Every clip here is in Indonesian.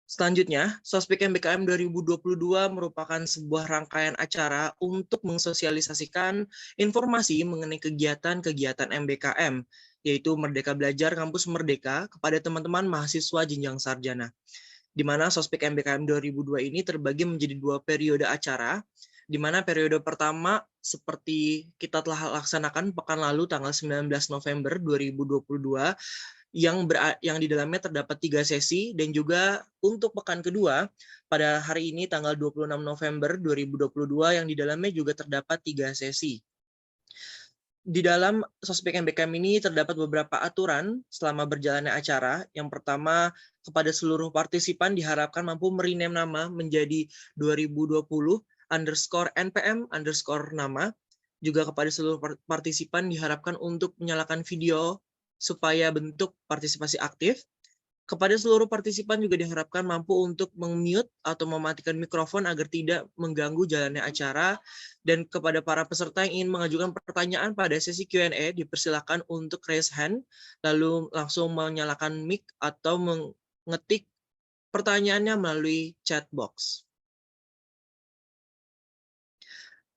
Selanjutnya, Sospek MBKM 2022 merupakan sebuah rangkaian acara untuk mensosialisasikan informasi mengenai kegiatan-kegiatan MBKM, yaitu Merdeka Belajar Kampus Merdeka kepada teman-teman mahasiswa jenjang sarjana. Di mana Sospek MBKM 2002 ini terbagi menjadi 2 periode acara, di mana periode pertama seperti kita telah laksanakan pekan lalu tanggal 19 November 2022 yang di dalamnya terdapat 3 sesi, dan juga untuk pekan kedua pada hari ini tanggal 26 November 2022 yang di dalamnya juga terdapat 3 sesi. Di dalam Sospek MBKM ini terdapat beberapa aturan selama berjalannya acara. Yang pertama, kepada seluruh partisipan diharapkan mampu merename nama menjadi 2020_NPM_nama. Juga kepada seluruh partisipan diharapkan untuk menyalakan video supaya bentuk partisipasi aktif. Kepada seluruh partisipan juga diharapkan mampu untuk meng-mute atau mematikan mikrofon agar tidak mengganggu jalannya acara. Dan kepada para peserta yang ingin mengajukan pertanyaan pada sesi Q&A, dipersilakan untuk raise hand, lalu langsung menyalakan mic atau mengetik pertanyaannya melalui chat box.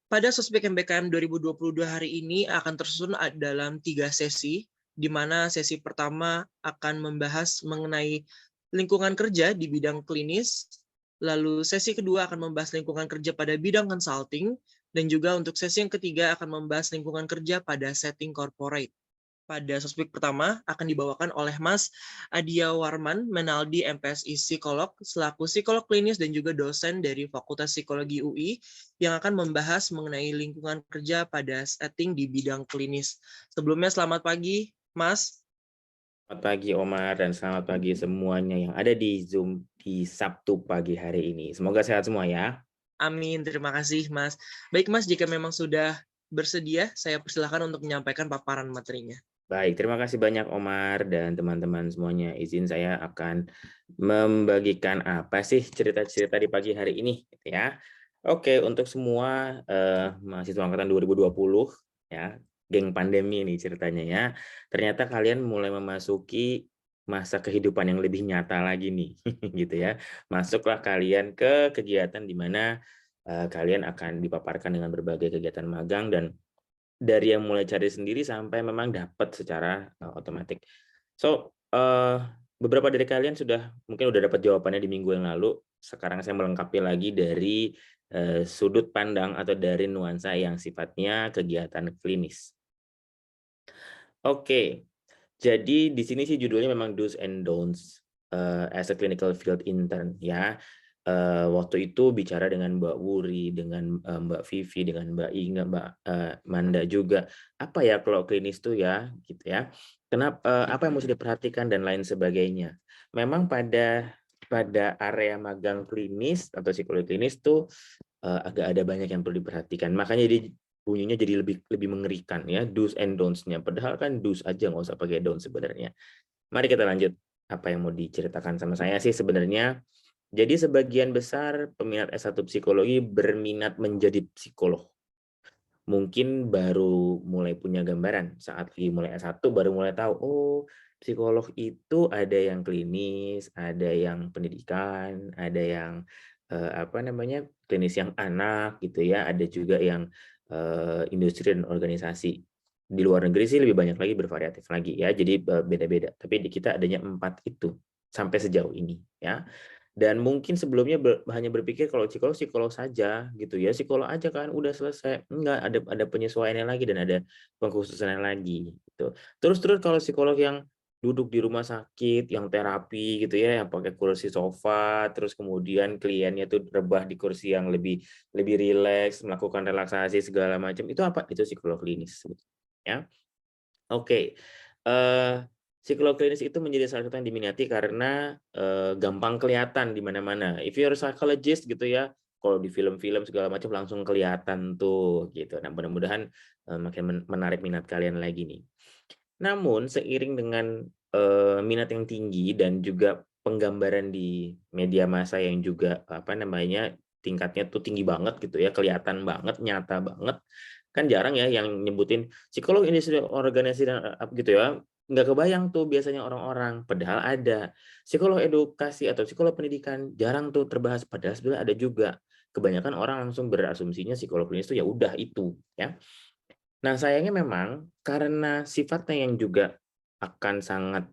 Pada Sospek MBKM 2022 hari ini akan tersusun dalam 3 sesi, di mana sesi pertama akan membahas mengenai lingkungan kerja di bidang klinis, lalu sesi kedua akan membahas lingkungan kerja pada bidang consulting, dan juga untuk sesi yang ketiga akan membahas lingkungan kerja pada setting corporate. Pada Sospek pertama akan dibawakan oleh Mas Adia Warman Menaldi MPSI Psikolog, selaku psikolog klinis dan juga dosen dari Fakultas Psikologi UI, yang akan membahas mengenai lingkungan kerja pada setting di bidang klinis. Sebelumnya selamat pagi, Mas. Selamat pagi Omar, dan selamat pagi semuanya yang ada di Zoom di Sabtu pagi hari ini. Semoga sehat semua ya. Amin, terima kasih Mas. Baik Mas, jika memang sudah bersedia, saya persilahkan untuk menyampaikan paparan materinya. Baik, terima kasih banyak Omar dan teman-teman semuanya. Izin saya akan membagikan apa sih cerita-cerita di pagi hari ini, gitu ya. Oke, untuk semua mahasiswa angkatan 2020 ya, geng pandemi ini ceritanya ya. Ternyata kalian mulai memasuki masa kehidupan yang lebih nyata lagi nih, gitu ya. Masuklah kalian ke kegiatan di mana kalian akan dipaparkan dengan berbagai kegiatan magang, dan dari yang mulai cari sendiri sampai memang dapat secara otomatis. So, beberapa dari kalian mungkin udah dapat jawabannya di minggu yang lalu. Sekarang saya melengkapi lagi dari sudut pandang atau dari nuansa yang sifatnya kegiatan klinis. Oke, jadi di sini sih judulnya memang Do's and Don'ts as a Clinical Field Intern ya. Waktu itu bicara dengan Mbak Wuri, dengan Mbak Vivi, dengan Mbak Inga, Mbak Manda juga. Apa ya kalau klinis tuh ya, gitu ya. Apa yang mesti diperhatikan dan lain sebagainya. Memang pada area magang klinis atau psikologi klinis tuh agak ada banyak yang perlu diperhatikan. Makanya bunyinya jadi lebih mengerikan ya, do's and don'ts-nya. Padahal kan do's aja, nggak usah pakai don't sebenarnya. Mari kita lanjut. Apa yang mau diceritakan sama saya sih sebenarnya. Jadi sebagian besar peminat S1 psikologi berminat menjadi psikolog. Mungkin baru mulai punya gambaran saat lagi mulai S1, baru mulai tahu, oh psikolog itu ada yang klinis, ada yang pendidikan, ada yang klinis yang anak gitu ya, ada juga yang industri dan organisasi. Di luar negeri sih lebih banyak lagi, bervariatif lagi ya, jadi beda-beda. Tapi di kita adanya 4 itu sampai sejauh ini ya. Dan mungkin sebelumnya hanya berpikir kalau psikolog saja gitu ya, psikolog aja kan udah selesai. Enggak, ada penyesuaiannya lagi dan ada pengkhususannya lagi gitu. Terus kalau psikolog yang duduk di rumah sakit, yang terapi gitu ya, yang pakai kursi sofa, terus kemudian kliennya tuh rebah di kursi yang lebih rileks, melakukan relaksasi segala macam, itu apa? Itu psikolog klinis ya. Oke. Psikolog klinis itu menjadi salah satu yang diminati karena gampang kelihatan di mana-mana. If you're a psychologist gitu ya, kalau di film-film segala macam langsung kelihatan tuh gitu. Nah, mudah-mudahan makin menarik minat kalian lagi nih. Namun seiring dengan minat yang tinggi dan juga penggambaran di media massa yang juga tingkatnya tuh tinggi banget gitu ya, kelihatan banget, nyata banget. Kan jarang ya yang nyebutin psikolog industri organisasi dan gitu ya. nggak kebayang tuh biasanya orang-orang, padahal ada. Psikolog edukasi atau psikolog pendidikan jarang tuh terbahas, padahal sebenarnya ada juga. Kebanyakan orang langsung berasumsinya psikolog klinis itu ya udah itu, ya. Nah, sayangnya memang karena sifatnya yang juga akan sangat,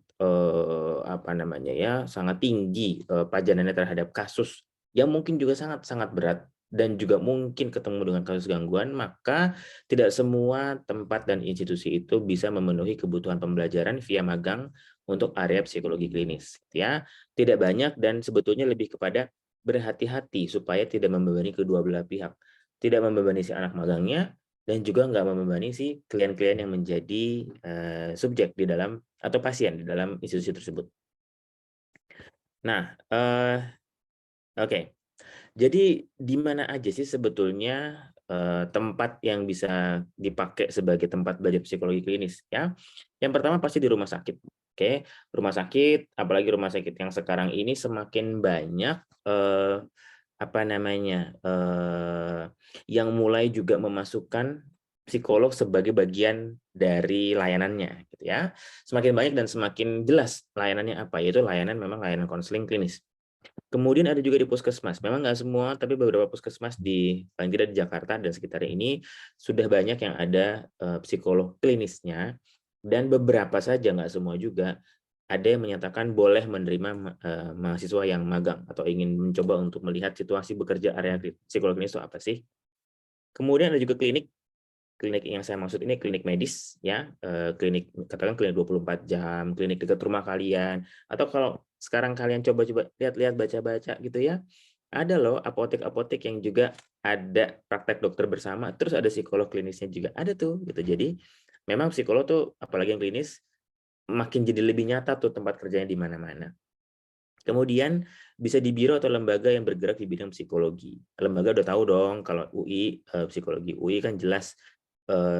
apa namanya ya, sangat tinggi, pajanannya terhadap kasus yang mungkin juga sangat sangat berat dan juga mungkin ketemu dengan kasus gangguan, maka tidak semua tempat dan institusi itu bisa memenuhi kebutuhan pembelajaran via magang untuk area psikologi klinis, gitu ya. Tidak banyak dan sebetulnya lebih kepada berhati-hati supaya tidak membebani kedua belah pihak. Tidak membebani si anak magangnya, dan juga nggak membebani si klien-klien yang menjadi, subjek di dalam atau pasien di dalam institusi tersebut. Nah, oke. Jadi di mana aja sih sebetulnya, tempat yang bisa dipakai sebagai tempat belajar psikologi klinis ya? Yang pertama pasti di rumah sakit, oke. Rumah sakit, apalagi rumah sakit yang sekarang ini semakin banyak, apa namanya, yang mulai juga memasukkan psikolog sebagai bagian dari layanannya gitu ya. Semakin banyak dan semakin jelas layanannya apa, yaitu layanan memang layanan konseling klinis. Kemudian ada juga di puskesmas, memang nggak semua, tapi beberapa puskesmas di paling tidak di Jakarta dan sekitarnya ini sudah banyak yang ada, psikolog klinisnya dan beberapa saja, nggak semua juga, ada yang menyatakan boleh menerima mahasiswa yang magang atau ingin mencoba untuk melihat situasi bekerja area psikolog klinis itu apa sih. Kemudian ada juga klinik. Klinik yang saya maksud ini klinik medis ya, klinik katakan klinik 24 jam, klinik dekat rumah kalian, atau kalau sekarang kalian coba-coba lihat-lihat, baca-baca gitu ya, ada loh apotek-apotek yang juga ada praktek dokter bersama, terus ada psikolog klinisnya juga, ada tuh gitu. Jadi memang psikolog tuh apalagi yang klinis, makin jadi lebih nyata tuh tempat kerjanya di mana-mana. Kemudian bisa di biro atau lembaga yang bergerak di bidang psikologi. Lembaga udah tahu dong kalau UI, psikologi UI kan jelas,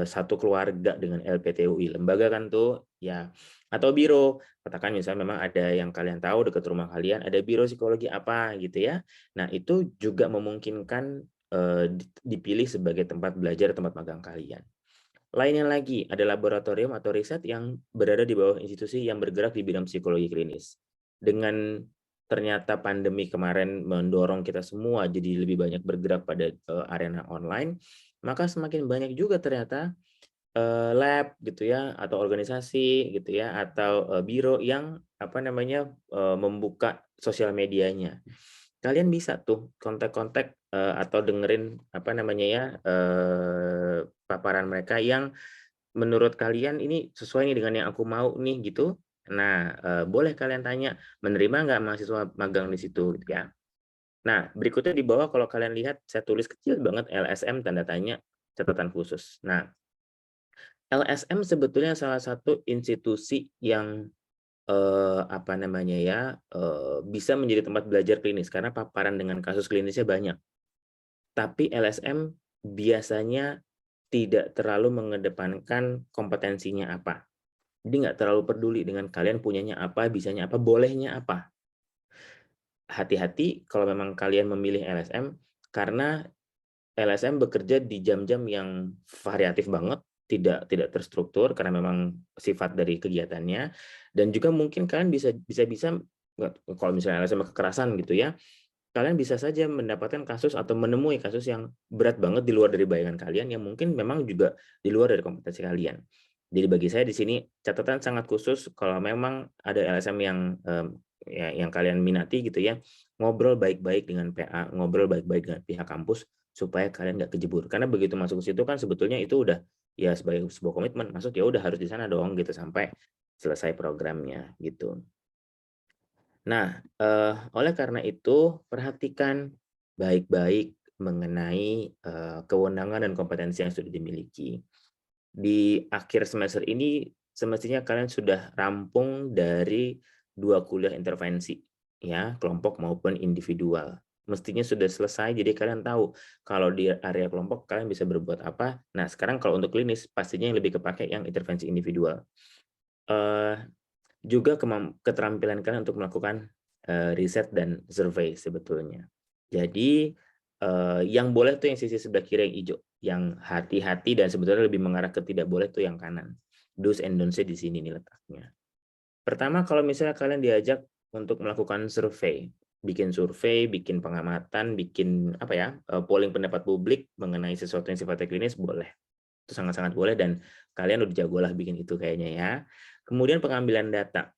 satu keluarga dengan LPT UI. Lembaga kan tuh ya, atau biro, katakan misalnya memang ada yang kalian tahu dekat rumah kalian ada biro psikologi apa gitu ya. Nah itu juga memungkinkan, dipilih sebagai tempat belajar, tempat magang kalian. Lainnya lagi, ada laboratorium atau riset yang berada di bawah institusi yang bergerak di bidang psikologi klinis. Dengan ternyata pandemi kemarin mendorong kita semua jadi lebih banyak bergerak pada, arena online, maka semakin banyak juga ternyata, lab gitu ya, atau organisasi gitu ya, atau, biro yang apa namanya, membuka sosial medianya. Kalian bisa tuh kontak-kontak, atau dengerin apa namanya ya, paparan mereka yang menurut kalian ini sesuai nih dengan yang aku mau nih gitu. Nah, boleh kalian tanya, menerima nggak mahasiswa magang di situ gitu ya. Nah, berikutnya di bawah kalau kalian lihat saya tulis kecil banget LSM tanda tanya catatan khusus. Nah, LSM sebetulnya salah satu institusi yang, apa namanya ya, bisa menjadi tempat belajar klinis karena paparan dengan kasus klinisnya banyak. Tapi LSM biasanya tidak terlalu mengedepankan kompetensinya apa. Jadi nggak terlalu peduli dengan kalian punyanya apa, bisanya apa, bolehnya apa. Hati-hati kalau memang kalian memilih LSM, karena LSM bekerja di jam-jam yang variatif banget, tidak tidak terstruktur karena memang sifat dari kegiatannya, dan juga mungkin kalian bisa kalau misalnya LSM kekerasan gitu ya, kalian bisa saja mendapatkan kasus atau menemui kasus yang berat banget di luar dari bayangan kalian, yang mungkin memang juga di luar dari kompetensi kalian. Jadi bagi saya di sini catatan sangat khusus kalau memang ada LSM yang, ya yang kalian minati gitu ya, ngobrol baik-baik dengan PA, ngobrol baik-baik dengan pihak kampus supaya kalian nggak kejebur. Karena begitu masuk ke situ kan sebetulnya itu udah ya sebagai sebuah komitmen, masuk ya udah harus di sana dong gitu sampai selesai programnya gitu. Nah, oleh karena itu perhatikan baik-baik mengenai, kewenangan dan kompetensi yang sudah dimiliki. Di akhir semester ini semestinya kalian sudah rampung dari 2 kuliah intervensi, ya, kelompok maupun individual. Mestinya sudah selesai, jadi kalian tahu kalau di area kelompok kalian bisa berbuat apa. Nah, sekarang kalau untuk klinis pastinya yang lebih kepakai yang intervensi individual. Eee, Juga keterampilan kalian untuk melakukan, riset dan survei sebetulnya. Jadi, yang boleh tuh yang sisi sebelah kiri yang hijau, yang hati-hati dan sebetulnya lebih mengarah ke tidak boleh tuh yang kanan. do's and don'ts-nya di sini nih letaknya. Pertama, kalau misalnya kalian diajak untuk melakukan survei, bikin pengamatan, bikin apa ya, polling pendapat publik mengenai sesuatu yang sifatnya klinis, boleh. Itu sangat-sangat boleh dan kalian udah jago lah bikin itu kayaknya ya. Kemudian pengambilan data.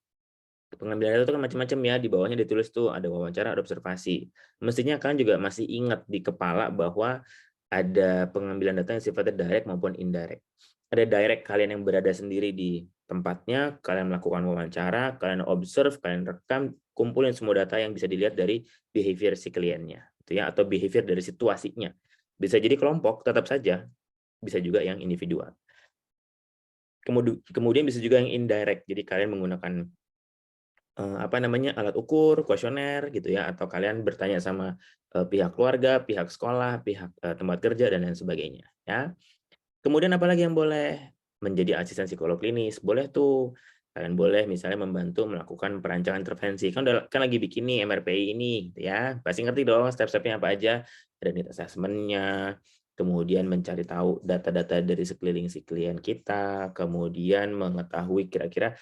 Pengambilan data itu kan macam-macam ya, di bawahnya ditulis tuh ada wawancara, ada observasi. Mestinya kalian juga masih ingat di kepala bahwa ada pengambilan data yang sifatnya direct maupun indirect. Ada direct, kalian yang berada sendiri di tempatnya, kalian melakukan wawancara, kalian observe, kalian rekam, kumpulin semua data yang bisa dilihat dari behavior si kliennya, gitu ya, atau behavior dari situasinya. Bisa jadi kelompok, tetap saja, bisa juga yang individual. Kemudian bisa juga yang indirect, jadi kalian menggunakan alat ukur, kuesioner gitu ya, atau kalian bertanya sama pihak keluarga, pihak sekolah, pihak tempat kerja dan lain sebagainya ya. Kemudian apalagi yang boleh? Menjadi asisten psikolog klinis, boleh tuh. Kalian boleh misalnya membantu melakukan perancangan intervensi. Kan lagi bikin nih MRPI ini gitu ya. Pasti ngerti dong step-stepnya apa aja. Ada need assessment-nya, kemudian mencari tahu data-data dari sekeliling si klien kita, kemudian mengetahui kira-kira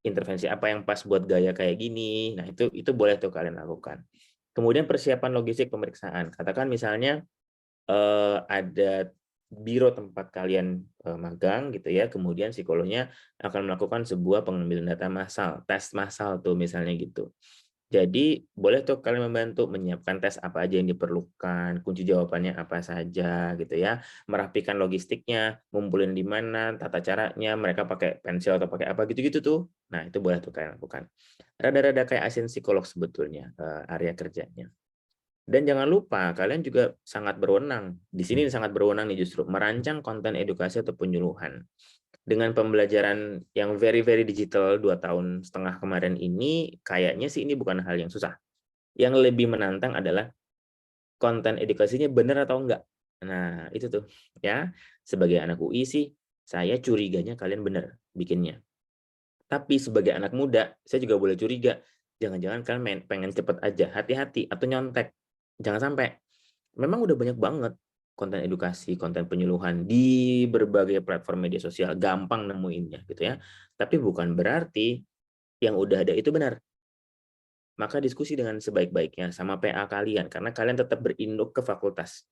intervensi apa yang pas buat gaya kayak gini. Nah, itu boleh tuh kalian lakukan. Kemudian persiapan logistik pemeriksaan. Katakan misalnya ada biro tempat kalian magang gitu ya, kemudian psikolognya akan melakukan sebuah pengambilan data massal, tes massal tuh misalnya gitu. Jadi boleh tuh kalian membantu menyiapkan tes apa aja yang diperlukan, kunci jawabannya apa saja gitu ya, merapikan logistiknya, ngumpulin di mana, tata caranya, mereka pakai pensil atau pakai apa gitu-gitu tuh. Nah, itu boleh tuh kalian lakukan. Rada-rada kayak asisten psikolog sebetulnya area kerjanya. Dan jangan lupa kalian juga sangat berwenang. Di sini sangat berwenang nih justru merancang konten edukasi atau penyuluhan. Dengan pembelajaran yang very digital 2,5 tahun kemarin ini, kayaknya sih ini bukan hal yang susah. Yang lebih menantang adalah konten edukasinya benar atau enggak. Nah, itu tuh ya. Sebagai anak UI sih, saya curiganya kalian benar bikinnya. Tapi sebagai anak muda, saya juga boleh curiga. Jangan-jangan kalian pengen cepet aja, hati-hati atau nyontek. Jangan sampai. Memang udah banyak banget konten edukasi, konten penyuluhan di berbagai platform media sosial, gampang nemuinnya gitu ya. Tapi bukan berarti yang udah ada itu benar. Maka diskusi dengan sebaik-baiknya sama PA kalian karena kalian tetap berinduk ke fakultas.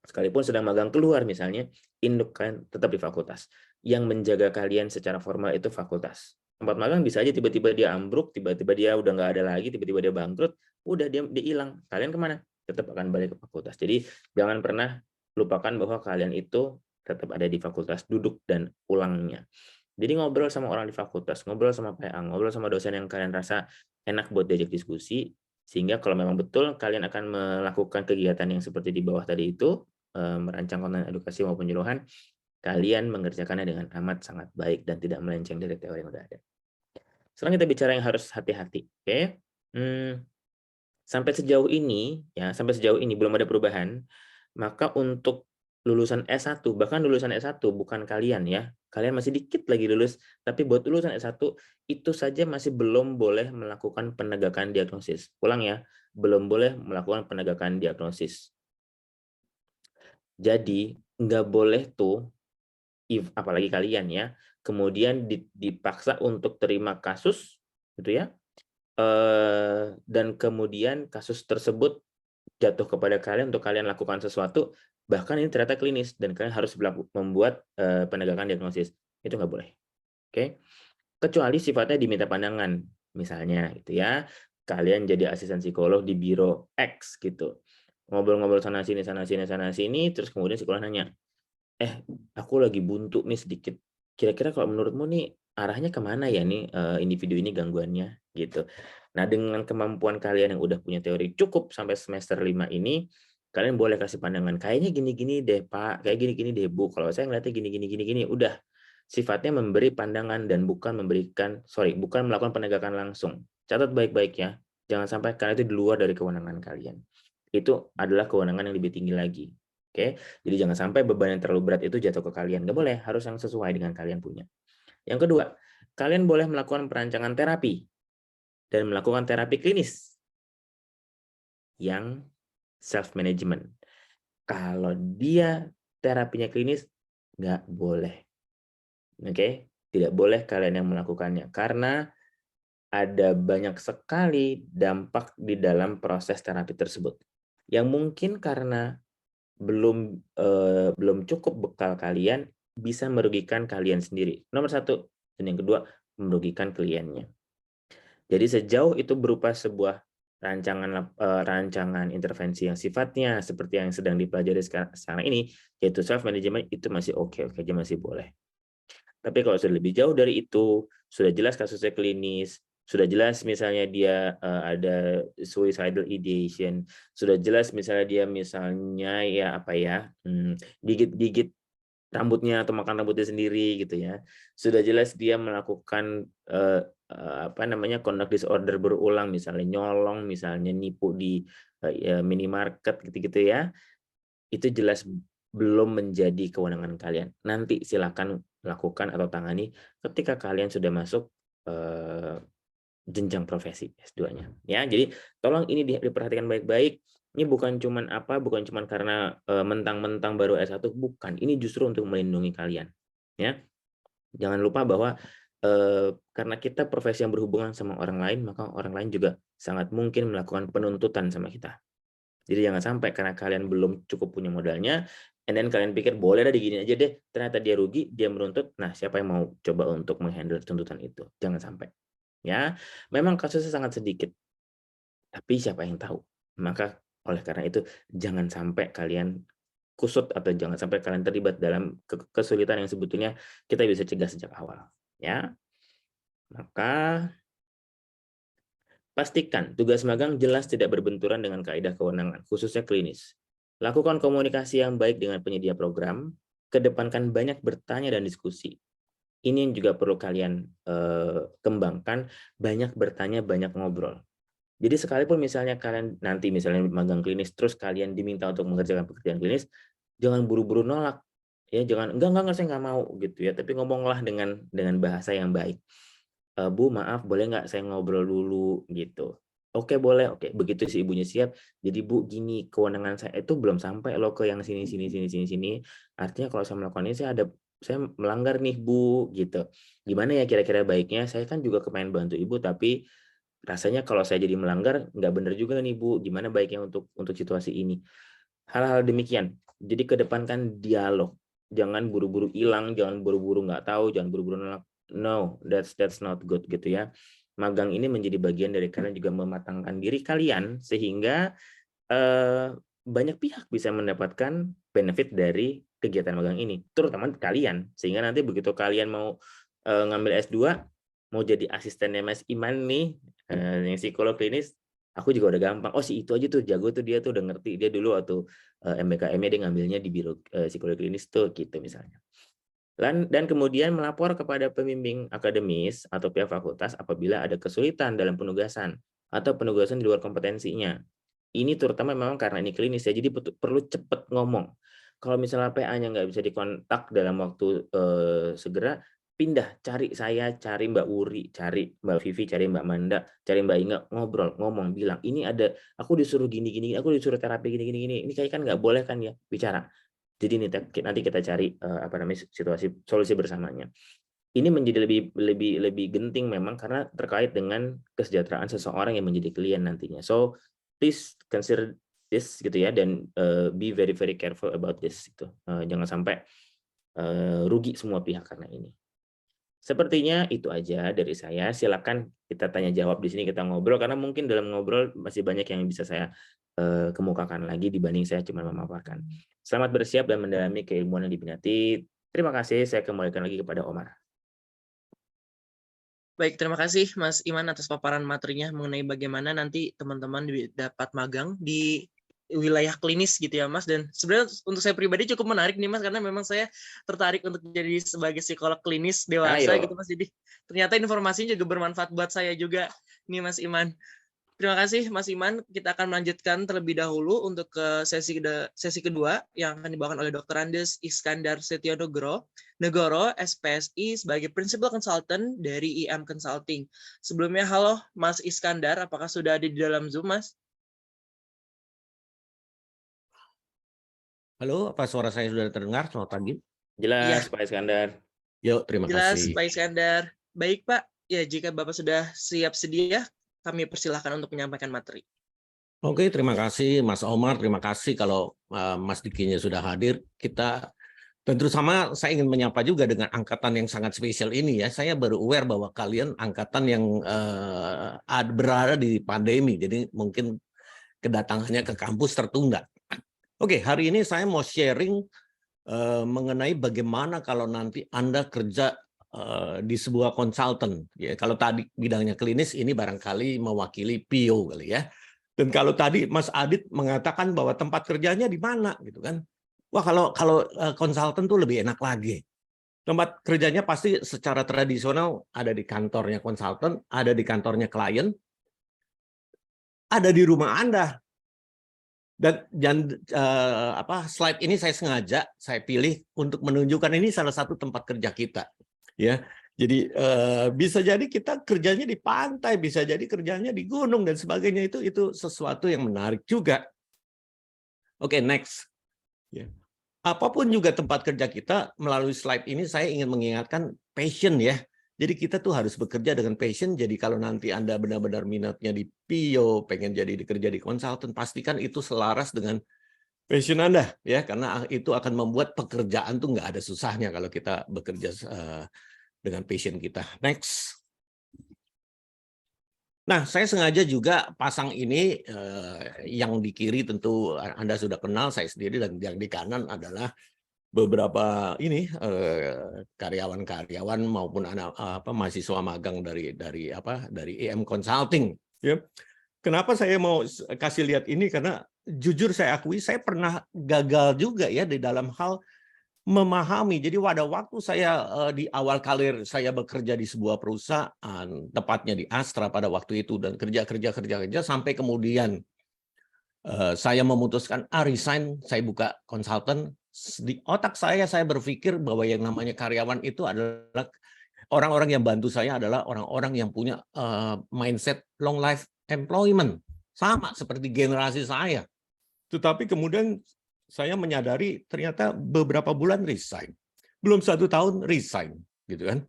Sekalipun sedang magang keluar misalnya, induk kalian tetap di fakultas. Yang menjaga kalian secara formal itu fakultas. Tempat magang bisa aja tiba-tiba dia ambruk, tiba-tiba dia udah nggak ada lagi, tiba-tiba dia bangkrut, udah dia hilang. Kalian kemana? Tetap akan balik ke fakultas. Jadi jangan pernah lupakan bahwa kalian itu tetap ada di fakultas, duduk dan ulangnya. Jadi ngobrol sama orang di fakultas, ngobrol sama PA, ngobrol sama dosen yang kalian rasa enak buat diajak diskusi, sehingga kalau memang betul kalian akan melakukan kegiatan yang seperti di bawah tadi itu, merancang konten edukasi maupun penyuluhan, kalian mengerjakannya dengan amat sangat baik dan tidak melenceng dari teori yang udah ada. Sekarang kita bicara yang harus hati-hati, oke? Sampai sejauh ini belum ada perubahan, maka untuk lulusan S1, bahkan lulusan S1 bukan kalian ya, kalian masih dikit lagi lulus, tapi buat lulusan S1 itu saja masih belum boleh melakukan penegakan diagnosis. Ulang ya, belum boleh melakukan penegakan diagnosis. Jadi nggak boleh tuh, apalagi kalian ya, kemudian dipaksa untuk terima kasus, gitu ya, dan kemudian kasus tersebut jatuh kepada kalian untuk kalian lakukan sesuatu, bahkan ini ternyata klinis dan kalian harus membuat penegakan diagnosis. Itu nggak boleh. Oke? Kecuali sifatnya diminta pandangan. Misalnya gitu ya, kalian jadi asisten psikolog di biro X gitu. Ngobrol-ngobrol sana sini sana sini sana sini, terus kemudian psikolog nanya, aku lagi buntu nih sedikit. Kira-kira kalau menurutmu nih arahnya kemana ya nih individu ini gangguannya gitu. Nah, dengan kemampuan kalian yang udah punya teori cukup sampai semester 5 ini, kalian boleh kasih pandangan, kayaknya gini-gini deh Pak, kayak gini-gini deh Bu, kalau saya ngeliatnya gini-gini gini-gini, udah. Sifatnya memberi pandangan dan bukan bukan melakukan penegakan langsung. Catat baik-baik ya, jangan sampai karena itu di luar dari kewenangan kalian. Itu adalah kewenangan yang lebih tinggi lagi. Oke, jadi jangan sampai beban yang terlalu berat itu jatuh ke kalian. Nggak boleh, harus yang sesuai dengan kalian punya. Yang kedua, kalian boleh melakukan perancangan terapi dan melakukan terapi klinis yang self-management. Kalau dia terapinya klinis, nggak boleh. Oke, tidak boleh kalian yang melakukannya karena ada banyak sekali dampak di dalam proses terapi tersebut. Yang mungkin karena belum cukup bekal kalian, bisa merugikan kalian sendiri. Nomor satu, dan yang kedua, merugikan kliennya. Jadi sejauh itu berupa sebuah rancangan intervensi yang sifatnya seperti yang sedang dipelajari sekarang ini, yaitu self management, itu masih oke-oke aja, masih boleh. Tapi kalau sudah lebih jauh dari itu, sudah jelas kasusnya klinis, sudah jelas misalnya dia ada suicidal ideation, sudah jelas misalnya dia misalnya ya apa ya, gigit-gigit rambutnya atau makan rambutnya sendiri gitu ya. Sudah jelas dia melakukan apa namanya, conduct disorder berulang, misalnya nyolong, misalnya nipu di ya minimarket gitu-gitu ya. Itu jelas belum menjadi kewenangan kalian. Nanti silakan lakukan atau tangani ketika kalian sudah masuk jenjang profesi S2-nya. Ya, jadi tolong ini diperhatikan baik-baik. Ini bukan cuman apa, bukan cuman karena mentang-mentang baru S1, bukan. Ini justru untuk melindungi kalian. Ya. Jangan lupa bahwa karena kita profesi yang berhubungan sama orang lain, maka orang lain juga sangat mungkin melakukan penuntutan sama kita. Jadi jangan sampai karena kalian belum cukup punya modalnya, and then kalian pikir boleh dah digini aja deh, ternyata dia rugi, dia menuntut. Nah, siapa yang mau coba untuk menghandle tuntutan itu? Jangan sampai. Ya, memang kasusnya sangat sedikit, tapi siapa yang tahu? Maka oleh karena itu jangan sampai kalian kusut atau jangan sampai kalian terlibat dalam kesulitan yang sebetulnya kita bisa cegah sejak awal, ya. Maka pastikan tugas magang jelas tidak berbenturan dengan kaidah kewenangan, khususnya klinis. Lakukan komunikasi yang baik dengan penyedia program, kedepankan banyak bertanya dan diskusi. Ini yang juga perlu kalian kembangkan, banyak bertanya, banyak ngobrol. Jadi sekalipun misalnya kalian nanti misalnya magang klinis, terus kalian diminta untuk mengerjakan pekerjaan klinis, jangan buru-buru nolak. Ya, jangan, enggak, saya nggak mau gitu ya. Tapi ngomonglah dengan bahasa yang baik. Bu, maaf, boleh nggak saya ngobrol dulu gitu. Oke, boleh, oke. Begitu si ibunya siap, jadi Bu, gini, kewenangan saya itu belum sampai loh ke yang sini, sini, sini, sini, sini. Artinya kalau saya melakukan ini, saya melanggar nih Bu, gitu. Gimana ya kira-kira baiknya? Saya kan juga kepengen bantu Ibu, tapi rasanya kalau saya jadi melanggar, nggak benar juga nih Bu. Gimana baiknya untuk situasi ini? Hal-hal demikian. Jadi kedepankan dialog. Jangan buru-buru hilang, jangan buru-buru nggak tahu, jangan buru-buru nolak. No, that's not good gitu ya. Magang ini menjadi bagian dari kalian juga mematangkan diri kalian sehingga banyak pihak bisa mendapatkan benefit dari kegiatan magang ini, terutama kalian. Sehingga nanti begitu kalian mau ngambil S2, mau jadi asistennya Mas Iman nih, yang psikolog klinis, aku juga udah gampang. Oh, si itu aja tuh jago tuh, dia tuh udah ngerti. Dia dulu waktu MBKM-nya dia ngambilnya di biro psikologi klinis tuh gitu misalnya. Dan kemudian melapor kepada pembimbing akademis atau pihak fakultas apabila ada kesulitan dalam penugasan atau penugasan di luar kompetensinya. Ini terutama memang karena ini klinis ya, jadi perlu cepat ngomong. Kalau misalnya PA-nya nggak bisa dikontak dalam waktu segera, pindah, cari saya, cari Mbak Wuri, cari Mbak Vivi, cari Mbak Manda, cari Mbak Inga, ngobrol, ngomong, bilang, ini ada, aku disuruh gini, gini, aku disuruh terapi gini, gini, gini, ini kayak kan nggak boleh kan ya, bicara. Jadi nanti kita cari apa namanya situasi solusi bersamanya. Ini menjadi lebih genting memang karena terkait dengan kesejahteraan seseorang yang menjadi klien nantinya. So please consider this gitu ya, dan be very very careful about this gitu. Jangan sampai rugi semua pihak karena ini. Sepertinya itu aja dari saya. Silakan kita tanya jawab di sini, kita ngobrol karena mungkin dalam ngobrol masih banyak yang bisa saya kemukakan lagi dibanding saya cuma memaparkan. Selamat bersiap dan mendalami keilmuan yang diminati. Terima kasih, saya kembalikan lagi kepada Omar. Baik, terima kasih Mas Iman atas paparan materinya mengenai bagaimana nanti teman-teman dapat magang di wilayah klinis gitu ya Mas. Dan sebenarnya untuk saya pribadi cukup menarik nih Mas, karena memang saya tertarik untuk jadi sebagai psikolog klinis dewasa gitu Ayo. Mas. Jadi ternyata informasinya juga bermanfaat buat saya juga nih Mas Iman. Terima kasih Mas Iman. Kita akan melanjutkan terlebih dahulu untuk ke sesi kedua yang akan dibawakan oleh Dr. Andes Iskandar Setionegoro, SPSI sebagai Principal Consultant dari IM Consulting. Sebelumnya, halo Mas Iskandar, apakah sudah ada di dalam Zoom, Mas? Halo, apa suara saya sudah terdengar? Selamat pagi. Iya, Jelas, Pak Iskandar. Yuk, terima Jelas, kasih. Pak Iskandar. Baik, Pak. Ya, jika Bapak sudah siap sedia, kami persilahkan untuk menyampaikan materi. Oke, terima kasih Mas Omar. Terima kasih kalau Mas Dikinya sudah hadir. Kita tentu sama saya ingin menyapa juga dengan angkatan yang sangat spesial ini ya. Saya baru aware bahwa kalian angkatan yang berada di pandemi. Jadi mungkin kedatangannya ke kampus tertunda. Oke, hari ini saya mau sharing mengenai bagaimana kalau nanti Anda kerja di sebuah konsultan. Ya, kalau tadi bidangnya klinis, ini barangkali mewakili PO kali ya. Dan kalau tadi Mas Adit mengatakan bahwa tempat kerjanya di mana gitu kan. Wah, kalau konsultan tuh lebih enak lagi. Tempat kerjanya pasti secara tradisional ada di kantornya konsultan, ada di kantornya klien, ada di rumah Anda. Dan slide ini saya sengaja saya pilih untuk menunjukkan ini salah satu tempat kerja kita, ya. Jadi bisa jadi kita kerjanya di pantai, bisa jadi kerjanya di gunung dan sebagainya, itu sesuatu yang menarik juga. Oke, next. Ya. Apapun juga tempat kerja kita, melalui slide ini saya ingin mengingatkan passion ya. Jadi kita tuh harus bekerja dengan passion. Jadi kalau nanti Anda benar-benar minatnya di PO, pengen jadi kerja di konsultan, pastikan itu selaras dengan passion Anda ya, karena itu akan membuat pekerjaan tuh nggak ada susahnya kalau kita bekerja dengan passion kita. Next. Nah, saya sengaja juga pasang ini yang di kiri tentu Anda sudah kenal, saya sendiri, dan yang di kanan adalah beberapa ini karyawan-karyawan maupun mahasiswa magang dari EM Consulting. Ya. Kenapa saya mau kasih lihat ini? Karena jujur saya akui saya pernah gagal juga ya di dalam hal memahami. Jadi pada waktu saya di awal karir saya bekerja di sebuah perusahaan, tepatnya di Astra pada waktu itu, dan kerja sampai kemudian saya memutuskan resign, saya buka konsultan. Di otak saya berpikir bahwa yang namanya karyawan itu adalah orang-orang yang bantu saya adalah orang-orang yang punya mindset long life employment, sama seperti generasi saya. Tetapi kemudian saya menyadari ternyata beberapa bulan resign, belum 1 tahun resign, gitu kan?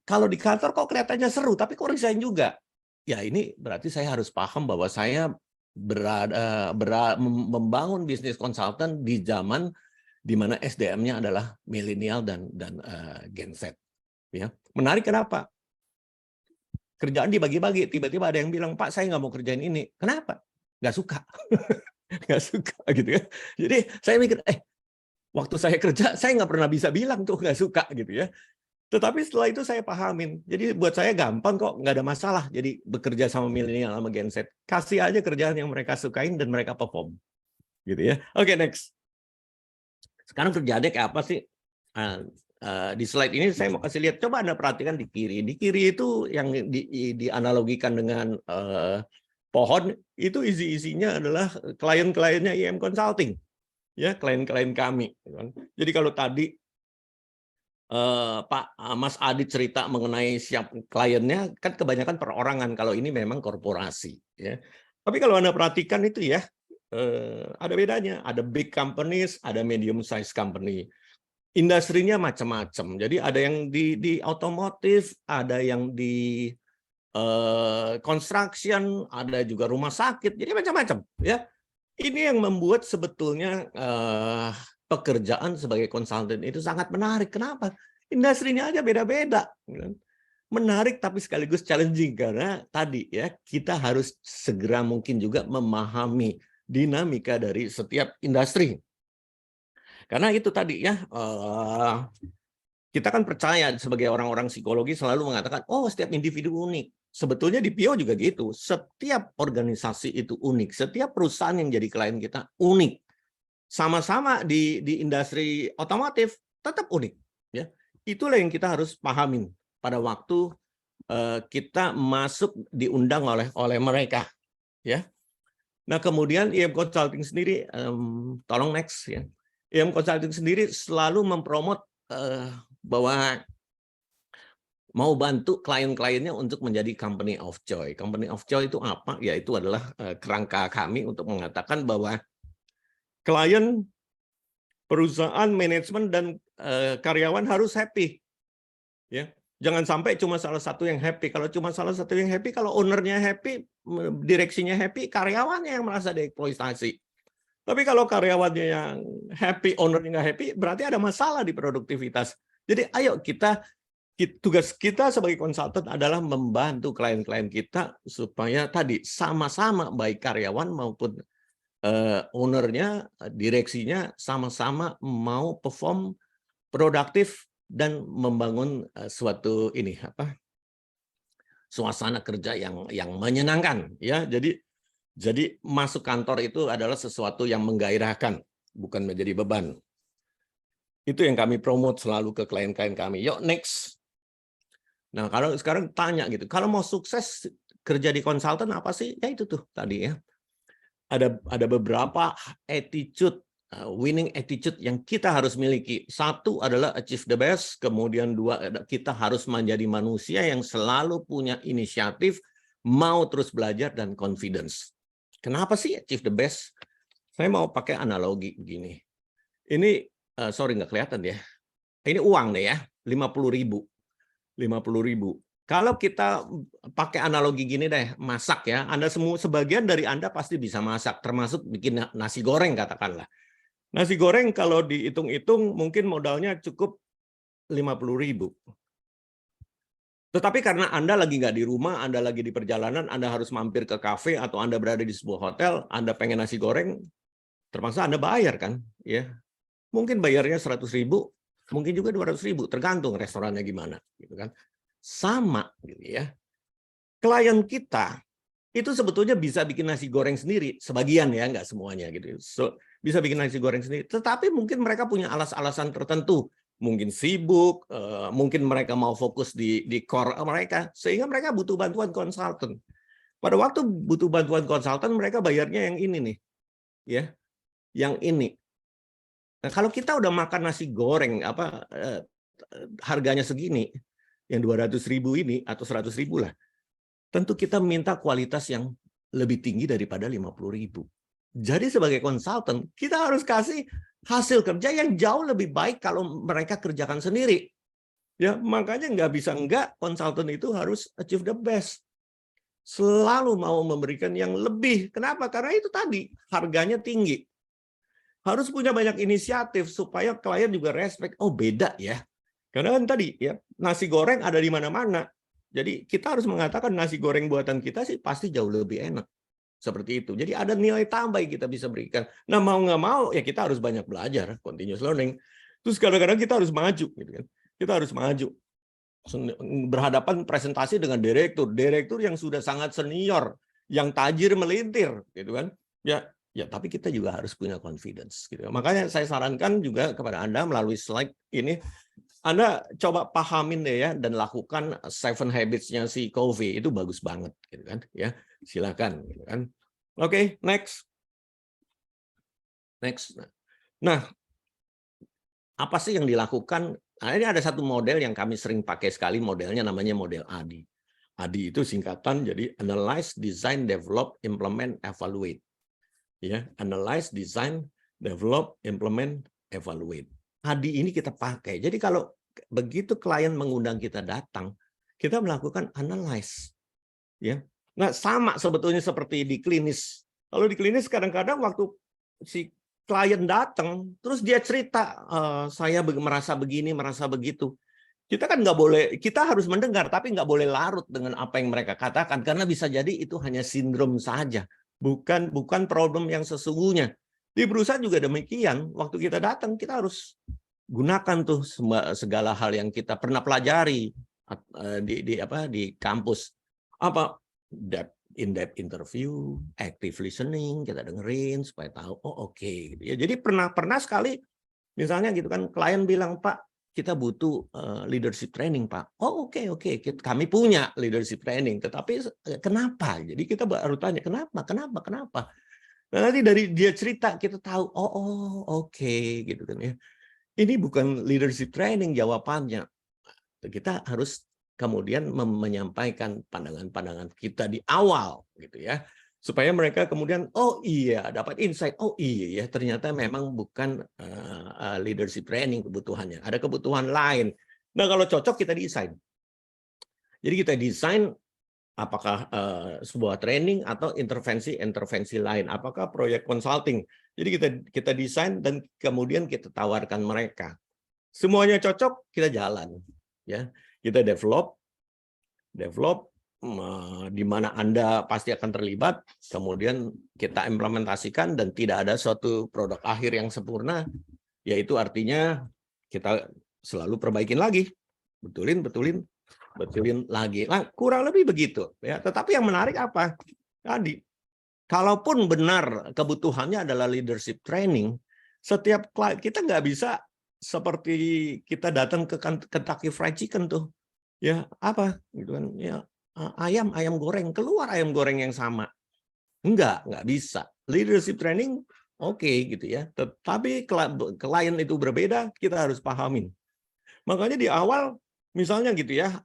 Kalau di kantor kok kelihatannya seru, tapi kok resign juga? Ya ini berarti saya harus paham bahwa saya membangun bisnis konsultan di zaman di mana SDM-nya adalah milenial dan Gen Z. Ya, menarik kenapa? Kerjaan dibagi-bagi, tiba-tiba ada yang bilang, Pak, saya nggak mau kerjain ini. Kenapa? Nggak suka. Nggak suka gitu ya. Jadi saya mikir, waktu saya kerja, saya nggak pernah bisa bilang tuh nggak suka gitu ya. Tetapi setelah itu saya pahamin. Jadi buat saya gampang kok, nggak ada masalah. Jadi bekerja sama milenial sama Gen Z. Kasih aja kerjaan yang mereka sukain dan mereka perform. Gitu ya. Oke, next. Sekarang kerjaannya kayak apa sih? Di slide ini saya mau kasih lihat. Coba Anda perhatikan di kiri. Di kiri itu yang dianalogikan dengan pohon, itu isi-isinya adalah klien-kliennya IM Consulting. Ya, klien-klien kami. Jadi kalau tadi Pak Mas Adit cerita mengenai siap kliennya, kan kebanyakan perorangan, kalau ini memang korporasi. Ya. Tapi kalau Anda perhatikan itu ya, ada bedanya. Ada big companies, ada medium size company. Industrinya macam-macam. Jadi ada yang di otomotif, ada yang di construction, ada juga rumah sakit. Jadi macam-macam. Ya. Ini yang membuat sebetulnya pekerjaan sebagai konsultan itu sangat menarik. Kenapa? Industrinya aja beda-beda. Menarik tapi sekaligus challenging karena tadi ya kita harus segera mungkin juga memahami dinamika dari setiap industri. Karena itu tadi ya kita kan percaya sebagai orang-orang psikologi selalu mengatakan oh setiap individu unik. Sebetulnya di PO juga gitu. Setiap organisasi itu unik. Setiap perusahaan yang jadi klien kita unik. Sama-sama di industri otomotif tetap unik. Ya, itulah yang kita harus pahamin pada waktu kita masuk diundang oleh mereka. Ya, nah kemudian IM Consulting sendiri, tolong next ya. IM Consulting sendiri selalu mempromot bahwa mau bantu klien-kliennya untuk menjadi company of joy. Company of joy itu apa? Ya itu adalah kerangka kami untuk mengatakan bahwa klien perusahaan, manajemen, dan karyawan harus happy. Ya, jangan sampai cuma salah satu yang happy. Kalau cuma salah satu yang happy, kalau ownernya happy, direksinya happy, karyawannya yang merasa dieksploitasi. Tapi kalau karyawannya yang happy, ownernya nggak happy, berarti ada masalah di produktivitas. Jadi ayo tugas kita sebagai konsultan adalah membantu klien-klien kita supaya tadi sama-sama baik karyawan maupun ownernya, direksinya sama-sama mau perform produktif dan membangun suatu suasana kerja yang menyenangkan, ya. Jadi masuk kantor itu adalah sesuatu yang menggairahkan, bukan menjadi beban. Itu yang kami promote selalu ke klien-klien kami. Yuk next. Nah, kalau sekarang tanya gitu, kalau mau sukses kerja di konsultan apa sih? Ya itu tuh tadi ya. Ada beberapa attitude, winning attitude yang kita harus miliki. Satu adalah achieve the best, kemudian dua, kita harus menjadi manusia yang selalu punya inisiatif, mau terus belajar, dan confidence. Kenapa sih achieve the best? Saya mau pakai analogi begini. Ini, sorry nggak kelihatan ya. Ini uang deh ya, 50.000. 50.000. Kalau kita pakai analogi gini deh, masak ya. Sebagian dari Anda pasti bisa masak, termasuk bikin nasi goreng katakanlah. Nasi goreng kalau dihitung-hitung mungkin modalnya cukup 50.000. Tetapi karena Anda lagi nggak di rumah, Anda lagi di perjalanan, Anda harus mampir ke kafe atau Anda berada di sebuah hotel, Anda pengen nasi goreng, terpaksa Anda bayar kan, ya. Mungkin bayarnya 100.000, mungkin juga 200.000, tergantung restorannya gimana, gitu kan. Sama, gitu ya. Klien kita itu sebetulnya bisa bikin nasi goreng sendiri, sebagian ya, nggak semuanya gitu. Bisa bikin nasi goreng sendiri, tetapi mungkin mereka punya alasan tertentu. Mungkin sibuk, mungkin mereka mau fokus di core mereka, sehingga mereka butuh bantuan konsultan. Pada waktu butuh bantuan konsultan, mereka bayarnya yang ini nih, ya, yang ini. Nah, kalau kita udah makan nasi goreng harganya segini, yang 200.000 ini atau 100.000 lah, tentu kita minta kualitas yang lebih tinggi daripada 50.000. Jadi sebagai konsultan, kita harus kasih hasil kerja yang jauh lebih baik kalau mereka kerjakan sendiri. Ya, makanya nggak bisa enggak, konsultan itu harus achieve the best. Selalu mau memberikan yang lebih. Kenapa? Karena itu tadi, harganya tinggi. Harus punya banyak inisiatif supaya klien juga respect. Oh, beda ya. Karena kan tadi ya, nasi goreng ada di mana-mana. Jadi kita harus mengatakan nasi goreng buatan kita sih pasti jauh lebih enak. Seperti itu. Jadi ada nilai tambah yang kita bisa berikan. Nah, mau nggak mau ya kita harus banyak belajar, continuous learning. Terus kadang-kadang kita harus maju, gitu kan? Kita harus maju. Berhadapan presentasi dengan direktur yang sudah sangat senior, yang tajir melintir, gitu kan? Ya, tapi kita juga harus punya confidence, gitu. Makanya saya sarankan juga kepada Anda melalui slide ini, Anda coba pahamin deh ya, dan lakukan 7 habits-nya si Covey, itu bagus banget, gitu kan? Ya, silakan, gitu kan? Oke, next. Nah, apa sih yang dilakukan? Nah, ini ada satu model yang kami sering pakai sekali, modelnya namanya model ADI. ADI itu singkatan jadi Analyze, Design, Develop, Implement, Evaluate. Ya, Analyze, Design, Develop, Implement, Evaluate. ADI ini kita pakai. Jadi kalau begitu klien mengundang kita datang, kita melakukan analyze. Ya. Nah, sama sebetulnya seperti di klinis. Kalau di klinis kadang-kadang waktu si klien datang, terus dia cerita, saya merasa begini, merasa begitu. Kita kan nggak boleh, kita harus mendengar, tapi nggak boleh larut dengan apa yang mereka katakan, karena bisa jadi itu hanya sindrom saja, bukan problem yang sesungguhnya. Di perusahaan juga demikian. Waktu kita datang, kita harus gunakan tuh segala hal yang kita pernah pelajari di kampus. Apa? In-depth interview, active listening, kita dengerin supaya tahu, oh oke. Gitu ya. Jadi pernah sekali, misalnya gitu kan, klien bilang, Pak, kita butuh leadership training, Pak. Oh oke, kami punya leadership training, tetapi kenapa? Jadi kita baru tanya, kenapa? Nah, nanti dari dia cerita, kita tahu, oke, gitu kan ya. Ini bukan leadership training jawabannya. Kita harus kemudian menyampaikan pandangan-pandangan kita di awal, gitu ya. supaya mereka kemudian oh iya dapat insight, oh iya ya ternyata memang bukan leadership training kebutuhannya, ada kebutuhan lain. Nah kalau cocok kita desain. Jadi kita desain apakah sebuah training atau intervensi lain, apakah proyek consulting. Jadi kita desain dan kemudian kita tawarkan mereka. Semuanya cocok, kita jalan, ya. Kita develop di mana Anda pasti akan terlibat, kemudian kita implementasikan dan tidak ada suatu produk akhir yang sempurna, yaitu artinya kita selalu perbaikin lagi, betulin lagi. Nah, kurang lebih begitu, ya. Tetapi yang menarik apa? Tadi, kalaupun benar kebutuhannya adalah leadership training, setiap kita nggak bisa seperti kita datang ke Kentucky Fried Chicken tuh, ya apa gitu kan, ya ayam goreng, keluar ayam goreng yang sama. Nggak bisa. Leadership training oke, gitu ya. Tetapi klien itu berbeda, kita harus pahamin. Makanya di awal misalnya gitu ya,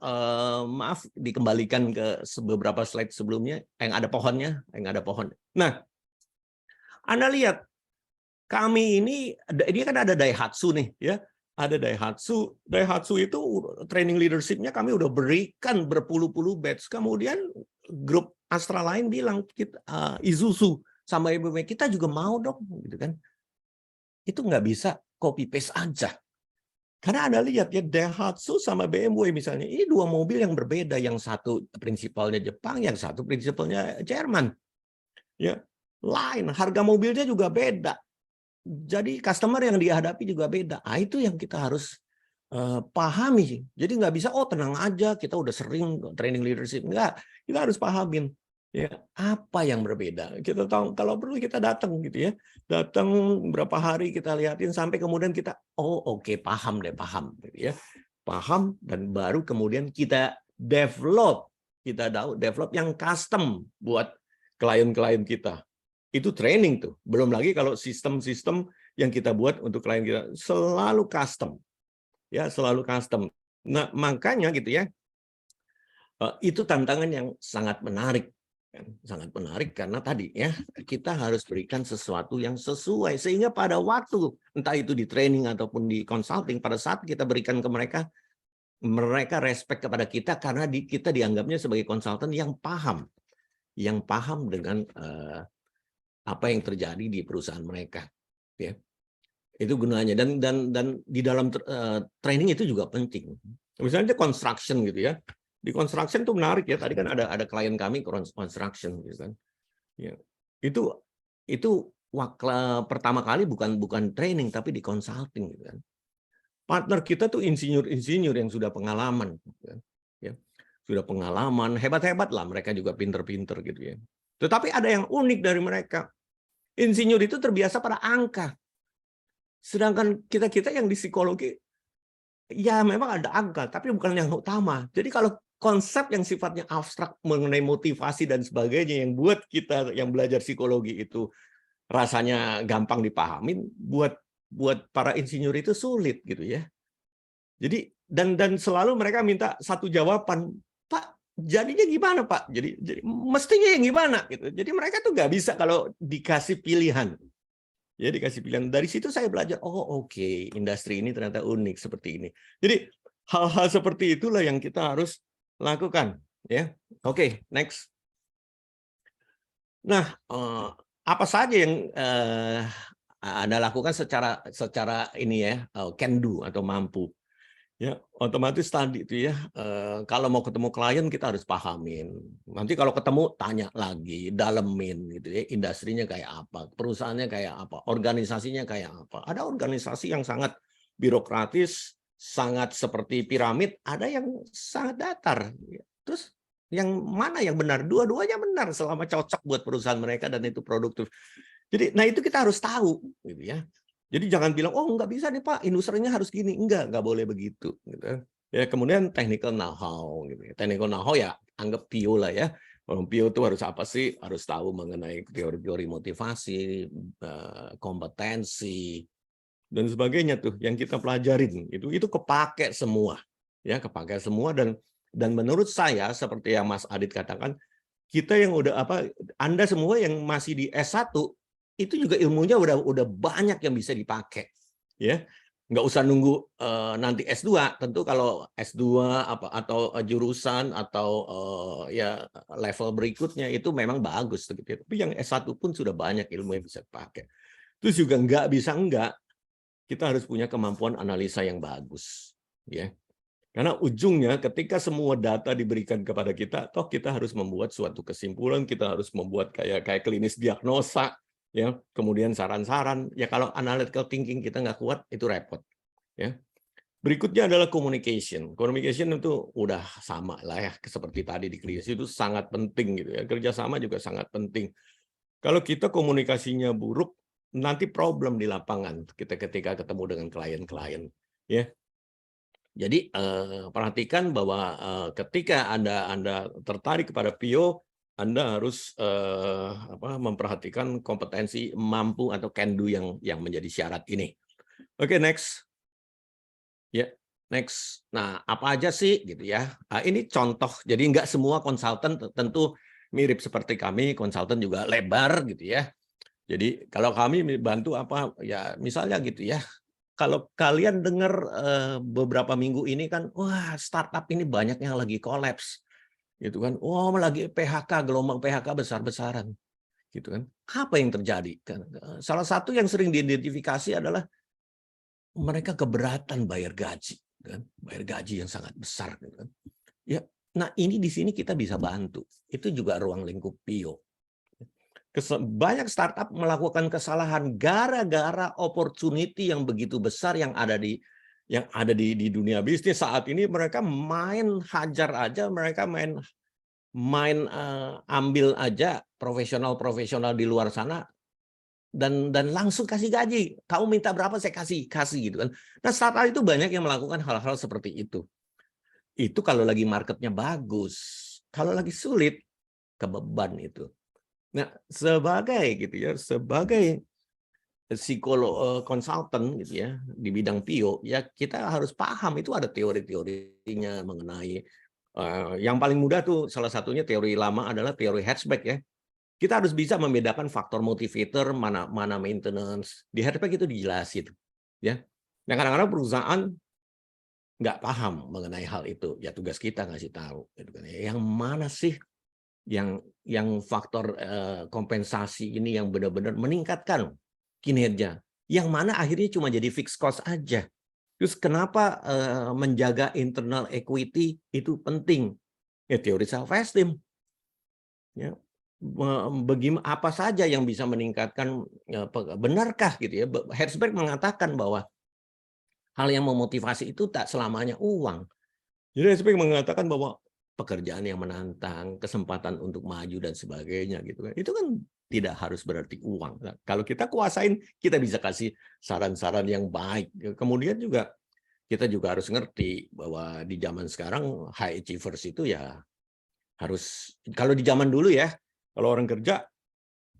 maaf dikembalikan ke beberapa slide sebelumnya yang ada pohonnya, Nah, Anda lihat kami ini kan ada Daihatsu nih ya. Ada Daihatsu itu training leadership-nya kami udah berikan berpuluh-puluh batch. Kemudian grup Astra lain bilang kita Isuzu sama BMW kita juga mau dong, gitu kan. Itu nggak bisa copy paste aja. Karena Anda lihat ya Daihatsu sama BMW misalnya, ini dua mobil yang berbeda, yang satu prinsipalnya Jepang, yang satu prinsipalnya Jerman. Ya, lain, harga mobilnya juga beda. Jadi customer yang dihadapi juga beda. Ah, itu yang kita harus pahami. Jadi nggak bisa, oh tenang aja, kita udah sering training leadership. Enggak, kita harus pahamin ya apa yang berbeda. Kita tahu kalau perlu kita datang gitu ya. Datang berapa hari kita lihatin sampai kemudian kita oke, paham gitu ya. Paham dan baru kemudian kita develop. Kita develop yang custom buat klien-klien kita. Itu training tuh. Belum lagi kalau sistem-sistem yang kita buat untuk klien kita selalu custom. Ya, selalu custom. Nah, makanya gitu ya. Itu tantangan yang sangat menarik. Sangat menarik karena tadi ya, kita harus berikan sesuatu yang sesuai sehingga pada waktu entah itu di training ataupun di consulting, pada saat kita berikan ke mereka respect kepada kita karena kita dianggapnya sebagai konsultan yang paham dengan apa yang terjadi di perusahaan mereka, ya. Itu gunanya dan di dalam training itu juga penting. Misalnya construction gitu ya. Di construction itu menarik ya. Tadi kan ada klien kami construction gitu kan. Ya. Itu pertama kali bukan training tapi di consulting gitu kan. Partner kita tuh insinyur yang sudah pengalaman gitu kan. Ya. Sudah pengalaman, hebat-hebat lah, mereka juga pinter-pinter gitu ya. Tetapi ada yang unik dari mereka. Insinyur itu terbiasa pada angka. Sedangkan kita yang di psikologi, ya memang ada angka, tapi bukan yang utama. Jadi kalau konsep yang sifatnya abstrak mengenai motivasi dan sebagainya yang buat kita yang belajar psikologi itu rasanya gampang dipahamin, buat para insinyur itu sulit gitu ya. Jadi dan selalu mereka minta satu jawaban, Pak, jadinya gimana Pak? Jadi mestinya yang gimana gitu. Jadi mereka tuh nggak bisa kalau dikasih pilihan. Ya dikasih pilihan. Dari situ saya belajar, oke, industri ini ternyata unik seperti ini. Jadi hal-hal seperti itulah yang kita harus lakukan, ya. Oke, next. Nah, apa saja yang Anda lakukan secara ini ya, can do atau mampu. Ya, otomatis tadi itu ya, kalau mau ketemu klien kita harus pahamin. Nanti kalau ketemu tanya lagi, dalemin gitu ya, industrinya kayak apa, perusahaannya kayak apa, organisasinya kayak apa. Ada organisasi yang sangat birokratis, sangat seperti piramid, ada yang sangat datar. Terus yang mana yang benar? Dua-duanya benar selama cocok buat perusahaan mereka dan itu produktif. Jadi, nah itu kita harus tahu gitu ya. Jadi jangan bilang, nggak bisa nih Pak, industrinya harus gini. Nggak boleh begitu. Gitu. Ya, kemudian technical know-how. Gitu. Technical know-how ya anggap PO lah ya. PO itu harus apa sih? Harus tahu mengenai teori-teori motivasi, kompetensi, dan sebagainya tuh yang kita pelajarin. Itu kepake semua. Ya, kepake semua dan menurut saya, seperti yang Mas Adit katakan, kita yang udah Anda semua yang masih di S1 itu juga ilmunya udah banyak yang bisa dipakai, ya. Nggak usah nunggu nanti S2. Tentu kalau S2 atau jurusan atau ya level berikutnya itu memang bagus gitu. Tapi yang S1 pun sudah banyak ilmu yang bisa dipakai. Terus juga nggak bisa kita harus punya kemampuan analisa yang bagus, ya. Karena ujungnya ketika semua data diberikan kepada kita, toh kita harus membuat suatu kesimpulan, kita harus membuat kayak klinis diagnosa, ya, kemudian saran-saran. Ya kalau analytical thinking kita nggak kuat, itu repot. Ya. Berikutnya adalah communication. Communication itu udah sama lah ya, seperti tadi di krisis itu sangat penting gitu ya. Kerjasama juga sangat penting. Kalau kita komunikasinya buruk, nanti problem di lapangan kita ketika ketemu dengan klien-klien. Ya. Jadi perhatikan bahwa ketika Anda tertarik kepada PO, Anda harus memperhatikan kompetensi mampu atau can do yang menjadi syarat ini. Oke, next. Ya, next. Nah, apa aja sih gitu ya? Nah, ini contoh. Jadi nggak semua konsultan tentu mirip seperti kami, konsultan juga lebar gitu ya. Jadi kalau kami bantu apa ya misalnya gitu ya. Kalau kalian dengar beberapa minggu ini kan, wah startup ini banyak yang lagi kolaps, gitu kan? Wah lagi PHK, gelombang PHK besar-besaran, gitu kan? Apa yang terjadi? Salah satu yang sering diidentifikasi adalah mereka keberatan bayar gaji, kan? Bayar gaji yang sangat besar, gitu kan? Ya, nah ini di sini kita bisa bantu. Itu juga ruang lingkup PIO. Banyak startup melakukan kesalahan gara-gara opportunity yang begitu besar yang ada di dunia bisnis saat ini. Mereka main hajar aja, mereka main ambil aja profesional di luar sana dan langsung kasih gaji. Kamu minta berapa saya kasih gitu kan. Nah, startup itu banyak yang melakukan hal-hal seperti itu. Itu kalau lagi marketnya bagus. Kalau lagi sulit, kebeban itu. Nah, sebagai psikolog konsultan gitu ya di bidang PIO, ya kita harus paham itu ada teori-teorinya mengenai yang paling mudah tuh salah satunya teori lama adalah teori hatchback ya. Kita harus bisa membedakan faktor motivator mana maintenance. Di hatchback itu dijelasin ya. Nah, kadang-kadang perusahaan nggak paham mengenai hal itu. Ya tugas kita ngasih tahu gitu kan. Yang mana sih yang faktor kompensasi ini yang benar-benar meningkatkan kinerja, yang mana akhirnya cuma jadi fixed cost aja. Terus kenapa menjaga internal equity itu penting? Ya teori self esteem. Ya, bagaimana apa saja yang bisa meningkatkan benarkah gitu ya? Herzberg mengatakan bahwa hal yang memotivasi itu tak selamanya uang. Jadi Herzberg mengatakan bahwa pekerjaan yang menantang, kesempatan untuk maju dan sebagainya gitu kan. Itu kan tidak harus berarti uang. Nah, kalau kita kuasain, kita bisa kasih saran-saran yang baik. Kemudian juga kita juga harus ngerti bahwa di zaman sekarang high achievers itu ya harus, kalau di zaman dulu ya, kalau orang kerja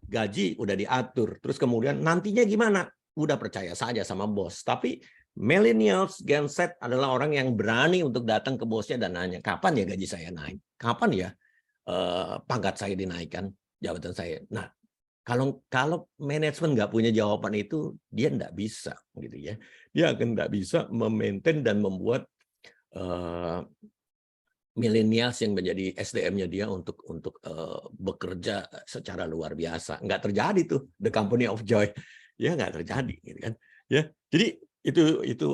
gaji udah diatur, terus kemudian nantinya gimana? Udah percaya saja sama bos. Tapi millennials, Gen Z adalah orang yang berani untuk datang ke bosnya dan nanya, kapan ya gaji saya naik? Kapan ya pangkat saya dinaikkan, jabatan saya? Nah, kalau manajemen nggak punya jawaban itu, dia nggak bisa, gitu ya. Dia akan nggak bisa memaintain dan membuat millennials yang menjadi SDM-nya dia untuk bekerja secara luar biasa. Nggak terjadi tuh the company of joy, ya nggak terjadi, gitu kan? Ya, jadi itu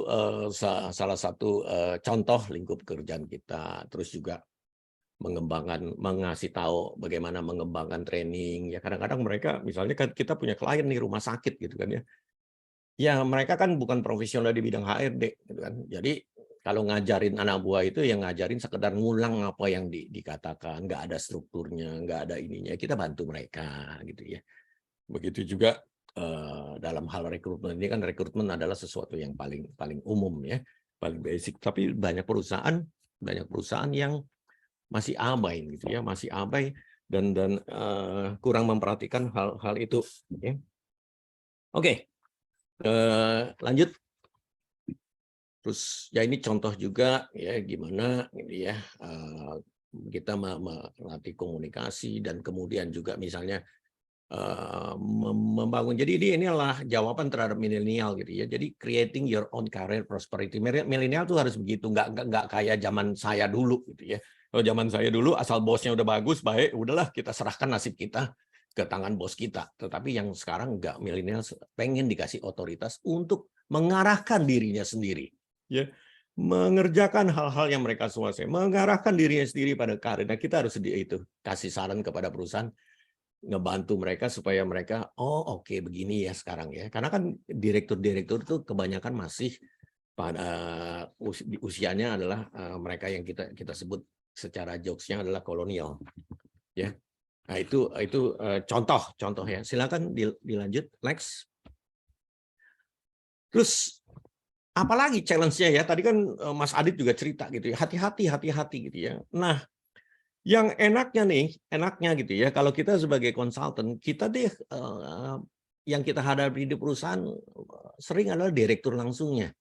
salah satu contoh lingkup pekerjaan kita. Terus juga mengasih tahu bagaimana mengembangkan training. Ya kadang-kadang mereka, misalnya kan kita punya klien di rumah sakit gitu kan ya. Ya mereka kan bukan profesional di bidang HRD gitu kan. Jadi kalau ngajarin anak buah itu yang ngajarin sekedar ngulang apa yang dikatakan, nggak ada strukturnya, nggak ada ininya. Kita bantu mereka gitu ya. Begitu juga dalam hal rekrutmen, ini kan rekrutmen adalah sesuatu yang paling umum ya, paling basic. Tapi banyak perusahaan yang masih abai gitu ya, masih abai dan kurang memperhatikan hal itu. Ya. Oke, lanjut. Terus ya ini contoh juga ya gimana gitu ya kita melatih komunikasi dan kemudian juga misalnya membangun. Jadi inilah jawaban terhadap milenial gitu ya. Jadi creating your own career prosperity. Milenial tuh harus begitu, nggak kayak zaman saya dulu gitu ya. Kalau zaman saya dulu asal bosnya udah bagus, baik, udahlah kita serahkan nasib kita ke tangan bos kita. Tetapi yang sekarang nggak, milenial pengen dikasih otoritas untuk mengarahkan dirinya sendiri, ya, mengerjakan hal-hal yang mereka suasai, mengarahkan dirinya sendiri pada karir. Nah, kita harus itu kasih saran kepada perusahaan, ngebantu mereka supaya mereka oke, begini ya sekarang ya. Karena kan direktur-direktur itu kebanyakan masih pada usianya adalah mereka yang kita sebut secara jokesnya adalah kolonial, ya. Nah, itu contoh ya. Silakan dilanjut next. Terus apalagi challenge-nya ya? Tadi kan Mas Adit juga cerita gitu ya. Hati-hati gitu ya. Nah, yang enaknya gitu ya, kalau kita sebagai konsultan, kita yang kita hadapi di perusahaan sering adalah direktur langsungnya.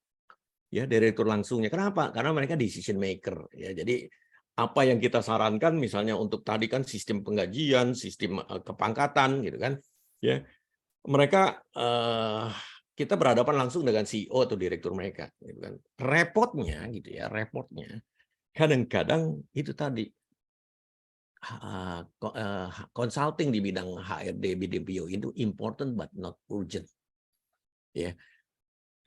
Ya, direktur langsungnya. Kenapa? Karena mereka decision maker ya. Jadi apa yang kita sarankan misalnya untuk tadi kan sistem penggajian, sistem kepangkatan gitu kan. Ya. Mereka kita berhadapan langsung dengan CEO atau direktur mereka gitu kan. Repotnya kadang-kadang itu tadi consulting di bidang HRD, BDPO itu important but not urgent. Ya.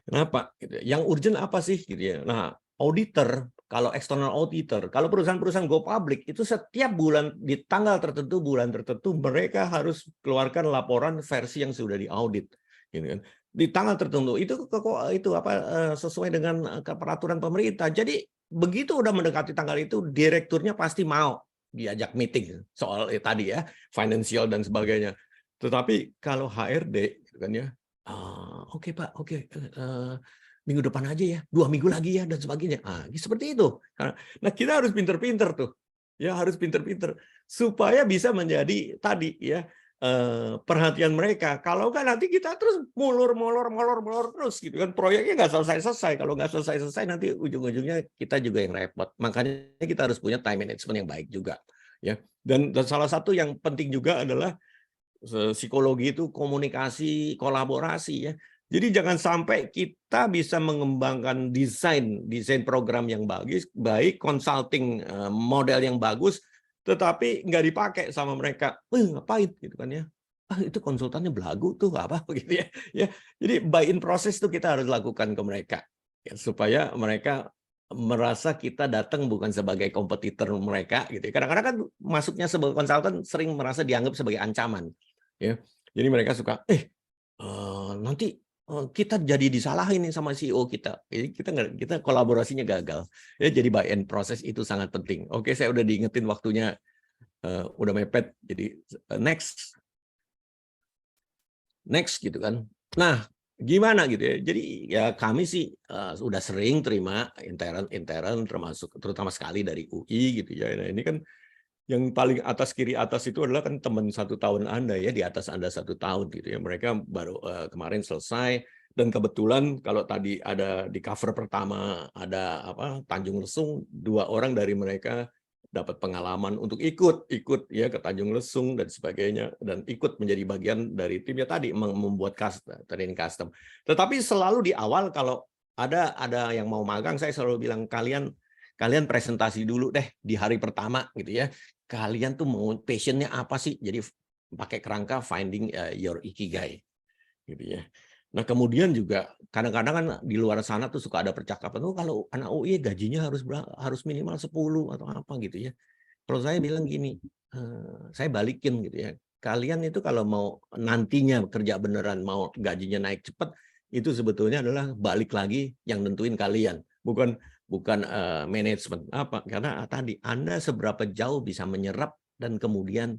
Kenapa? Yang urgent apa sih gitu ya. Nah, auditor, kalau external auditor, kalau perusahaan-perusahaan go public itu setiap bulan di tanggal tertentu, bulan tertentu mereka harus keluarkan laporan versi yang sudah diaudit, gitu kan. Di tanggal tertentu itu sesuai dengan peraturan pemerintah. Jadi begitu udah mendekati tanggal itu, direkturnya pasti mau diajak meeting soal tadi ya, financial dan sebagainya. Tetapi kalau HRD, gitu kan ya, oke Pak, oke. Minggu depan aja ya, 2 minggu lagi ya dan sebagainya. Seperti itu. Nah, kita harus pinter-pinter tuh. Ya, harus pinter-pinter supaya bisa menjadi tadi ya perhatian mereka. Kalau kan nanti kita terus molor terus gitu kan, proyeknya nggak selesai-selesai. Kalau nggak selesai-selesai nanti ujung-ujungnya kita juga yang repot. Makanya kita harus punya time management yang baik juga ya. Dan salah satu yang penting juga adalah psikologi itu komunikasi, kolaborasi ya. Jadi jangan sampai kita bisa mengembangkan desain program yang baik, consulting model yang bagus, tetapi nggak dipakai sama mereka. Ngapain gitu kan ya? Itu konsultannya belagu tuh apa gitu ya. Ya, jadi buy-in proses itu kita harus lakukan ke mereka ya, supaya mereka merasa kita datang bukan sebagai kompetitor mereka gitu. Kadang-kadang kan masuknya sebagai konsultan sering merasa dianggap sebagai ancaman. Ya, jadi mereka suka nanti kita jadi disalahin nih sama CEO kita. Jadi kita kolaborasinya gagal. Ya, jadi buy-in proses itu sangat penting. Oke, saya udah diingetin waktunya udah mepet. Jadi next gitu kan. Nah, gimana gitu ya. Jadi ya kami sih sudah sering terima intern termasuk terutama sekali dari UI gitu ya. Nah, ini kan yang paling atas kiri atas itu adalah kan teman 1 tahun Anda ya, di atas Anda 1 tahun gitu ya. Mereka baru kemarin selesai dan kebetulan kalau tadi ada di cover pertama ada Tanjung Lesung, 2 orang dari mereka dapat pengalaman untuk ikut ya ke Tanjung Lesung dan sebagainya dan ikut menjadi bagian dari timnya tadi membuat training custom. Tetapi selalu di awal kalau ada yang mau magang, saya selalu bilang kalian presentasi dulu deh di hari pertama gitu ya. Kalian tuh mau passionnya apa sih? Jadi pakai kerangka finding your ikigai gitu ya. Nah, kemudian juga kadang-kadang kan di luar sana tuh suka ada percakapan, kalau anak UI gajinya harus minimal 10 atau apa gitu ya. Kalau saya bilang gini, saya balikin gitu ya. Kalian itu kalau mau nantinya kerja beneran mau gajinya naik cepat, itu sebetulnya adalah balik lagi yang nentuin kalian, bukan manajemen karena tadi Anda seberapa jauh bisa menyerap dan kemudian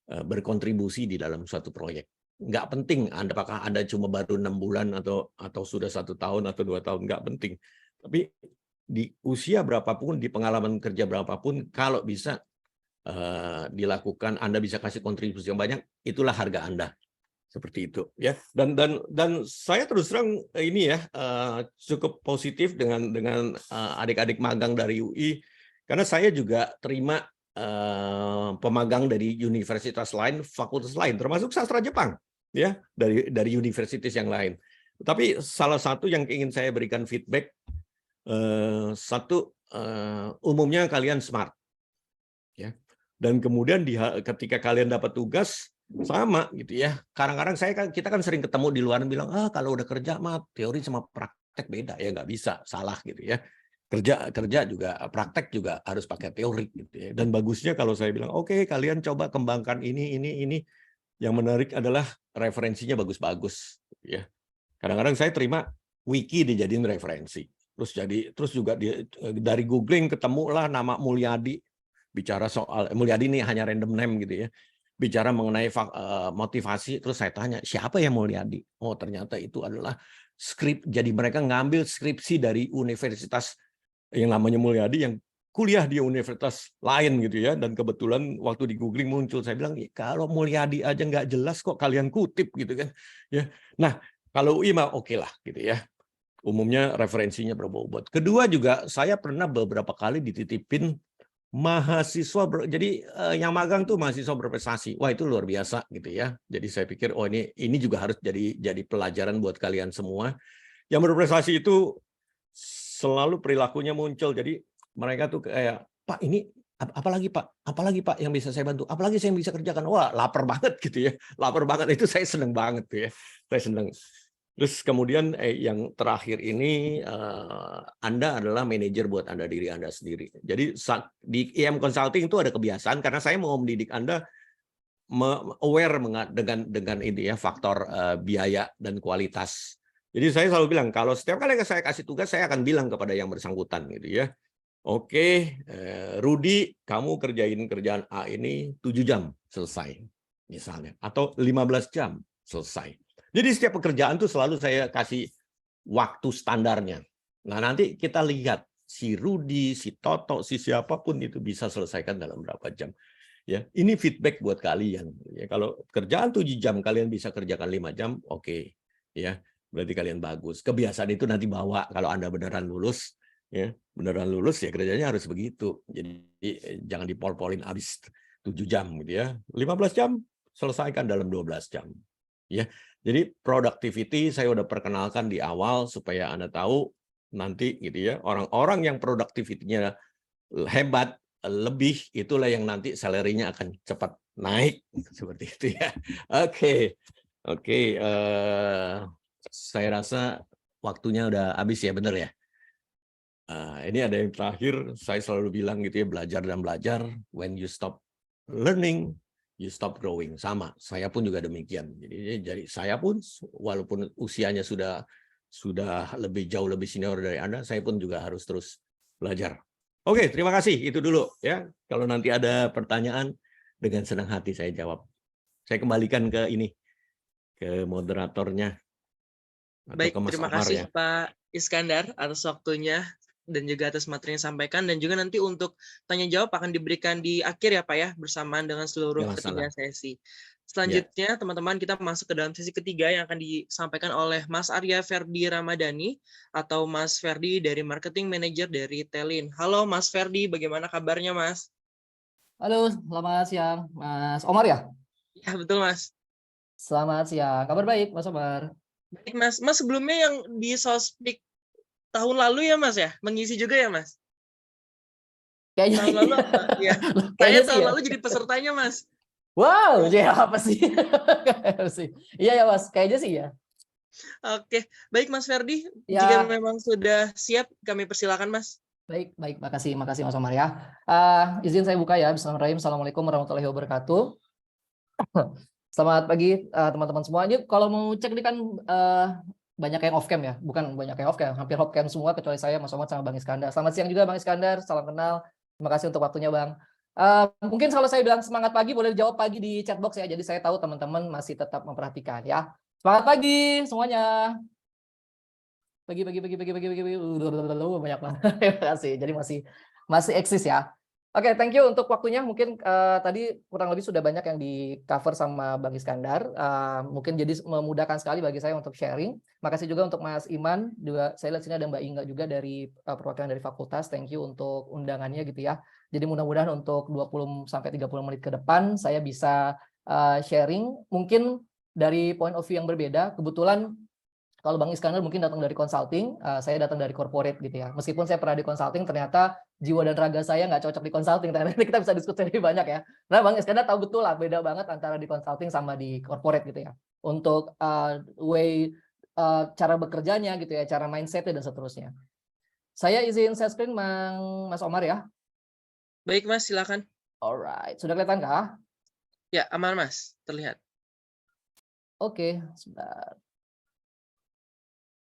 berkontribusi di dalam suatu proyek. Nggak penting apakah Anda cuma baru 6 bulan atau sudah 1 tahun atau 2 tahun, nggak penting. Tapi di usia berapapun, di pengalaman kerja berapapun, kalau bisa dilakukan, Anda bisa kasih kontribusi yang banyak, itulah harga Anda. Seperti itu ya. Dan saya terus terang ini ya cukup positif dengan adik-adik magang dari UI karena saya juga terima pemagang dari universitas lain, fakultas lain, termasuk sastra Jepang, ya, dari universitas yang lain. Tapi salah satu yang ingin saya berikan feedback, satu, umumnya kalian smart, ya, dan kemudian ketika kalian dapat tugas sama gitu ya. Kadang-kadang kita kan sering ketemu di luar bilang, kalau udah kerja mah teori sama praktek beda, ya nggak bisa, salah gitu ya. Kerja juga, praktek juga harus pakai teori gitu ya. Dan bagusnya kalau saya bilang, oke, kalian coba kembangkan ini. Yang menarik adalah referensinya bagus-bagus ya. Kadang-kadang saya terima wiki dijadiin referensi. Terus juga dari googling ketemulah nama Mulyadi, bicara soal Mulyadi ini hanya random name gitu ya. Bicara mengenai motivasi, terus saya tanya, siapa ya Mulyadi? Oh, ternyata itu adalah jadi mereka ngambil skripsi dari universitas yang namanya Mulyadi yang kuliah di universitas lain gitu ya, dan kebetulan waktu di googling muncul, saya bilang kalau Mulyadi aja nggak jelas kok kalian kutip gitu kan ya. Nah kalau UI mah oke lah gitu ya, umumnya referensinya berbobot. Kedua juga saya pernah beberapa kali dititipin mahasiswa jadi yang magang tuh mahasiswa berprestasi. Wah itu luar biasa gitu ya. Jadi saya pikir oh ini juga harus jadi pelajaran buat kalian semua. Yang berprestasi itu selalu perilakunya muncul. Jadi mereka tuh kayak, Pak ini apalagi Pak yang bisa saya bantu, apalagi saya yang bisa kerjakan. Wah lapar banget gitu ya, lapar banget, itu saya seneng banget tuh ya, saya seneng. Terus kemudian yang terakhir ini, Anda adalah manajer buat diri Anda sendiri. Jadi di IM Consulting itu ada kebiasaan karena saya mau mendidik Anda aware dengan ini ya, faktor biaya dan kualitas. Jadi saya selalu bilang kalau setiap kali saya kasih tugas saya akan bilang kepada yang bersangkutan gitu ya. Oke, Rudi, kamu kerjain kerjaan A ini 7 jam selesai misalnya, atau 15 jam selesai. Jadi setiap pekerjaan tuh selalu saya kasih waktu standarnya. Nah, nanti kita lihat si Rudi, si Toto, si siapapun itu bisa selesaikan dalam berapa jam. Ya, ini feedback buat kalian. Ya, kalau kerjaan 7 jam kalian bisa kerjakan 5 jam, oke. Ya, berarti kalian bagus. Kebiasaan itu nanti bawa kalau Anda beneran lulus, ya, beneran lulus ya kerjanya harus begitu. Jadi jangan dipol-polin habis 7 jam gitu ya. 15 jam selesaikan dalam 12 jam. Ya. Jadi productivity saya udah perkenalkan di awal supaya Anda tahu nanti gitu ya, orang-orang yang productivity-nya hebat lebih, itulah yang nanti salary-nya akan cepat naik seperti itu ya. Oke, saya rasa waktunya udah habis ya, bener ya. Ini ada yang terakhir, saya selalu bilang gitu ya, belajar dan belajar. When you stop learning, you stop growing. Sama, saya pun juga demikian. Jadi saya pun walaupun usianya sudah jauh lebih senior dari Anda, saya pun juga harus terus belajar. Oke, terima kasih. Itu dulu ya. Kalau nanti ada pertanyaan, dengan senang hati saya jawab. Saya kembalikan ke moderatornya. Baik, terima kasih ya, Pak Iskandar atas waktunya dan juga atas materi yang disampaikan, dan juga nanti untuk tanya jawab akan diberikan di akhir ya Pak ya, bersamaan dengan seluruh ketiga sesi. Selanjutnya teman-teman kita masuk ke dalam sesi ketiga yang akan disampaikan oleh Mas Arya Ferdi Ramadhani atau Mas Ferdi dari Marketing Manager dari Telin. Halo Mas Ferdi, bagaimana kabarnya Mas? Halo, selamat siang Mas Omar ya? Ya betul Mas. Selamat siang, kabar baik Mas Omar. Baik Mas, sebelumnya yang di Sospik tahun lalu ya Mas ya, mengisi juga ya Mas? Kayaknya tahun lalu apa? Ya. Saya tahun lalu jadi pesertanya Mas. Wow, ya apa sih? Iya ya Mas, kayaknya sih ya. Oke, baik Mas Ferdi, jika memang sudah siap kami persilakan Mas. Baik, makasih Mas Omar ya. Izin saya buka ya. Bismillahirrahmanirrahim. Assalamualaikum warahmatullahi wabarakatuh. Selamat pagi teman-teman semua. Ini kalau mau cek ini kan banyak yang off cam ya, bukan banyak yang off cam, hampir off cam semua kecuali saya, Mas Omar sama Bang Iskandar. Selamat siang juga Bang Iskandar, salam kenal. Terima kasih untuk waktunya Bang. Mungkin kalau saya bilang semangat pagi boleh dijawab pagi di chat box ya. Jadi saya tahu teman-teman masih tetap memperhatikan ya. Semangat pagi semuanya. Pagi banyak banget. Terima kasih. Jadi masih eksis ya. Oke, thank you untuk waktunya. Mungkin tadi kurang lebih sudah banyak yang di cover sama Bang Iskandar. Mungkin jadi memudahkan sekali bagi saya untuk sharing. Makasih juga untuk Mas Iman. Juga saya lihat sini ada Mbak Inga juga dari perwakilan dari fakultas. Thank you untuk undangannya gitu ya. Jadi mudah-mudahan untuk 20 sampai 30 menit ke depan saya bisa sharing mungkin dari point of view yang berbeda. Kebetulan kalau Bang Iskandar mungkin datang dari consulting, saya datang dari corporate gitu ya. Meskipun saya pernah di consulting, ternyata jiwa dan raga saya nggak cocok di consulting. Ternyata kita bisa diskusi lebih banyak ya. Nah, Bang Iskandar tahu betul lah beda banget antara di consulting sama di corporate gitu ya. Untuk cara bekerjanya gitu ya, cara mindsetnya dan seterusnya. Saya izin share screen Mas Omar ya. Baik Mas, silakan. Alright, sudah kelihatan kah? Ya, aman Mas, terlihat. Oke, sebentar.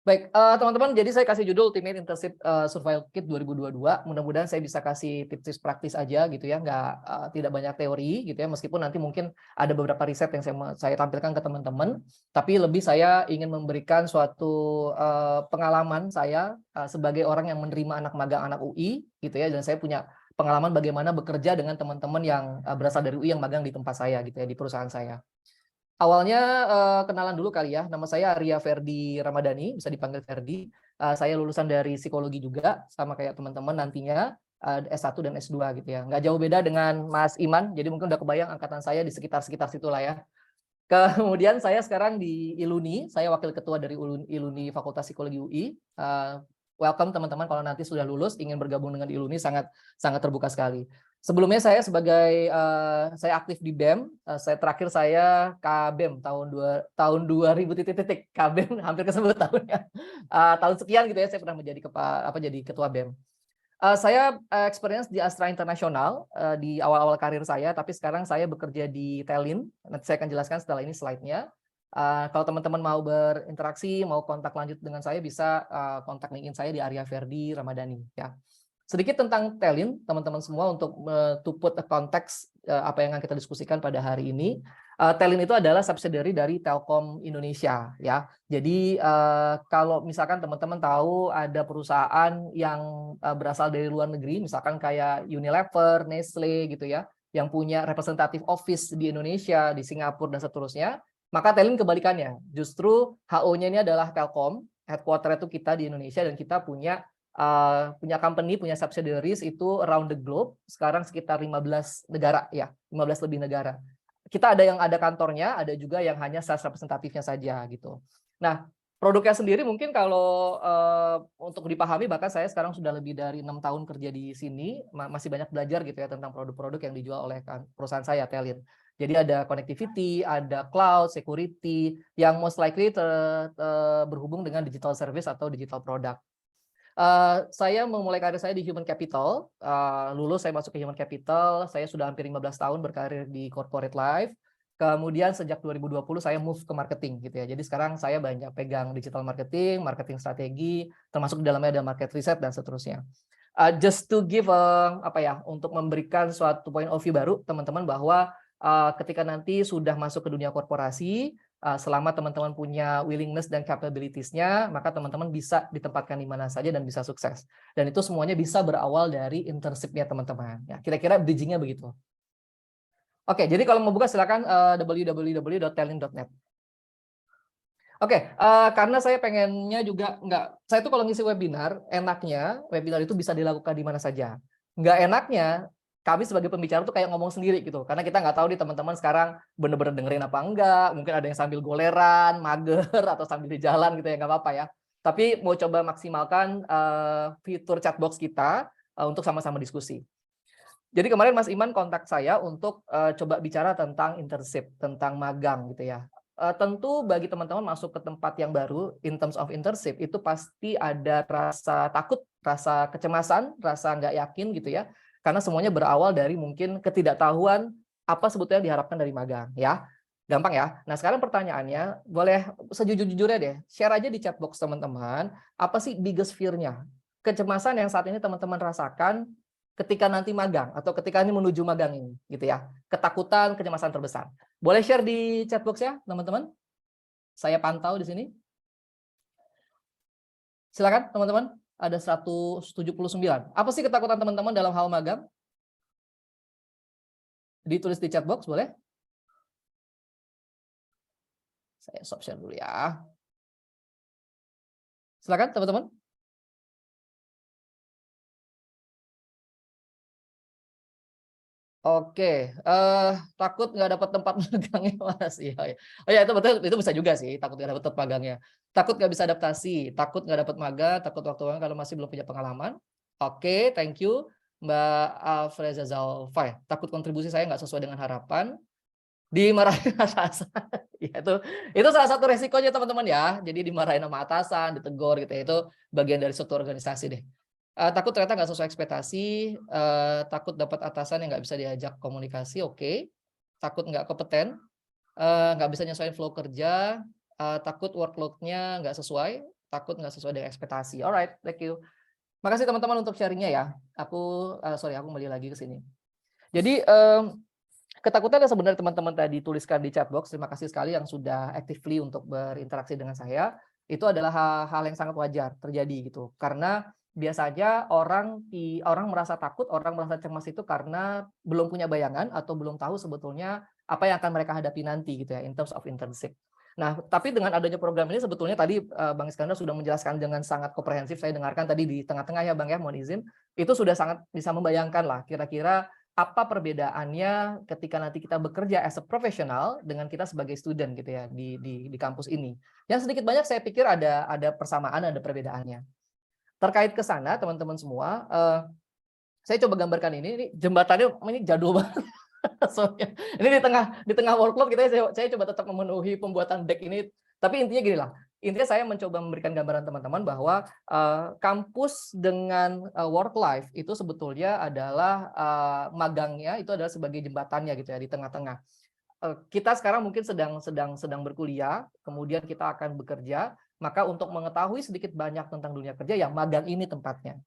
Baik, teman-teman, jadi saya kasih judul Ultimate Internship Survival Kit 2022. Mudah-mudahan saya bisa kasih tips-tips praktis aja gitu ya, tidak banyak teori gitu ya, meskipun nanti mungkin ada beberapa riset yang saya tampilkan ke teman-teman, tapi lebih saya ingin memberikan suatu pengalaman saya sebagai orang yang menerima anak magang anak UI gitu ya, dan saya punya pengalaman bagaimana bekerja dengan teman-teman yang berasal dari UI yang magang di tempat saya gitu ya, di perusahaan saya. Awalnya kenalan dulu kali ya. Nama saya Arya Ferdi Ramadhani, bisa dipanggil Ferdi. Saya lulusan dari psikologi juga, sama kayak teman-teman nantinya S1 dan S2 gitu ya. Nggak jauh beda dengan Mas Iman, jadi mungkin udah kebayang angkatan saya di sekitar situlah ya. Kemudian saya sekarang di Iluni, saya wakil ketua dari Iluni Fakultas Psikologi UI. Welcome teman-teman, kalau nanti sudah lulus ingin bergabung dengan Iluni sangat terbuka sekali. Sebelumnya saya saya aktif di BEM, terakhir saya KBEM tahun 2000 KBEM hampir kesebut tahunnya. Tahun sekian gitu ya saya pernah menjadi jadi ketua BEM. Saya experience di Astra International di awal-awal karir saya, tapi sekarang saya bekerja di Telin. Nanti saya akan jelaskan setelah ini slide-nya. Kalau teman-teman mau berinteraksi, mau kontak lanjut dengan saya, bisa kontak LinkedIn saya di Arya Ferdi Ramadhani. Ya. Sedikit tentang Telin, teman-teman semua, untuk to put a context apa yang akan kita diskusikan pada hari ini. Telin itu adalah subsidiary dari Telkom Indonesia, ya. Jadi kalau misalkan teman-teman tahu ada perusahaan yang berasal dari luar negeri, misalkan kayak Unilever, Nestle gitu ya, yang punya representative office di Indonesia, di Singapura dan seterusnya, maka Telin kebalikannya. Justru HO-nya ini adalah Telkom, headquarter itu kita di Indonesia, dan kita punya company, punya subsidiaries itu around the globe, sekarang sekitar 15 negara ya, 15 lebih negara. Kita ada yang ada kantornya, ada juga yang hanya sales representatifnya saja gitu. Nah, produknya sendiri mungkin kalau untuk dipahami, bahkan saya sekarang sudah lebih dari 6 tahun kerja di sini, masih banyak belajar gitu ya tentang produk-produk yang dijual oleh perusahaan saya, Telin. Jadi ada connectivity, ada cloud, security, yang most likely berhubung dengan digital service atau digital product. Saya memulai karir saya di Human Capital. Lulus saya masuk ke Human Capital. Saya sudah hampir 15 tahun berkarir di corporate life. Kemudian sejak 2020 saya move ke marketing gitu ya. Jadi sekarang saya banyak pegang digital marketing, marketing strategi, termasuk di dalamnya ada market research dan seterusnya. Just to give untuk memberikan suatu point of view baru teman-teman, bahwa ketika nanti sudah masuk ke dunia korporasi, selama teman-teman punya willingness dan capabilities-nya, maka teman-teman bisa ditempatkan di mana saja dan bisa sukses. Dan itu semuanya bisa berawal dari internship-nya teman-teman. Ya, kira-kira bridging-nya begitu. Oke, jadi kalau mau buka silakan www.telin.net. Oke, karena saya pengennya juga saya tuh kalau ngisi webinar, enaknya webinar itu bisa dilakukan di mana saja. Nggak enaknya kami sebagai pembicara tuh kayak ngomong sendiri gitu, karena kita nggak tahu nih teman-teman sekarang bener-bener dengerin apa enggak, mungkin ada yang sambil goleran, mager, atau sambil di jalan gitu ya, nggak apa-apa ya. Tapi mau coba maksimalkan fitur chatbox kita untuk sama-sama diskusi. Jadi kemarin Mas Iman kontak saya untuk coba bicara tentang internship, tentang magang gitu ya. Tentu bagi teman-teman masuk ke tempat yang baru, in terms of internship, itu pasti ada rasa takut, rasa kecemasan, rasa nggak yakin gitu ya. Karena semuanya berawal dari mungkin ketidaktahuan apa sebetulnya diharapkan dari magang ya. Gampang ya. Nah sekarang pertanyaannya, boleh sejujur-jujurnya deh, share aja di chat box teman-teman, apa sih biggest fear-nya? Kecemasan yang saat ini teman-teman rasakan ketika nanti magang atau ketika ini menuju magang ini gitu ya. Ketakutan, kecemasan terbesar. Boleh share di chat box ya, teman-teman? Saya pantau di sini. Silakan teman-teman. Ada 179. Apa sih ketakutan teman-teman dalam hal magang? Ditulis di chat box, boleh? Saya stop share dulu ya. Silakan teman-teman. Oke, takut nggak dapat tempat magangnya Mas. Iya, iya. Oh ya itu betul, itu bisa juga sih takut nggak dapat tempat magangnya. Takut nggak bisa adaptasi, takut nggak dapat magang, takut waktu luang kalau masih belum punya pengalaman. Oke, thank you Mbak Alfreza Zalfai. Takut kontribusi saya nggak sesuai dengan harapan. Dimarahin atasan. Ya, itu salah satu resikonya teman-teman ya. Jadi dimarahin sama atasan, ditegur gitu ya. Itu bagian dari suatu organisasi deh. Takut ternyata nggak sesuai ekspektasi, takut dapat atasan yang nggak bisa diajak komunikasi, oke. Takut nggak kompeten, nggak bisa nyesuaiin flow kerja, takut workload-nya nggak sesuai, takut nggak sesuai dengan ekspektasi. Alright, thank you. Makasih teman-teman untuk sharing-nya ya. Aku kembali lagi ke sini. Jadi ketakutan yang sebenarnya teman-teman tadi tuliskan di chat box, terima kasih sekali yang sudah actively untuk berinteraksi dengan saya. Itu adalah hal yang sangat wajar terjadi gitu. Karena biasanya orang merasa takut, orang merasa cemas itu karena belum punya bayangan atau belum tahu sebetulnya apa yang akan mereka hadapi nanti gitu ya in terms of internship. Nah, tapi dengan adanya program ini sebetulnya tadi Bang Iskandar sudah menjelaskan dengan sangat komprehensif. Saya dengarkan tadi di tengah-tengah ya Bang ya, mohon izin. Itu sudah sangat bisa membayangkan lah kira-kira apa perbedaannya ketika nanti kita bekerja as a professional dengan kita sebagai student gitu ya di kampus ini. Yang sedikit banyak saya pikir ada persamaan, ada perbedaannya. Terkait ke sana teman-teman semua, saya coba gambarkan ini jembatannya ini jadul banget. Soalnya ini di tengah workload kita saya coba tetap memenuhi pembuatan deck ini, tapi intinya gini lah. Intinya saya mencoba memberikan gambaran teman-teman bahwa kampus dengan work life itu sebetulnya adalah magangnya itu adalah sebagai jembatannya gitu ya di tengah-tengah. Kita sekarang mungkin sedang berkuliah, kemudian kita akan bekerja, maka untuk mengetahui sedikit banyak tentang dunia kerja yang magang ini tempatnya.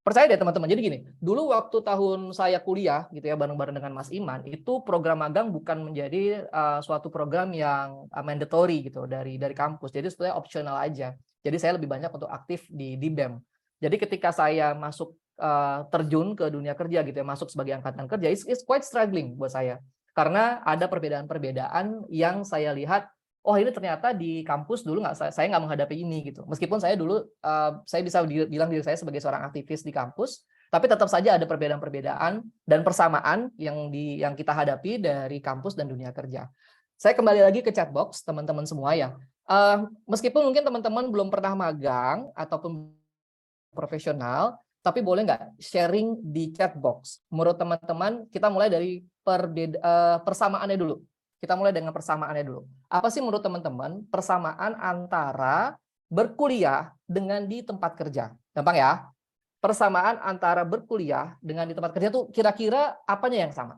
Percaya deh teman-teman. Jadi gini, dulu waktu tahun saya kuliah gitu ya bareng-bareng dengan Mas Iman, itu program magang bukan menjadi suatu program yang mandatory gitu dari kampus. Jadi sebetulnya optional aja. Jadi saya lebih banyak untuk aktif di BEM. Jadi ketika saya masuk terjun ke dunia kerja gitu ya, masuk sebagai angkatan kerja, it's quite struggling buat saya. Karena ada perbedaan-perbedaan yang saya lihat, oh ini ternyata di kampus dulu saya nggak menghadapi ini gitu. Meskipun saya dulu saya bisa bilang diri saya sebagai seorang aktivis di kampus, tapi tetap saja ada perbedaan-perbedaan dan persamaan yang kita hadapi dari kampus dan dunia kerja. Saya kembali lagi ke chat box teman-teman semua ya. Meskipun mungkin teman-teman belum pernah magang ataupun profesional, tapi boleh nggak sharing di chat box? Menurut teman-teman, kita mulai dari persamaannya dulu. Kita mulai dengan persamaannya dulu. Apa sih menurut teman-teman persamaan antara berkuliah dengan di tempat kerja? Gampang ya? Persamaan antara berkuliah dengan di tempat kerja itu kira-kira apanya yang sama?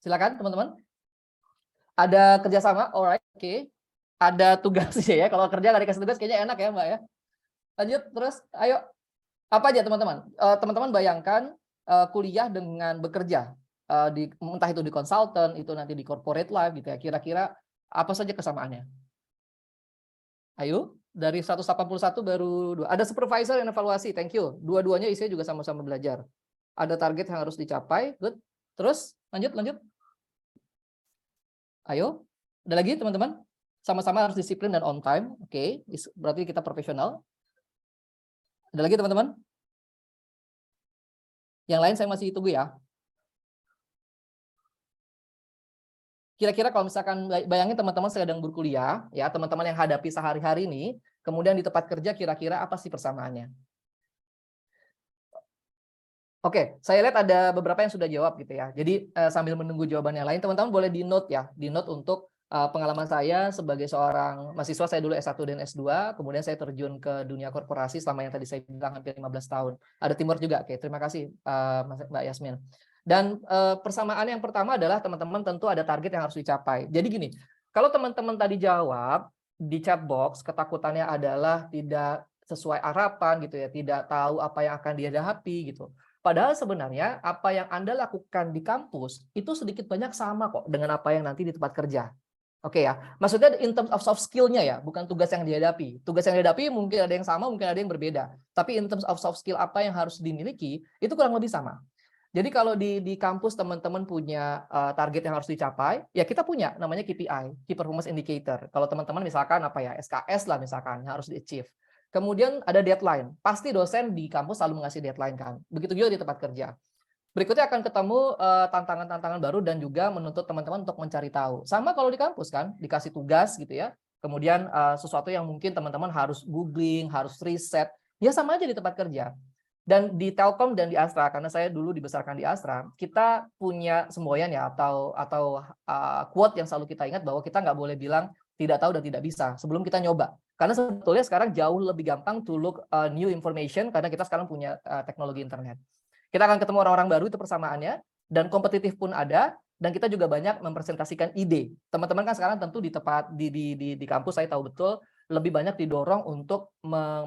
Silakan teman-teman. Ada kerjasama, alright, oke. Ada tugasnya ya. Kalau kerja nggak dikasih tugas kayaknya enak ya Mbak ya. Lanjut terus, ayo. Apa aja teman-teman? Teman-teman bayangkan kuliah dengan bekerja. Entah itu di konsultan, itu nanti di corporate life gitu ya. Kira-kira apa saja kesamaannya? Ayo, dari 181 baru 2. Ada supervisor yang evaluasi, thank you. Dua-duanya isinya juga sama-sama belajar. Ada target yang harus dicapai, good. Terus, lanjut. Ayo, ada lagi teman-teman? Sama-sama harus disiplin dan on time, oke. Berarti kita profesional. Ada lagi teman-teman? Yang lain saya masih tunggu ya. Kira-kira kalau misalkan bayangin teman-teman sedang berkuliah, ya teman-teman yang hadapi sehari-hari ini, kemudian di tempat kerja kira-kira apa sih persamaannya? Oke, saya lihat ada beberapa yang sudah jawab gitu ya. Jadi sambil menunggu jawaban yang lain, teman-teman boleh di-note ya, di-note untuk pengalaman saya sebagai seorang mahasiswa. Saya dulu S1 dan S2, kemudian saya terjun ke dunia korporasi selama yang tadi saya bilang hampir 15 tahun. Ada teamwork juga, oke. Terima kasih Mbak Yasmin. Dan persamaan yang pertama adalah teman-teman tentu ada target yang harus dicapai. Jadi gini, kalau teman-teman tadi jawab di chat box, ketakutannya adalah tidak sesuai harapan gitu ya, tidak tahu apa yang akan dihadapi gitu. Padahal sebenarnya apa yang Anda lakukan di kampus itu sedikit banyak sama kok dengan apa yang nanti di tempat kerja. Oke ya, maksudnya in terms of soft skill-nya ya, bukan tugas yang dihadapi. Tugas yang dihadapi mungkin ada yang sama, mungkin ada yang berbeda. Tapi in terms of soft skill apa yang harus dimiliki, itu kurang lebih sama. Jadi kalau di kampus teman-teman punya target yang harus dicapai, ya kita punya namanya KPI, Key Performance Indicator. Kalau teman-teman misalkan apa ya, SKS lah misalkan, yang harus di-achieve. Kemudian ada deadline. Pasti dosen di kampus selalu mengasih deadline kan. Begitu juga di tempat kerja. Berikutnya akan ketemu tantangan-tantangan baru dan juga menuntut teman-teman untuk mencari tahu. Sama kalau di kampus kan, dikasih tugas gitu ya. Kemudian sesuatu yang mungkin teman-teman harus googling, harus riset, ya sama aja di tempat kerja. Dan di Telkom dan di Astra, karena saya dulu dibesarkan di Astra, kita punya semboyan ya atau quote yang selalu kita ingat bahwa kita nggak boleh bilang tidak tahu dan tidak bisa sebelum kita nyoba. Karena sebetulnya sekarang jauh lebih gampang to look new information karena kita sekarang punya teknologi internet. Kita akan ketemu orang-orang baru, itu persamaannya, dan kompetitif pun ada, dan kita juga banyak mempresentasikan ide. Teman-teman kan sekarang tentu di kampus saya tahu betul lebih banyak didorong untuk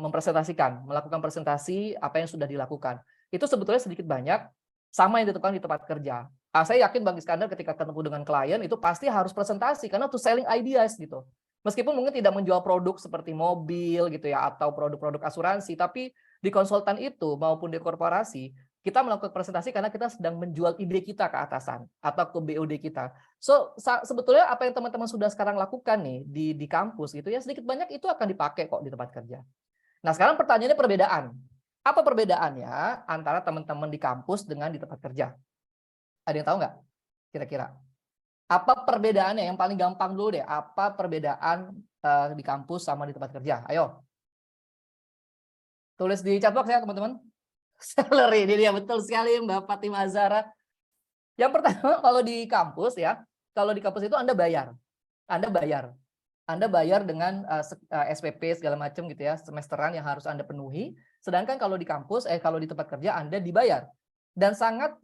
mempresentasikan, melakukan presentasi apa yang sudah dilakukan. Itu sebetulnya sedikit banyak sama yang dilakukan di tempat kerja. Saya yakin Bang Iskandar ketika ketemu dengan klien itu pasti harus presentasi karena to selling ideas gitu. Meskipun mungkin tidak menjual produk seperti mobil gitu ya atau produk-produk asuransi, tapi di konsultan itu maupun di korporasi kita melakukan presentasi karena kita sedang menjual ide kita ke atasan atau ke BOD kita. So sebetulnya apa yang teman-teman sudah sekarang lakukan nih di kampus gitu ya sedikit banyak itu akan dipakai kok di tempat kerja. Nah sekarang pertanyaannya perbedaan. Apa perbedaannya antara teman-teman di kampus dengan di tempat kerja? Ada yang tahu nggak? Kira-kira. Apa perbedaannya? Yang paling gampang dulu deh. Apa perbedaan di kampus sama di tempat kerja? Ayo. Tulis di chat box ya teman-teman. Salary, ini dia betul sekali Mbak Fatima Azhara. Yang pertama kalau di kampus ya, kalau di kampus itu Anda bayar. Anda bayar dengan SPP segala macam gitu ya, semesteran yang harus Anda penuhi. Sedangkan kalau di kampus, kalau di tempat kerja Anda dibayar. Dan sangat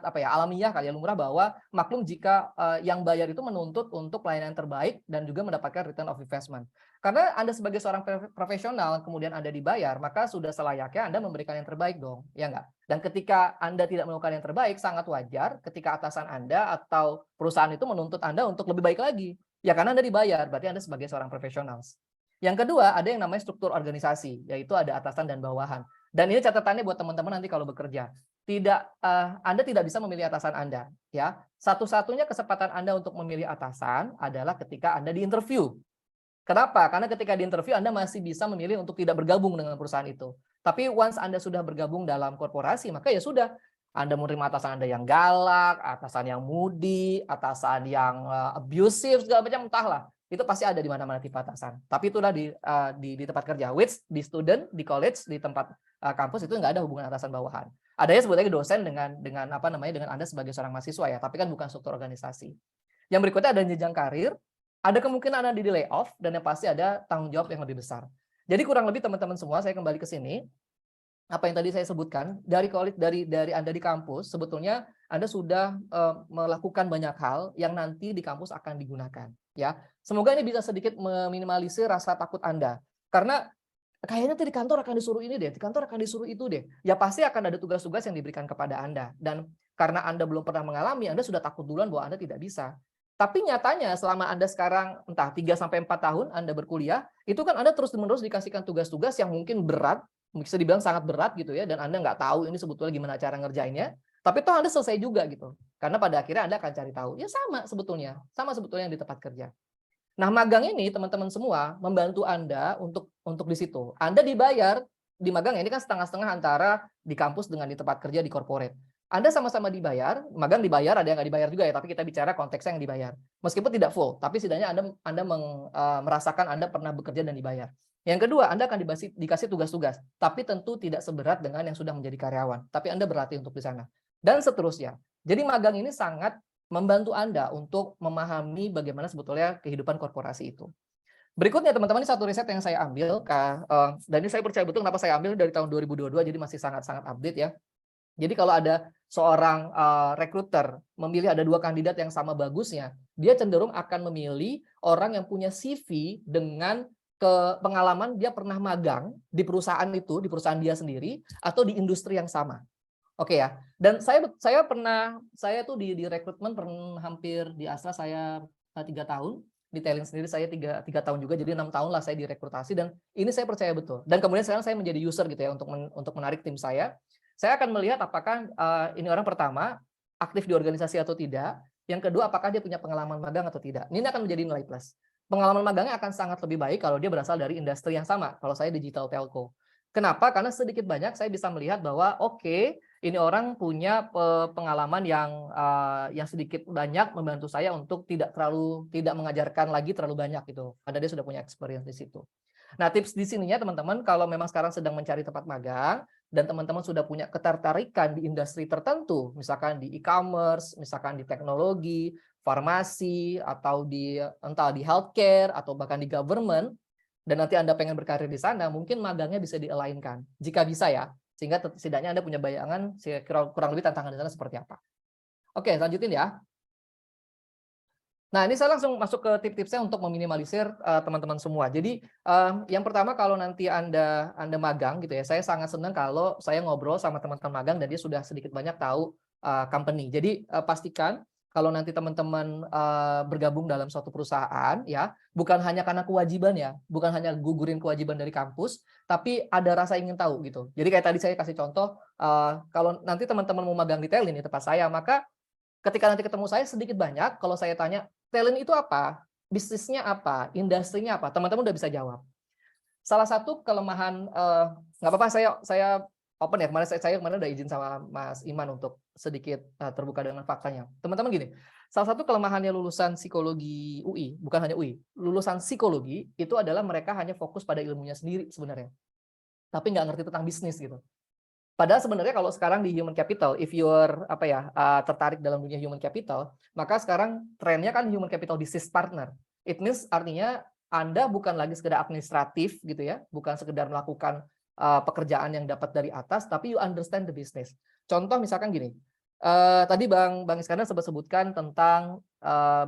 apa ya alamiah kali ya lumrah bahwa maklum jika yang bayar itu menuntut untuk pelayanan terbaik dan juga mendapatkan return of investment. Karena Anda sebagai seorang profesional kemudian Anda dibayar, maka sudah selayaknya Anda memberikan yang terbaik dong, ya enggak? Dan ketika Anda tidak melakukan yang terbaik, sangat wajar ketika atasan Anda atau perusahaan itu menuntut Anda untuk lebih baik lagi. Ya karena Anda dibayar, berarti Anda sebagai seorang profesional. Yang kedua, ada yang namanya struktur organisasi, yaitu ada atasan dan bawahan. Dan ini catatannya buat teman-teman nanti kalau bekerja. Anda tidak bisa memilih atasan Anda, ya. Satu-satunya kesempatan Anda untuk memilih atasan adalah ketika Anda diinterview. Kenapa? Karena ketika diinterview Anda masih bisa memilih untuk tidak bergabung dengan perusahaan itu. Tapi once Anda sudah bergabung dalam korporasi, maka ya sudah. Anda menerima atasan Anda yang galak, atasan yang moody, atasan yang abusive segala macam entahlah. Itu pasti ada di mana-mana tipe atasan. Tapi itulah di tempat kerja, which di student, di college, di tempat kampus itu nggak ada hubungan atasan bawahan. Adanya sebetulnya dosen dengan apa namanya dengan Anda sebagai seorang mahasiswa ya, tapi kan bukan struktur organisasi. Yang berikutnya ada jenjang karir, ada kemungkinan Anda di layoff dan yang pasti ada tanggung jawab yang lebih besar. Jadi kurang lebih teman-teman semua saya kembali ke sini. Apa yang tadi saya sebutkan dari Anda di kampus sebetulnya Anda sudah melakukan banyak hal yang nanti di kampus akan digunakan ya. Semoga ini bisa sedikit meminimalisir rasa takut Anda. Karena kayaknya di kantor akan disuruh ini deh, di kantor akan disuruh itu deh. Ya pasti akan ada tugas-tugas yang diberikan kepada Anda. Dan karena Anda belum pernah mengalami, Anda sudah takut duluan bahwa Anda tidak bisa. Tapi nyatanya selama Anda sekarang entah 3-4 tahun Anda berkuliah, itu kan Anda terus-menerus dikasihkan tugas-tugas yang mungkin berat, bisa dibilang sangat berat gitu ya, dan Anda nggak tahu ini sebetulnya gimana cara ngerjainnya. Tapi toh Anda selesai juga gitu. Karena pada akhirnya Anda akan cari tahu. Ya sama sebetulnya yang di tempat kerja. Nah, magang ini teman-teman semua membantu Anda untuk di situ. Anda dibayar di magang ini kan setengah-setengah antara di kampus dengan di tempat kerja di corporate. Anda sama-sama dibayar, magang dibayar, ada yang nggak dibayar juga ya, tapi kita bicara konteksnya yang dibayar. Meskipun tidak full, tapi setidaknya Anda merasakan Anda pernah bekerja dan dibayar. Yang kedua, Anda akan dikasih tugas-tugas, tapi tentu tidak seberat dengan yang sudah menjadi karyawan. Tapi Anda berlatih untuk di sana. Dan seterusnya. Jadi magang ini sangat membantu Anda untuk memahami bagaimana sebetulnya kehidupan korporasi itu. Berikutnya teman-teman, ini satu riset yang saya ambil, dan ini saya percaya betul kenapa saya ambil dari tahun 2022, jadi masih sangat-sangat update ya. Jadi kalau ada seorang rekruter memilih ada 2 kandidat yang sama bagusnya, dia cenderung akan memilih orang yang punya CV dengan pengalaman dia pernah magang di perusahaan itu, di perusahaan dia sendiri, atau di industri yang sama. Oke ya. Dan saya tuh di rekrutmen pernah hampir di Astra saya 3 tahun, di Telin sendiri saya 3 tahun juga, jadi 6 tahun lah saya direkrutasi dan ini saya percaya betul. Dan kemudian sekarang saya menjadi user gitu ya untuk menarik tim saya. Saya akan melihat apakah ini orang pertama aktif di organisasi atau tidak. Yang kedua apakah dia punya pengalaman magang atau tidak. Ini akan menjadi nilai plus. Pengalaman magangnya akan sangat lebih baik kalau dia berasal dari industri yang sama. Kalau saya digital telco. Kenapa? Karena sedikit banyak saya bisa melihat bahwa oke, ini orang punya pengalaman yang sedikit banyak membantu saya untuk tidak mengajarkan lagi terlalu banyak gitu. Karena dia sudah punya experience di situ. Nah, tips di sininya teman-teman, kalau memang sekarang sedang mencari tempat magang dan teman-teman sudah punya ketertarikan di industri tertentu, misalkan di e-commerce, misalkan di teknologi, farmasi, atau entah di healthcare atau bahkan di government, dan nanti Anda pengen berkarir di sana, mungkin magangnya bisa di-align-kan. Jika bisa ya, sehingga setidaknya Anda punya bayangan kurang lebih tantangan di sana seperti apa. Oke, lanjutin ya. Nah, ini saya langsung masuk ke tips-tipsnya untuk meminimalisir teman-teman semua. Jadi, yang pertama kalau nanti Anda magang gitu ya, saya sangat senang kalau saya ngobrol sama teman-teman magang dan dia sudah sedikit banyak tahu company. Jadi, pastikan kalau nanti teman-teman bergabung dalam suatu perusahaan ya, bukan hanya karena kewajiban ya, bukan hanya gugurin kewajiban dari kampus, tapi ada rasa ingin tahu gitu. Jadi kayak tadi saya kasih contoh, kalau nanti teman-teman mau magang di Telin di tempat saya, maka ketika nanti ketemu saya sedikit banyak, kalau saya tanya, talent itu apa? Bisnisnya apa? Industrinya apa? Teman-teman udah bisa jawab. Salah satu kelemahan, nggak apa-apa saya open ya, kemarin udah izin sama Mas Iman untuk sedikit terbuka dengan faktanya. Teman-teman gini, salah satu kelemahannya lulusan psikologi UI, bukan hanya UI, lulusan psikologi itu adalah mereka hanya fokus pada ilmunya sendiri sebenarnya. Tapi nggak ngerti tentang bisnis gitu. Padahal sebenarnya kalau sekarang di human capital, if you're tertarik dalam dunia human capital, maka sekarang trennya kan human capital business partner. It means artinya Anda bukan lagi sekedar administratif gitu ya, bukan sekedar melakukan pekerjaan yang dapat dari atas, tapi you understand the business. Contoh misalkan gini, tadi Bang Iskandar sebutkan tentang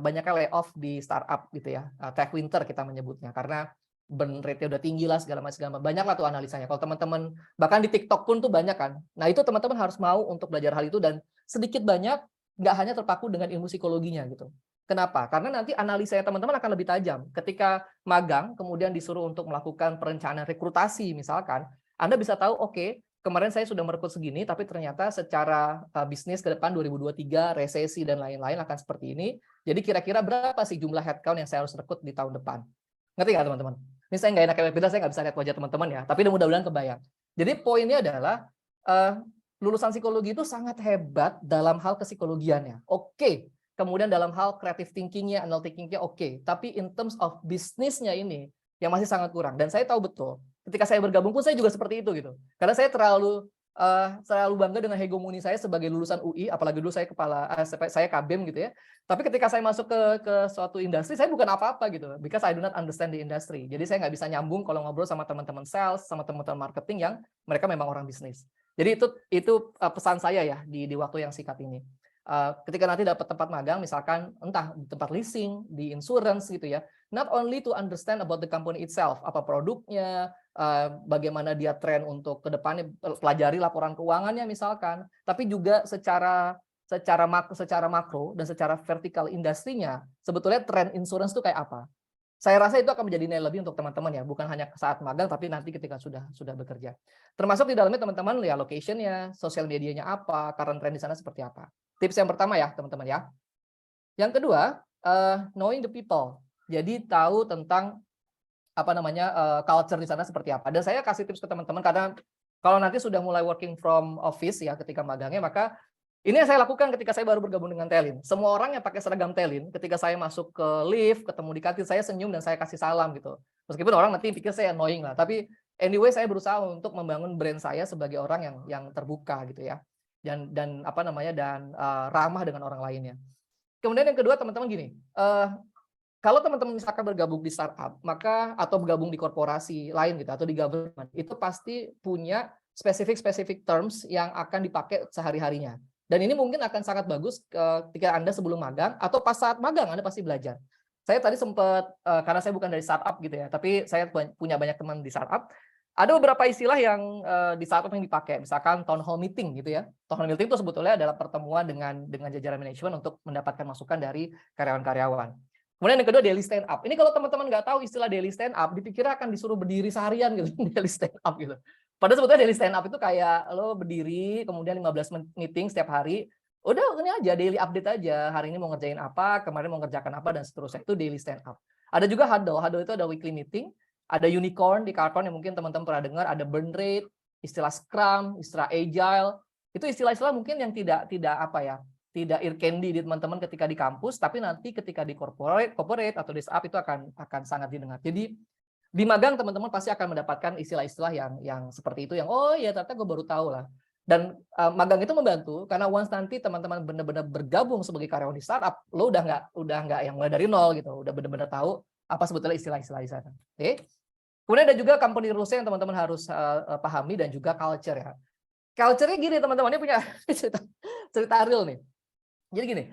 banyaknya layoff di startup gitu ya, tech winter kita menyebutnya, karena burn rate-nya udah tinggi lah segala macam. Banyak lah tuh analisanya. Kalau teman-teman bahkan di TikTok pun tuh banyak kan. Nah, itu teman-teman harus mau untuk belajar hal itu dan sedikit banyak nggak hanya terpaku dengan ilmu psikologinya gitu. Kenapa? Karena nanti analisanya teman-teman akan lebih tajam. Ketika magang kemudian disuruh untuk melakukan perencanaan rekrutasi misalkan, Anda bisa tahu oke, kemarin saya sudah merekrut segini tapi ternyata secara bisnis ke depan 2023 resesi dan lain-lain akan seperti ini. Jadi kira-kira berapa sih jumlah headcount yang saya harus rekrut di tahun depan? Ngerti nggak teman-teman? Ini saya nggak enak kayak beda, saya nggak bisa lihat wajah teman-teman ya, tapi mudah-mudahan kebayang. Jadi poinnya adalah lulusan psikologi itu sangat hebat dalam hal psikologiannya. Oke. Kemudian dalam hal creative thinking-nya, analytic thinking-nya oke. Tapi in terms of bisnisnya ini yang masih sangat kurang. Dan saya tahu betul, ketika saya bergabung pun saya juga seperti itu gitu. Karena saya terlalu bangga dengan hegemoni saya sebagai lulusan UI, apalagi dulu saya saya KBM gitu ya. Tapi ketika saya masuk ke suatu industri, saya bukan apa-apa gitu, because I do not understand the industry. Jadi saya nggak bisa nyambung kalau ngobrol sama teman-teman sales, sama teman-teman marketing yang mereka memang orang bisnis. Jadi itu pesan saya ya di waktu yang singkat ini. Ketika nanti dapat tempat magang, misalkan entah di tempat leasing, di insurance gitu ya, not only to understand about the company itself, apa produknya, bagaimana dia tren untuk ke depannya, pelajari laporan keuangannya misalkan, tapi juga secara makro dan secara vertikal industrinya, sebetulnya tren insurance itu kayak apa. Saya rasa itu akan menjadi nilai lebih untuk teman-teman ya, bukan hanya saat magang, tapi nanti ketika sudah bekerja. Termasuk di dalamnya teman-teman ya location-nya, sosial medianya apa, current trend di sana seperti apa. Tips yang pertama ya teman-teman ya. Yang kedua, knowing the people. Jadi tahu tentang culture di sana seperti apa. Dan saya kasih tips ke teman-teman karena kalau nanti sudah mulai working from office ya ketika magangnya, maka ini yang saya lakukan ketika saya baru bergabung dengan Telin. Semua orang yang pakai seragam Telin, ketika saya masuk ke lift, ketemu di kantin, saya senyum dan saya kasih salam gitu. Meskipun orang nanti pikir saya annoying lah, tapi anyway saya berusaha untuk membangun brand saya sebagai orang yang terbuka gitu ya. Dan ramah dengan orang lainnya. Kemudian yang kedua teman-teman gini, kalau teman-teman misalkan bergabung di startup, atau bergabung di korporasi lain gitu atau di government, itu pasti punya spesifik terms yang akan dipakai sehari-harinya. Dan ini mungkin akan sangat bagus ketika Anda sebelum magang atau pas saat magang Anda pasti belajar. Saya tadi sempat karena saya bukan dari startup gitu ya, tapi saya punya banyak teman di startup. Ada beberapa istilah yang di startup yang dipakai, misalkan town hall meeting gitu ya. Town hall meeting itu sebetulnya adalah pertemuan dengan jajaran manajemen untuk mendapatkan masukan dari karyawan-karyawan. Kemudian yang kedua daily stand up. Ini kalau teman-teman nggak tahu istilah daily stand up, dipikir akan disuruh berdiri seharian gitu daily stand up gitu. Padahal sebetulnya daily stand up itu kayak lo berdiri, kemudian 15 meeting setiap hari. Udah ini aja daily update aja. Hari ini mau ngerjain apa, kemarin mau ngerjakan apa dan seterusnya. Itu daily stand up. Ada juga huddle. Huddle itu ada weekly meeting. ada unicorn di Carcon yang mungkin teman-teman pernah dengar, ada burn rate, istilah Scrum, istilah Agile. Itu istilah-istilah mungkin yang tidak ear candy di teman-teman ketika di kampus, tapi nanti ketika di corporate atau di startup itu akan sangat didengar. Jadi di magang teman-teman pasti akan mendapatkan istilah-istilah yang seperti itu, yang oh ya ternyata gue baru tahu lah. Dan magang itu membantu karena once nanti teman-teman benar-benar bergabung sebagai karyawan di startup, lo udah nggak yang mulai dari nol gitu, udah benar-benar tahu apa sebetulnya istilah-istilah di sana. Oke. Kemudian ada juga company rules yang teman-teman harus pahami dan juga culture ya. Culture-nya gini teman-teman, ini punya cerita real nih. Jadi gini,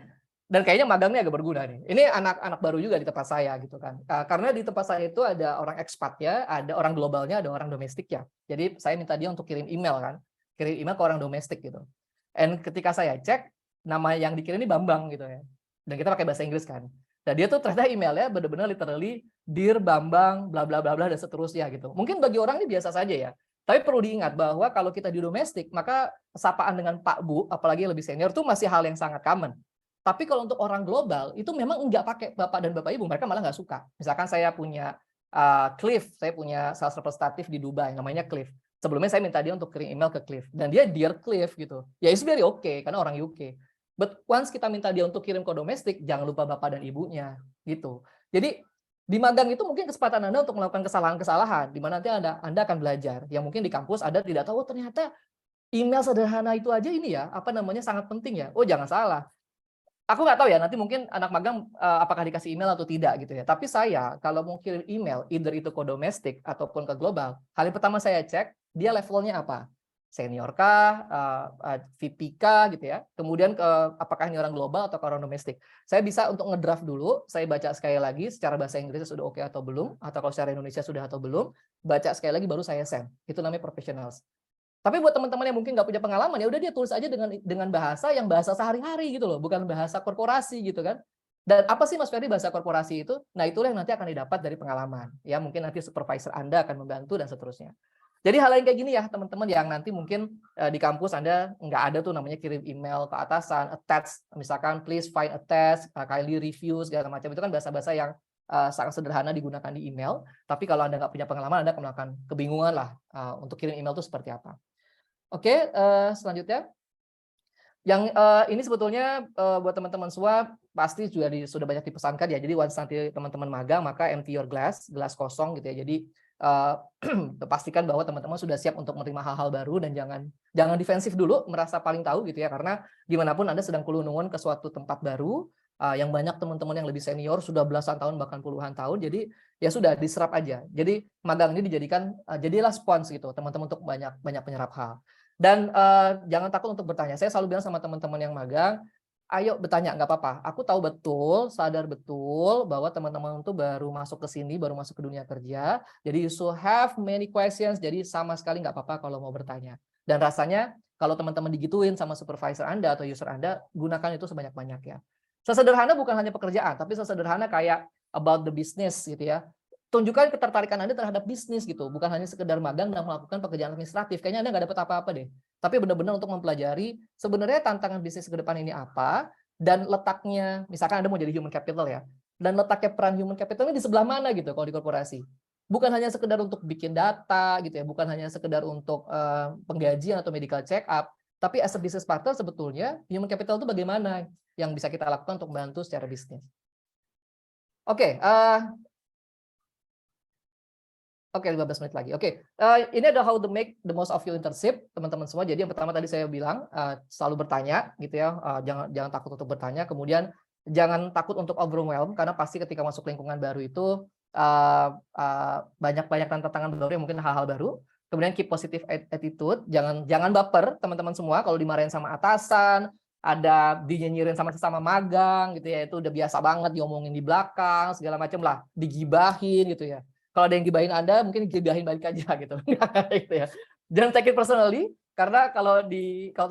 dan kayaknya magang ini agak berguna nih. Ini anak-anak baru juga di tempat saya gitu kan. Karena di tempat saya itu ada orang expatnya, ada orang globalnya, ada orang domestiknya. Jadi saya minta dia untuk kirim email kan. Kirim email ke orang domestik gitu. And ketika saya cek, nama yang dikirim ini Bambang gitu ya. Dan kita pakai bahasa Inggris kan. Dan dia tuh ternyata emailnya benar-benar literally Dear Bambang, bla bla bla bla dan seterusnya gitu. Mungkin bagi orang ini biasa saja ya. Tapi perlu diingat bahwa kalau kita di domestik, maka sapaan dengan Pak Bu, apalagi yang lebih senior, itu masih hal yang sangat common. Tapi kalau untuk orang global, itu memang nggak pakai Bapak dan Bapak Ibu, mereka malah nggak suka. Misalkan saya punya Cliff, saya punya sales representative di Dubai, namanya Cliff. Sebelumnya saya minta dia untuk kirim email ke Cliff. Dan dia Dear Cliff gitu. Ya it's very okay, karena orang UK. But once kita minta dia untuk kirim ke domestik, jangan lupa Bapak dan Ibunya. Gitu. Jadi di magang itu mungkin kesempatan Anda untuk melakukan kesalahan-kesalahan, di mana nanti Anda akan belajar. Yang mungkin di kampus Anda tidak tahu, oh, ternyata email sederhana itu aja ini ya, sangat penting ya. Oh jangan salah. Aku nggak tahu ya, nanti mungkin anak magang apakah dikasih email atau tidak gitu ya. Tapi saya kalau mau kirim email, either itu ke domestik ataupun ke global, hal yang pertama saya cek, dia levelnya apa? Senior kah, VP kah gitu ya. Kemudian apakah ini orang global atau orang domestik. Saya bisa untuk ngedraft dulu, saya baca sekali lagi secara bahasa Inggrisnya sudah oke atau belum, atau kalau secara Indonesia sudah atau belum, baca sekali lagi baru saya send. Itu namanya professionals. Tapi buat teman-teman yang mungkin nggak punya pengalaman, ya udah dia tulis aja dengan bahasa yang bahasa sehari-hari gitu loh, bukan bahasa korporasi gitu kan. Dan apa sih Mas Ferry bahasa korporasi itu? Nah itulah yang nanti akan didapat dari pengalaman. Ya mungkin nanti supervisor Anda akan membantu dan seterusnya. Jadi hal yang kayak gini ya teman-teman yang nanti mungkin di kampus Anda nggak ada tuh namanya kirim email ke atasan, attach, misalkan please find attach, kindly review segala macam, itu kan bahasa-bahasa yang sangat sederhana digunakan di email. Tapi kalau Anda nggak punya pengalaman, Anda akan melakukan kebingungan lah untuk kirim email itu seperti apa. Oke, selanjutnya. Yang ini sebetulnya buat teman-teman semua pasti juga sudah banyak dipesankan ya. Jadi once nanti teman-teman magang, maka empty your glass, gelas kosong gitu ya. Jadi pastikan bahwa teman-teman sudah siap untuk menerima hal-hal baru dan jangan defensif dulu, merasa paling tahu gitu ya. Karena gimana pun Anda sedang kulunungun ke suatu tempat baru, yang banyak teman-teman yang lebih senior sudah belasan tahun bahkan puluhan tahun. Jadi ya sudah diserap aja. Jadi magang ini dijadikan jadilah spons gitu teman-teman untuk banyak menyerap hal. Dan jangan takut untuk bertanya. Saya selalu bilang sama teman-teman yang magang, ayo bertanya, nggak apa-apa. Aku tahu betul, sadar betul bahwa teman-teman itu baru masuk ke sini, baru masuk ke dunia kerja. Jadi you should have many questions. Jadi sama sekali nggak apa-apa kalau mau bertanya. Dan rasanya kalau teman-teman digituin sama supervisor Anda atau user Anda, gunakan itu sebanyak-banyaknya. Sesederhana bukan hanya pekerjaan, tapi sesederhana kayak about the business gitu ya. Tunjukkan ketertarikan Anda terhadap bisnis gitu, bukan hanya sekedar magang dan melakukan pekerjaan administratif. Kayaknya Anda nggak dapat apa-apa deh. Tapi benar-benar untuk mempelajari sebenarnya tantangan bisnis ke depan ini apa, dan letaknya, misalkan Anda mau jadi human capital ya, dan letaknya peran human capital ini di sebelah mana gitu kalau di korporasi. Bukan hanya sekedar untuk bikin data gitu ya, bukan hanya sekedar untuk penggajian atau medical check up, tapi as a business partner sebetulnya human capital itu bagaimana yang bisa kita lakukan untuk membantu secara bisnis. Oke, 15 menit lagi. Oke, ini adalah how to make the most of your internship, teman-teman semua. Jadi yang pertama tadi saya bilang selalu bertanya, gitu ya. Jangan takut untuk bertanya. Kemudian jangan takut untuk overwhelm, karena pasti ketika masuk lingkungan baru itu banyak tantangan baru, yang mungkin hal-hal baru. Kemudian keep positive attitude, jangan baper, teman-teman semua. Kalau dimarahin sama atasan, ada dinyinyirin sama sesama magang, gitu ya. Itu udah biasa banget diomongin di belakang, segala macam lah, digibahin, gitu ya. Kalau ada yang gibahin Anda, mungkin gibahin balik aja gitu. Gitu ya. Jangan take it personally, karena kalau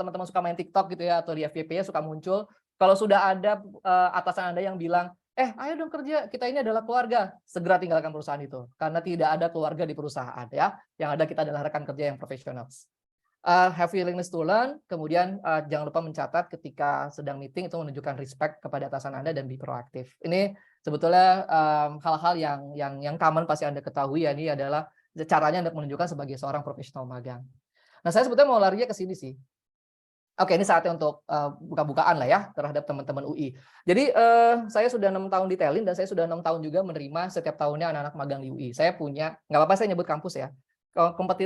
teman-teman suka main TikTok gitu ya, atau di FYP suka muncul, kalau sudah ada atasan Anda yang bilang, ayo dong kerja, kita ini adalah keluarga, segera tinggalkan perusahaan itu. Karena tidak ada keluarga di perusahaan ya. Yang ada kita adalah rekan kerja yang profesional. have willingness to learn, kemudian jangan lupa mencatat ketika sedang meeting itu menunjukkan respect kepada atasan Anda dan be proaktif. Ini sebetulnya hal-hal yang common pasti Anda ketahui ya, ini adalah caranya Anda menunjukkan sebagai seorang profesional magang. Nah, saya sebetulnya mau larinya ke sini sih. Oke, ini saatnya untuk buka-bukaan lah ya terhadap teman-teman UI. Jadi saya sudah 6 tahun di Telin dan saya sudah 6 tahun juga menerima setiap tahunnya anak-anak magang di UI. Saya punya, nggak apa-apa saya nyebut kampus ya.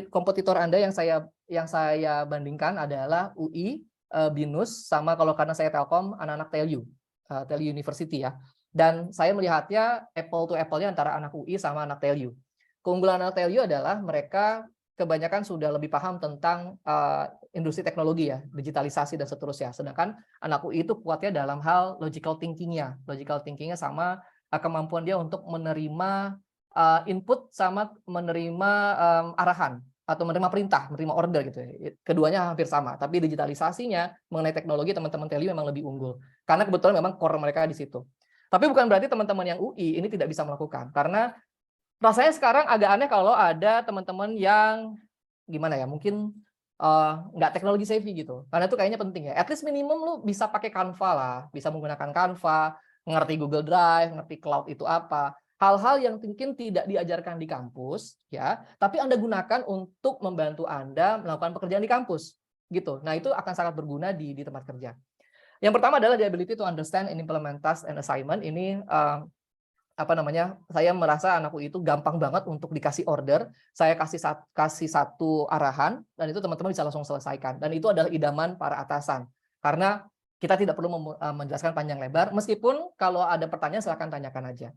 Kompetitor Anda yang saya bandingkan adalah UI, BINUS, sama kalau karena saya Telkom, anak-anak TELU, TELU University ya. Dan saya melihatnya apple to apple-nya antara anak UI sama anak TELU. Keunggulan anak TELU adalah mereka kebanyakan sudah lebih paham tentang industri teknologi ya, digitalisasi dan seterusnya. Sedangkan anak UI itu kuatnya dalam hal logical thinking-nya sama kemampuan dia untuk menerima input sama menerima arahan atau menerima perintah, menerima order gitu ya. Keduanya hampir sama, tapi digitalisasinya mengenai teknologi teman-teman TELU memang lebih unggul. Karena kebetulan memang core mereka di situ. Tapi bukan berarti teman-teman yang UI ini tidak bisa melakukan. Karena rasanya sekarang agak aneh kalau ada teman-teman yang gimana ya, mungkin nggak teknologi savvy gitu. Karena itu kayaknya penting ya. At least minimum lu bisa pakai Canva lah, bisa menggunakan Canva, ngerti Google Drive, ngerti cloud itu apa. Hal-hal yang mungkin tidak diajarkan di kampus ya, tapi Anda gunakan untuk membantu Anda melakukan pekerjaan di kampus gitu. Nah, itu akan sangat berguna di tempat kerja. Yang pertama adalah the ability to understand and implement task and assignment. Ini saya merasa anakku itu gampang banget untuk dikasih order, saya kasih satu arahan dan itu teman-teman bisa langsung selesaikan, dan itu adalah idaman para atasan karena kita tidak perlu menjelaskan panjang lebar, meskipun kalau ada pertanyaan silahkan tanyakan aja.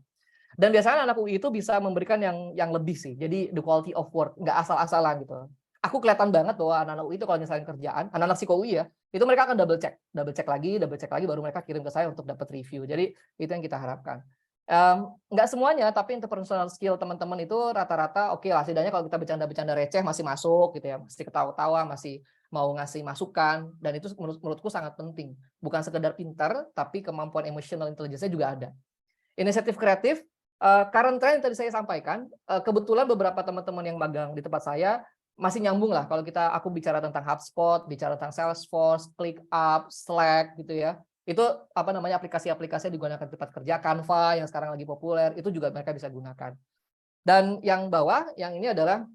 Dan biasanya anak UI itu bisa memberikan yang lebih sih, jadi the quality of work, nggak asal-asalan gitu. Aku kelihatan banget bahwa anak-anak UI itu kalau nyelesain kerjaan, anak-anak psiko UI ya, itu mereka akan double check lagi baru mereka kirim ke saya untuk dapat review. Jadi itu yang kita harapkan. Nggak semuanya, tapi interpersonal skill teman-teman itu rata-rata oke lah, setidaknya kalau kita bercanda-bercanda receh masih masuk gitu ya, masih ketawa-tawa, masih mau ngasih masukan, dan itu menurutku sangat penting. Bukan sekedar pintar, tapi kemampuan emotional intelligence-nya juga ada. Inisiatif kreatif, current trend yang tadi saya sampaikan, kebetulan beberapa teman-teman yang magang di tempat saya masih nyambung lah. Kalau aku bicara tentang HubSpot, bicara tentang Salesforce, ClickUp, Slack gitu ya. Itu aplikasi-aplikasi yang digunakan di tempat kerja, Canva yang sekarang lagi populer, itu juga mereka bisa gunakan. Dan yang bawah, yang ini adalah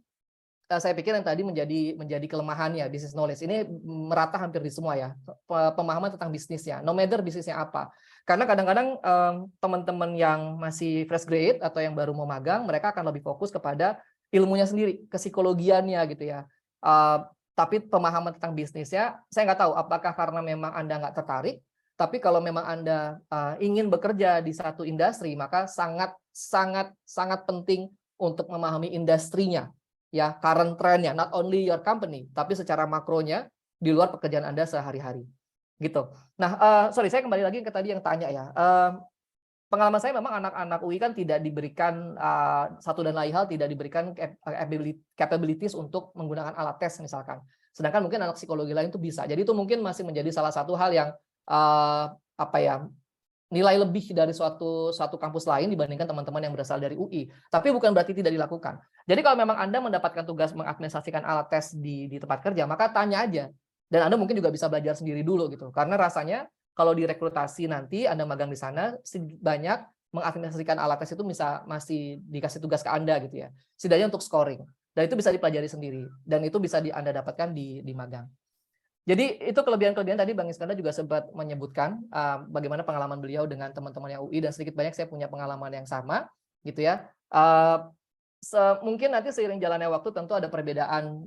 saya pikir yang tadi menjadi kelemahannya, business knowledge. Ini merata hampir di semua ya, pemahaman tentang bisnisnya, no matter bisnisnya apa. Karena kadang-kadang teman-teman yang masih fresh grade atau yang baru mau magang, mereka akan lebih fokus kepada ilmunya sendiri, kesikologiannya gitu ya. Tapi pemahaman tentang bisnisnya, saya nggak tahu apakah karena memang Anda nggak tertarik, tapi kalau memang Anda ingin bekerja di satu industri, maka sangat penting untuk memahami industrinya, ya, current trend-nya, not only your company, tapi secara makronya di luar pekerjaan Anda sehari-hari, gitu. Nah, saya kembali lagi ke tadi yang tanya ya. Pengalaman saya memang anak-anak UI kan tidak diberikan satu dan lain hal, tidak diberikan capabilities untuk menggunakan alat tes misalkan. Sedangkan mungkin anak psikologi lain itu bisa. Jadi itu mungkin masih menjadi salah satu hal yang nilai lebih dari suatu kampus lain dibandingkan teman-teman yang berasal dari UI. Tapi bukan berarti tidak dilakukan. Jadi kalau memang Anda mendapatkan tugas mengadministrasikan alat tes di tempat kerja, maka tanya aja. Dan Anda mungkin juga bisa belajar sendiri dulu gitu. Karena rasanya kalau direkrutasi nanti Anda magang di sana, banyak mengadministrasikan alat tes itu masih dikasih tugas ke Anda gitu ya. Setidaknya untuk scoring. Dan itu bisa dipelajari sendiri. Dan itu bisa Anda dapatkan di magang. Jadi itu kelebihan-kelebihan tadi Bang Iskandar juga sempat menyebutkan bagaimana pengalaman beliau dengan teman-teman yang UI, dan sedikit banyak saya punya pengalaman yang sama gitu ya. Mungkin nanti seiring jalannya waktu tentu ada perbedaan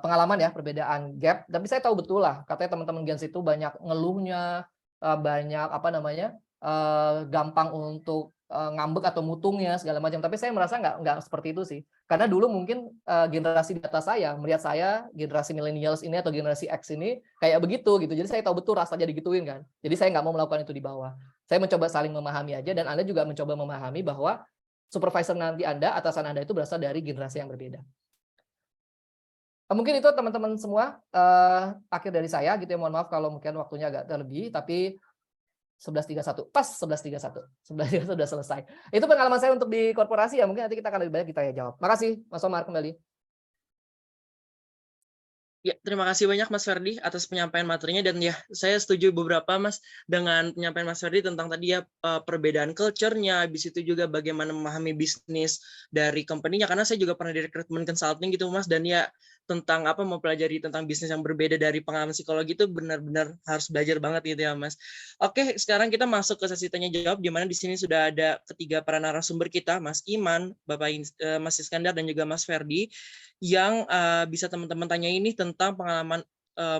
pengalaman ya, perbedaan gap, tapi saya tahu betul lah katanya teman-teman Gens itu banyak ngeluhnya, banyak gampang untuk ngambek atau mutungnya segala macam, tapi saya merasa nggak seperti itu sih, karena dulu mungkin generasi di atas saya melihat saya generasi millennials ini atau generasi X ini kayak begitu gitu, jadi saya tahu betul rasanya digituin kan, jadi saya nggak mau melakukan itu di bawah, saya mencoba saling memahami aja, dan Anda juga mencoba memahami bahwa supervisor nanti Anda, atasan Anda itu berasal dari generasi yang berbeda. Mungkin itu teman-teman semua akhir dari saya gitu ya, mohon maaf kalau mungkin waktunya agak terlebih, tapi 11.31, pas 11.31 sudah selesai. Itu pengalaman saya untuk di korporasi ya, mungkin nanti kita akan lebih banyak kita jawab. Makasih Mas Omar kembali. Ya, terima kasih banyak Mas Ferdi atas penyampaian materinya, dan ya saya setuju beberapa Mas dengan penyampaian Mas Ferdi tentang tadi ya perbedaan culture-nya, habis itu juga bagaimana memahami bisnis dari company-nya, karena saya juga pernah di recruitment consulting gitu Mas, dan ya tentang apa mempelajari tentang bisnis yang berbeda dari pengalaman psikologi itu benar-benar harus belajar banget gitu ya Mas. Oke, sekarang kita masuk ke sesi tanya jawab, di mana di sini sudah ada ketiga para narasumber kita, Mas Iman, Mas Iskandar, dan juga Mas Ferdi, yang bisa teman-teman tanya ini tentang pengalaman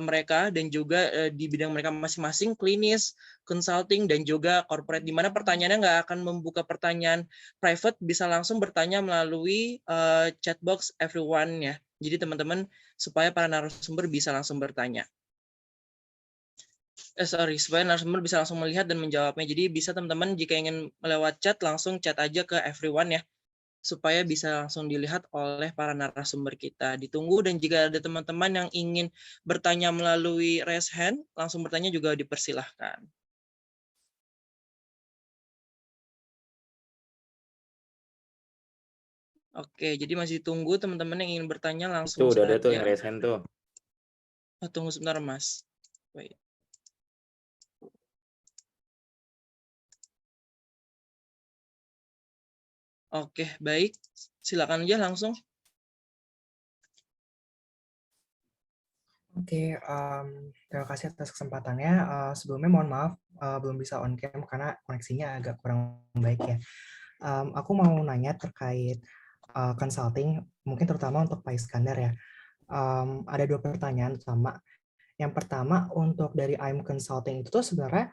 mereka dan juga di bidang mereka masing-masing, klinis, consulting, dan juga corporate, di mana pertanyaannya nggak akan membuka pertanyaan private, bisa langsung bertanya melalui chat box everyone ya. Jadi teman-teman supaya para narasumber bisa langsung bertanya. Supaya narasumber bisa langsung melihat dan menjawabnya. Jadi bisa teman-teman jika ingin melewat chat, langsung chat aja ke everyone ya, supaya bisa langsung dilihat oleh para narasumber kita. Ditunggu, dan jika ada teman-teman yang ingin bertanya melalui raise hand, langsung bertanya juga dipersilahkan. Oke, jadi masih tunggu teman-teman yang ingin bertanya langsung Tuh udah ada tuh saja. yang raise hand tuh. Oh, tunggu sebentar Mas. Wait. Oke, baik. Silakan aja langsung. Oke, terima kasih atas kesempatannya. Sebelumnya mohon maaf belum bisa on cam karena koneksinya agak kurang baik ya. Aku mau nanya terkait consulting, mungkin terutama untuk Pak Iskandar ya. Ada dua pertanyaan utama. Yang pertama, untuk dari IM Consulting itu tuh sebenarnya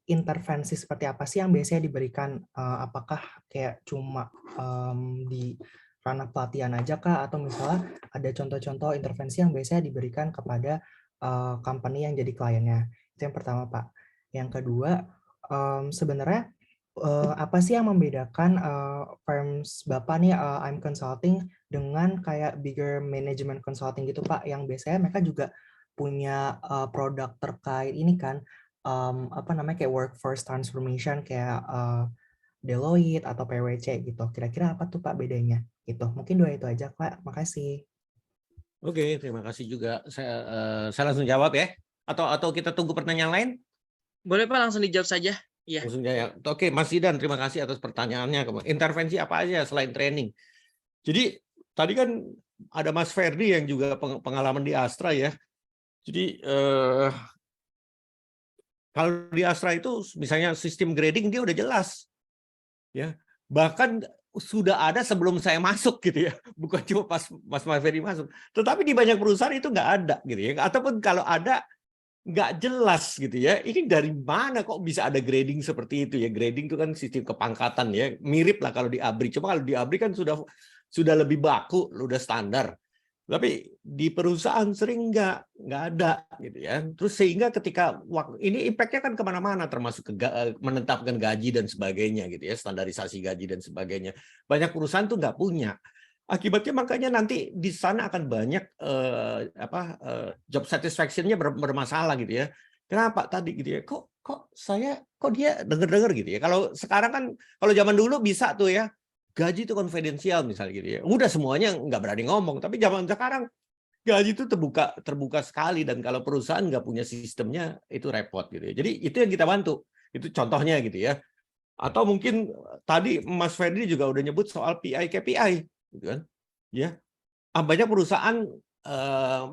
intervensi seperti apa sih yang biasanya diberikan? Apakah kayak cuma di ranah pelatihan aja kah? Atau misalnya ada contoh-contoh intervensi yang biasanya diberikan kepada company yang jadi kliennya? Itu yang pertama, Pak. Yang kedua, sebenarnya apa sih yang membedakan firms Bapak nih, IM Consulting dengan kayak bigger management consulting gitu, Pak, yang biasanya mereka juga punya produk terkait ini kan, apa namanya, kayak workforce transformation kayak Deloitte atau PwC gitu. Kira-kira apa tuh Pak bedanya? Gitu. Mungkin dua itu aja Pak. Makasih. Oke, terima kasih juga. Saya langsung jawab ya. Atau kita tunggu pertanyaan lain? Boleh Pak, langsung dijawab saja. Iya. Langsung ya. Oke, Mas Zidan, terima kasih atas pertanyaannya. Intervensi apa aja selain training? Jadi tadi kan ada Mas Ferdi yang juga pengalaman di Astra ya. Jadi kalau di Astra itu misalnya sistem grading dia udah jelas. Ya. Bahkan sudah ada sebelum saya masuk gitu ya, bukan cuma pas Mas Ferdi masuk, tetapi di banyak perusahaan itu nggak ada gitu ya, ataupun kalau ada nggak jelas gitu ya, ini dari mana kok bisa ada grading seperti itu ya. Grading itu kan sistem kepangkatan ya, mirip lah kalau di ABRI, cuma kalau di ABRI kan sudah lebih baku, udah standar. Tapi di perusahaan sering nggak ada gitu ya. Terus sehingga ketika ini impact-nya kan kemana-mana, termasuk menetapkan gaji dan sebagainya gitu ya, standarisasi gaji dan sebagainya. Banyak perusahaan tuh nggak punya. Akibatnya makanya nanti di sana akan banyak job satisfaction-nya bermasalah gitu ya. Kenapa tadi gitu ya? Kok dia denger-denger gitu ya. Kalau sekarang kan, kalau zaman dulu bisa tuh ya, gaji itu konfidensial misalnya gitu ya. Udah semuanya nggak berani ngomong. Tapi zaman sekarang gaji itu terbuka sekali, dan kalau perusahaan nggak punya sistemnya itu repot gitu ya. Jadi itu yang kita bantu. Itu contohnya gitu ya. Atau mungkin tadi Mas Ferdi juga udah nyebut soal PI KPI gitu kan. Ya. Banyak perusahaan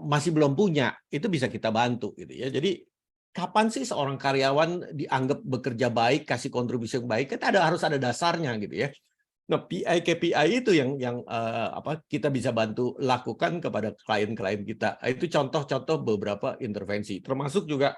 masih belum punya, itu bisa kita bantu gitu ya. Jadi kapan sih seorang karyawan dianggap bekerja baik, kasih kontribusi yang baik? Kan harus ada dasarnya gitu ya. Nah, PI KPI itu yang kita bisa bantu lakukan kepada klien-klien kita. Itu contoh-contoh beberapa intervensi. Termasuk juga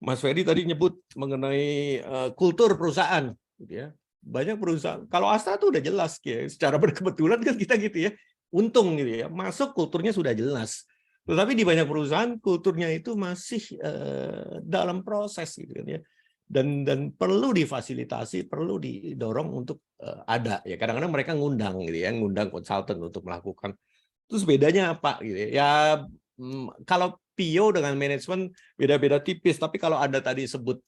Mas Ferdi tadi nyebut mengenai kultur perusahaan, gitu ya. Banyak perusahaan. Kalau Astra tuh udah jelas, ya. Secara berkebetulan kan kita gitu ya. Untung gitu ya. Masuk kulturnya sudah jelas. Tetapi di banyak perusahaan kulturnya itu masih dalam proses gitu kan ya. Dan perlu difasilitasi, perlu didorong untuk ada ya. Kadang-kadang mereka ngundang gitu ya, ngundang konsultan untuk melakukan. Terus bedanya apa gitu ya? Ya kalau PO dengan manajemen beda-beda tipis, tapi kalau Anda tadi sebut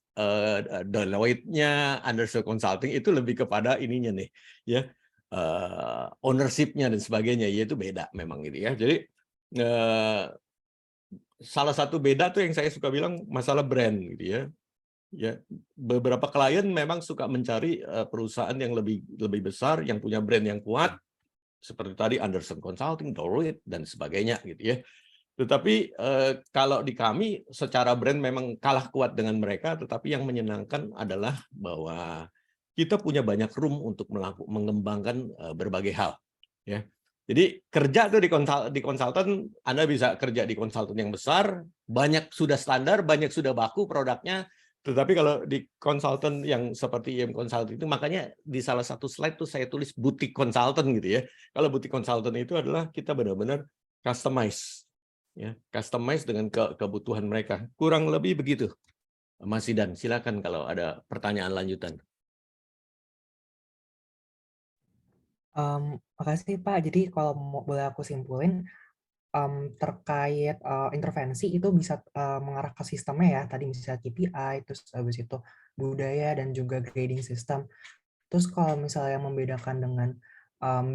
Deloitte-nya, Understood Consulting itu lebih kepada ininya nih ya. Ownership-nya dan sebagainya, ya itu beda memang gitu ya. Jadi salah satu beda tuh yang saya suka bilang masalah brand gitu ya. Ya, beberapa klien memang suka mencari perusahaan yang lebih besar, yang punya brand yang kuat, seperti tadi Anderson Consulting, Deloitte dan sebagainya gitu ya. Tetapi kalau di kami secara brand memang kalah kuat dengan mereka, tetapi yang menyenangkan adalah bahwa kita punya banyak room untuk mengembangkan berbagai hal ya. Jadi kerja tuh di konsultan, Anda bisa kerja di konsultan yang besar, banyak sudah standar, banyak sudah baku produknya. Tetapi kalau di konsultan yang seperti IM Consulting itu, makanya di salah satu slide tuh saya tulis boutique consultant gitu ya. Kalau boutique consultant itu adalah kita benar-benar customize, ya, customize dengan kebutuhan mereka. Kurang lebih begitu. Mas Zidan, silakan kalau ada pertanyaan lanjutan. Makasih Pak. Jadi kalau boleh aku simpulin, terkait intervensi itu bisa mengarah ke sistemnya ya. Tadi misalnya KPI, terus habis itu budaya dan juga grading system. Terus kalau misalnya yang membedakan dengan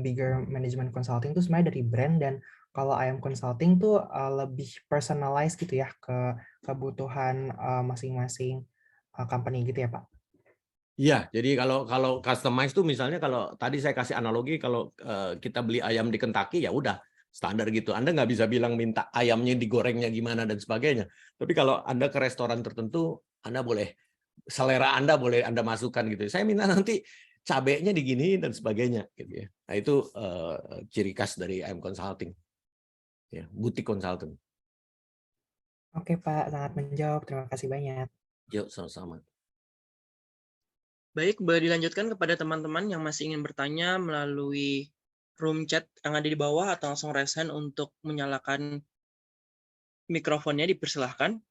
bigger management consulting itu sebenarnya dari brand, dan kalau IM Consulting tuh lebih personalized gitu ya ke kebutuhan masing-masing company gitu ya Pak. Iya, jadi kalau customize tuh misalnya kalau tadi saya kasih analogi kalau kita beli ayam di Kentucky ya udah standar gitu. Anda nggak bisa bilang minta ayamnya digorengnya gimana dan sebagainya. Tapi kalau Anda ke restoran tertentu, Anda boleh selera Anda boleh Anda masukkan gitu. Saya minta nanti cabenya diginiin dan sebagainya gitu ya. Nah itu ciri khas dari IM Consulting. Ya, boutique consultant. Oke Pak, sangat menjawab. Terima kasih banyak. Yuk sama-sama. Baik, boleh dilanjutkan kepada teman-teman yang masih ingin bertanya melalui room chat yang ada di bawah atau langsung raise hand untuk menyalakan mikrofonnya, dipersilahkan.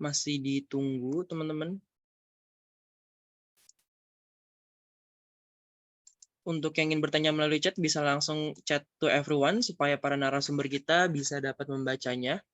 Masih ditunggu, teman-teman. Untuk yang ingin bertanya melalui chat, bisa langsung chat to everyone supaya para narasumber kita bisa dapat membacanya.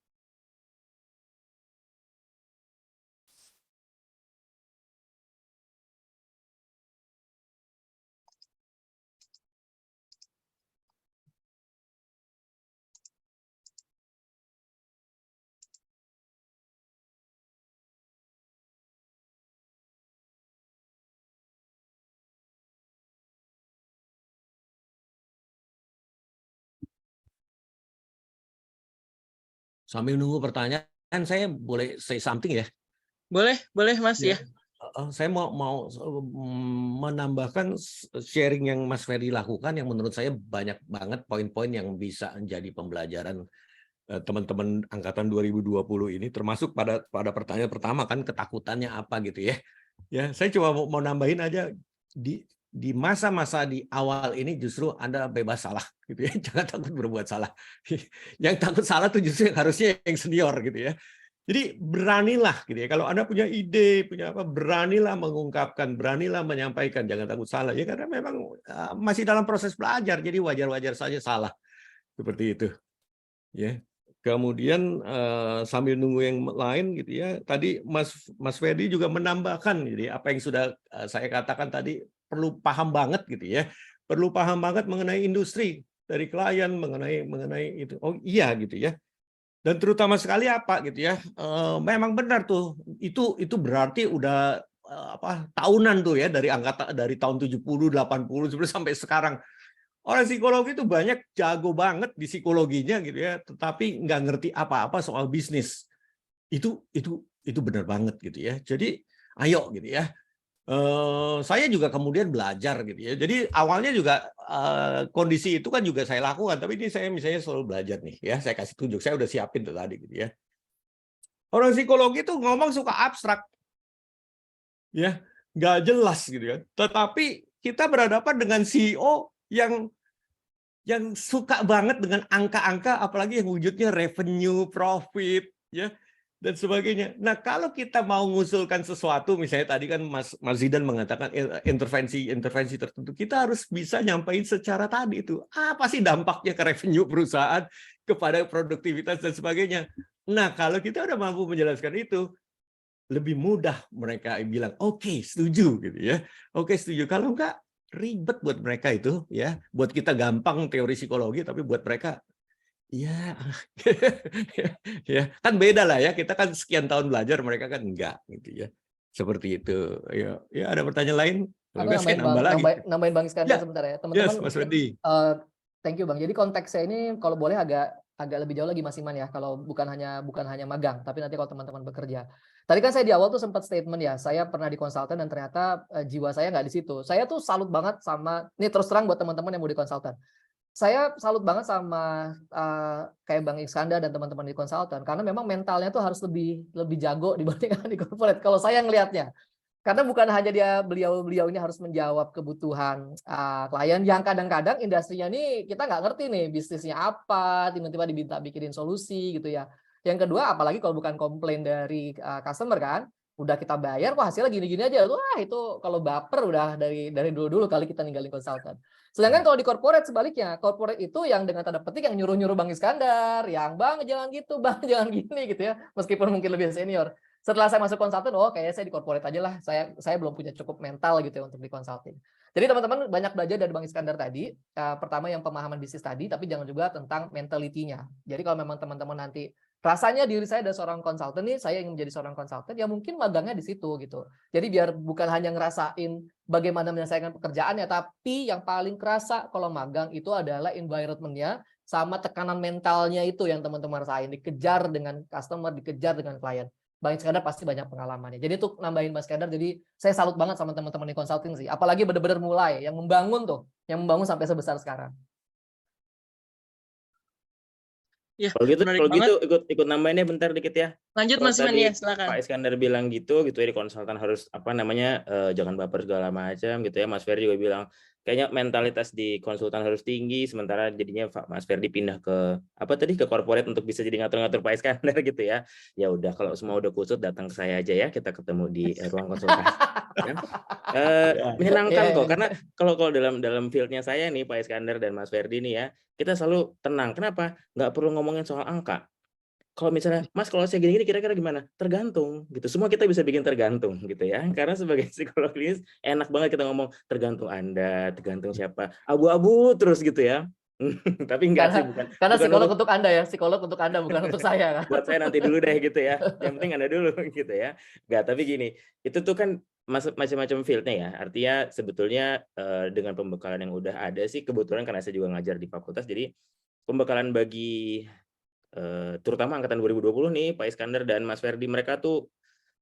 Sambil nunggu pertanyaan, saya boleh say something ya? Boleh Mas ya. Saya mau menambahkan sharing yang Mas Ferry lakukan yang menurut saya banyak banget poin-poin yang bisa menjadi pembelajaran teman-teman angkatan 2020 ini, termasuk pada pertanyaan pertama kan ketakutannya apa gitu ya. Ya, saya cuma mau nambahin aja di masa-masa di awal ini justru Anda bebas salah gitu ya. Jangan takut berbuat salah. Yang takut salah tuh justru yang harusnya yang senior gitu ya. Jadi beranilah gitu ya. Kalau Anda punya ide, punya apa, beranilah mengungkapkan, beranilah menyampaikan, jangan takut salah ya, karena memang masih dalam proses belajar, jadi wajar-wajar saja salah. Seperti itu. Ya. Kemudian sambil nunggu yang lain gitu ya. Tadi Mas Ferdi juga menambahkan jadi apa yang sudah saya katakan tadi, perlu paham banget gitu ya. Perlu paham banget mengenai industri dari klien, mengenai itu. Oh iya gitu ya. Dan terutama sekali apa gitu ya, memang benar tuh, itu berarti udah tahunan tuh ya, dari tahun 70, 80 sampai sekarang. Orang psikologi itu banyak jago banget di psikologinya gitu ya, tetapi nggak ngerti apa-apa soal bisnis. Itu benar banget gitu ya. Jadi ayo gitu ya. Saya juga kemudian belajar gitu ya. Jadi awalnya juga kondisi itu kan juga saya lakukan, tapi ini saya misalnya selalu belajar nih ya. Saya kasih tunjuk, saya udah siapin tuh tadi gitu ya. Orang psikologi itu ngomong suka abstrak, ya nggak jelas gitu ya. Tetapi kita berhadapan dengan CEO yang suka banget dengan angka-angka, apalagi yang wujudnya revenue, profit, ya. Dan sebagainya. Nah, kalau kita mau mengusulkan sesuatu, misalnya tadi kan Mas Zidan mengatakan intervensi tertentu, kita harus bisa nyampaikan secara tadi itu. Apa sih dampaknya ke revenue perusahaan, kepada produktivitas dan sebagainya. Nah, kalau kita udah mampu menjelaskan itu, lebih mudah mereka bilang, oke, setuju gitu ya. Oke, setuju. Kalau enggak, ribet buat mereka itu ya. Buat kita gampang teori psikologi, tapi buat mereka Ya, ya kan beda lah ya. Kita kan sekian tahun belajar, mereka kan enggak gitu ya. Seperti itu. Ya, ya ada pertanyaan lain? Kalau Aku enggak saya nambahin nambah lagi. nambahin Bang Iskandar Ya, sebentar ya. yes, Teman-teman Mas mungkin Ferdi. thank you Bang. Jadi konteksnya ini kalau boleh agak lebih jauh lagi Mas Iman ya. Kalau bukan hanya magang, tapi nanti kalau teman-teman bekerja. Tadi kan saya di awal tuh sempat statement ya. Saya pernah di konsultan dan ternyata jiwa saya nggak di situ. Saya tuh salut banget sama ini terus terang buat teman-teman yang mau di konsultan. Saya salut banget sama kayak Bang Iskandar dan teman-teman di konsultan karena memang mentalnya tuh harus lebih jago dibandingkan di corporate. Kalau saya ngelihatnya. Karena bukan hanya beliau ini harus menjawab kebutuhan klien yang kadang-kadang industrinya ini kita nggak ngerti nih bisnisnya apa, tiba-tiba diminta bikinin solusi gitu ya. Yang kedua, apalagi kalau bukan komplain dari customer kan, udah kita bayar, wah hasilnya gini-gini aja, wah itu kalau baper udah dari dulu-dulu kali kita ninggalin konsultan. Sedangkan kalau di corporate sebaliknya, corporate itu yang dengan tanda petik yang nyuruh-nyuruh Bang Iskandar, yang Bang jangan gitu, Bang jangan gini gitu ya, meskipun mungkin lebih senior. Setelah saya masuk konsultan, oh kayaknya saya di corporate aja lah. Saya belum punya cukup mental gitu ya untuk di consulting. Jadi teman-teman banyak belajar dari Bang Iskandar tadi. Pertama yang pemahaman bisnis tadi, tapi jangan juga tentang mentalitinya. Jadi kalau memang teman-teman nanti rasanya diri saya adalah seorang konsultan nih, saya ingin menjadi seorang konsultan, ya mungkin magangnya di situ gitu. Jadi biar bukan hanya ngerasain bagaimana menyelesaikan pekerjaannya, tapi yang paling kerasa kalau magang itu adalah environment-nya sama tekanan mentalnya itu yang teman-teman rasain, dikejar dengan customer, dikejar dengan klien. Bang Iskandar pasti banyak pengalamannya. Jadi itu nambahin Bang Iskandar, jadi saya salut banget sama teman-teman di consulting sih. Apalagi benar-benar mulai, yang membangun sampai sebesar sekarang. Ya, Kalau menarik banget. gitu ikut nambahinnya bentar dikit ya. Lanjut Kalau Mas Iman tadi ya, silakan. Pak Iskandar bilang gitu ya di konsultan harus jangan baper segala macam gitu ya. Mas Ferdi juga bilang kayaknya mentalitas di konsultan harus tinggi, sementara jadinya Mas Ferdi pindah ke ke corporate untuk bisa jadi ngatur-ngatur Pak Iskandar gitu ya. Ya udah kalau semua udah kusut datang ke saya aja ya, kita ketemu di ruang konsultasi. Ya. Menyenangkan kok karena kalau dalam fieldnya saya nih Pak Iskandar dan Mas Ferdi nih ya, kita selalu tenang. Kenapa? Nggak perlu ngomongin soal angka. Kalau misalnya, Mas kalau saya gini-gini kira-kira gimana? Tergantung gitu. Semua kita bisa bikin tergantung gitu ya. Karena sebagai psikolog klinis enak banget kita ngomong tergantung Anda, tergantung siapa. Abu-abu terus gitu ya. Tapi enggak sih Karena bukan psikolog untuk untuk Anda ya, psikolog untuk Anda bukan untuk saya kan. buat saya nanti dulu deh gitu ya. Yang penting Anda dulu gitu ya. Enggak, tapi gini, itu tuh kan macam-macam fieldnya ya. Artinya sebetulnya dengan pembekalan yang udah ada sih kebetulan karena saya juga ngajar di fakultas, jadi pembekalan bagi terutama angkatan 2020 nih Pak Iskandar dan Mas Ferdi, mereka tuh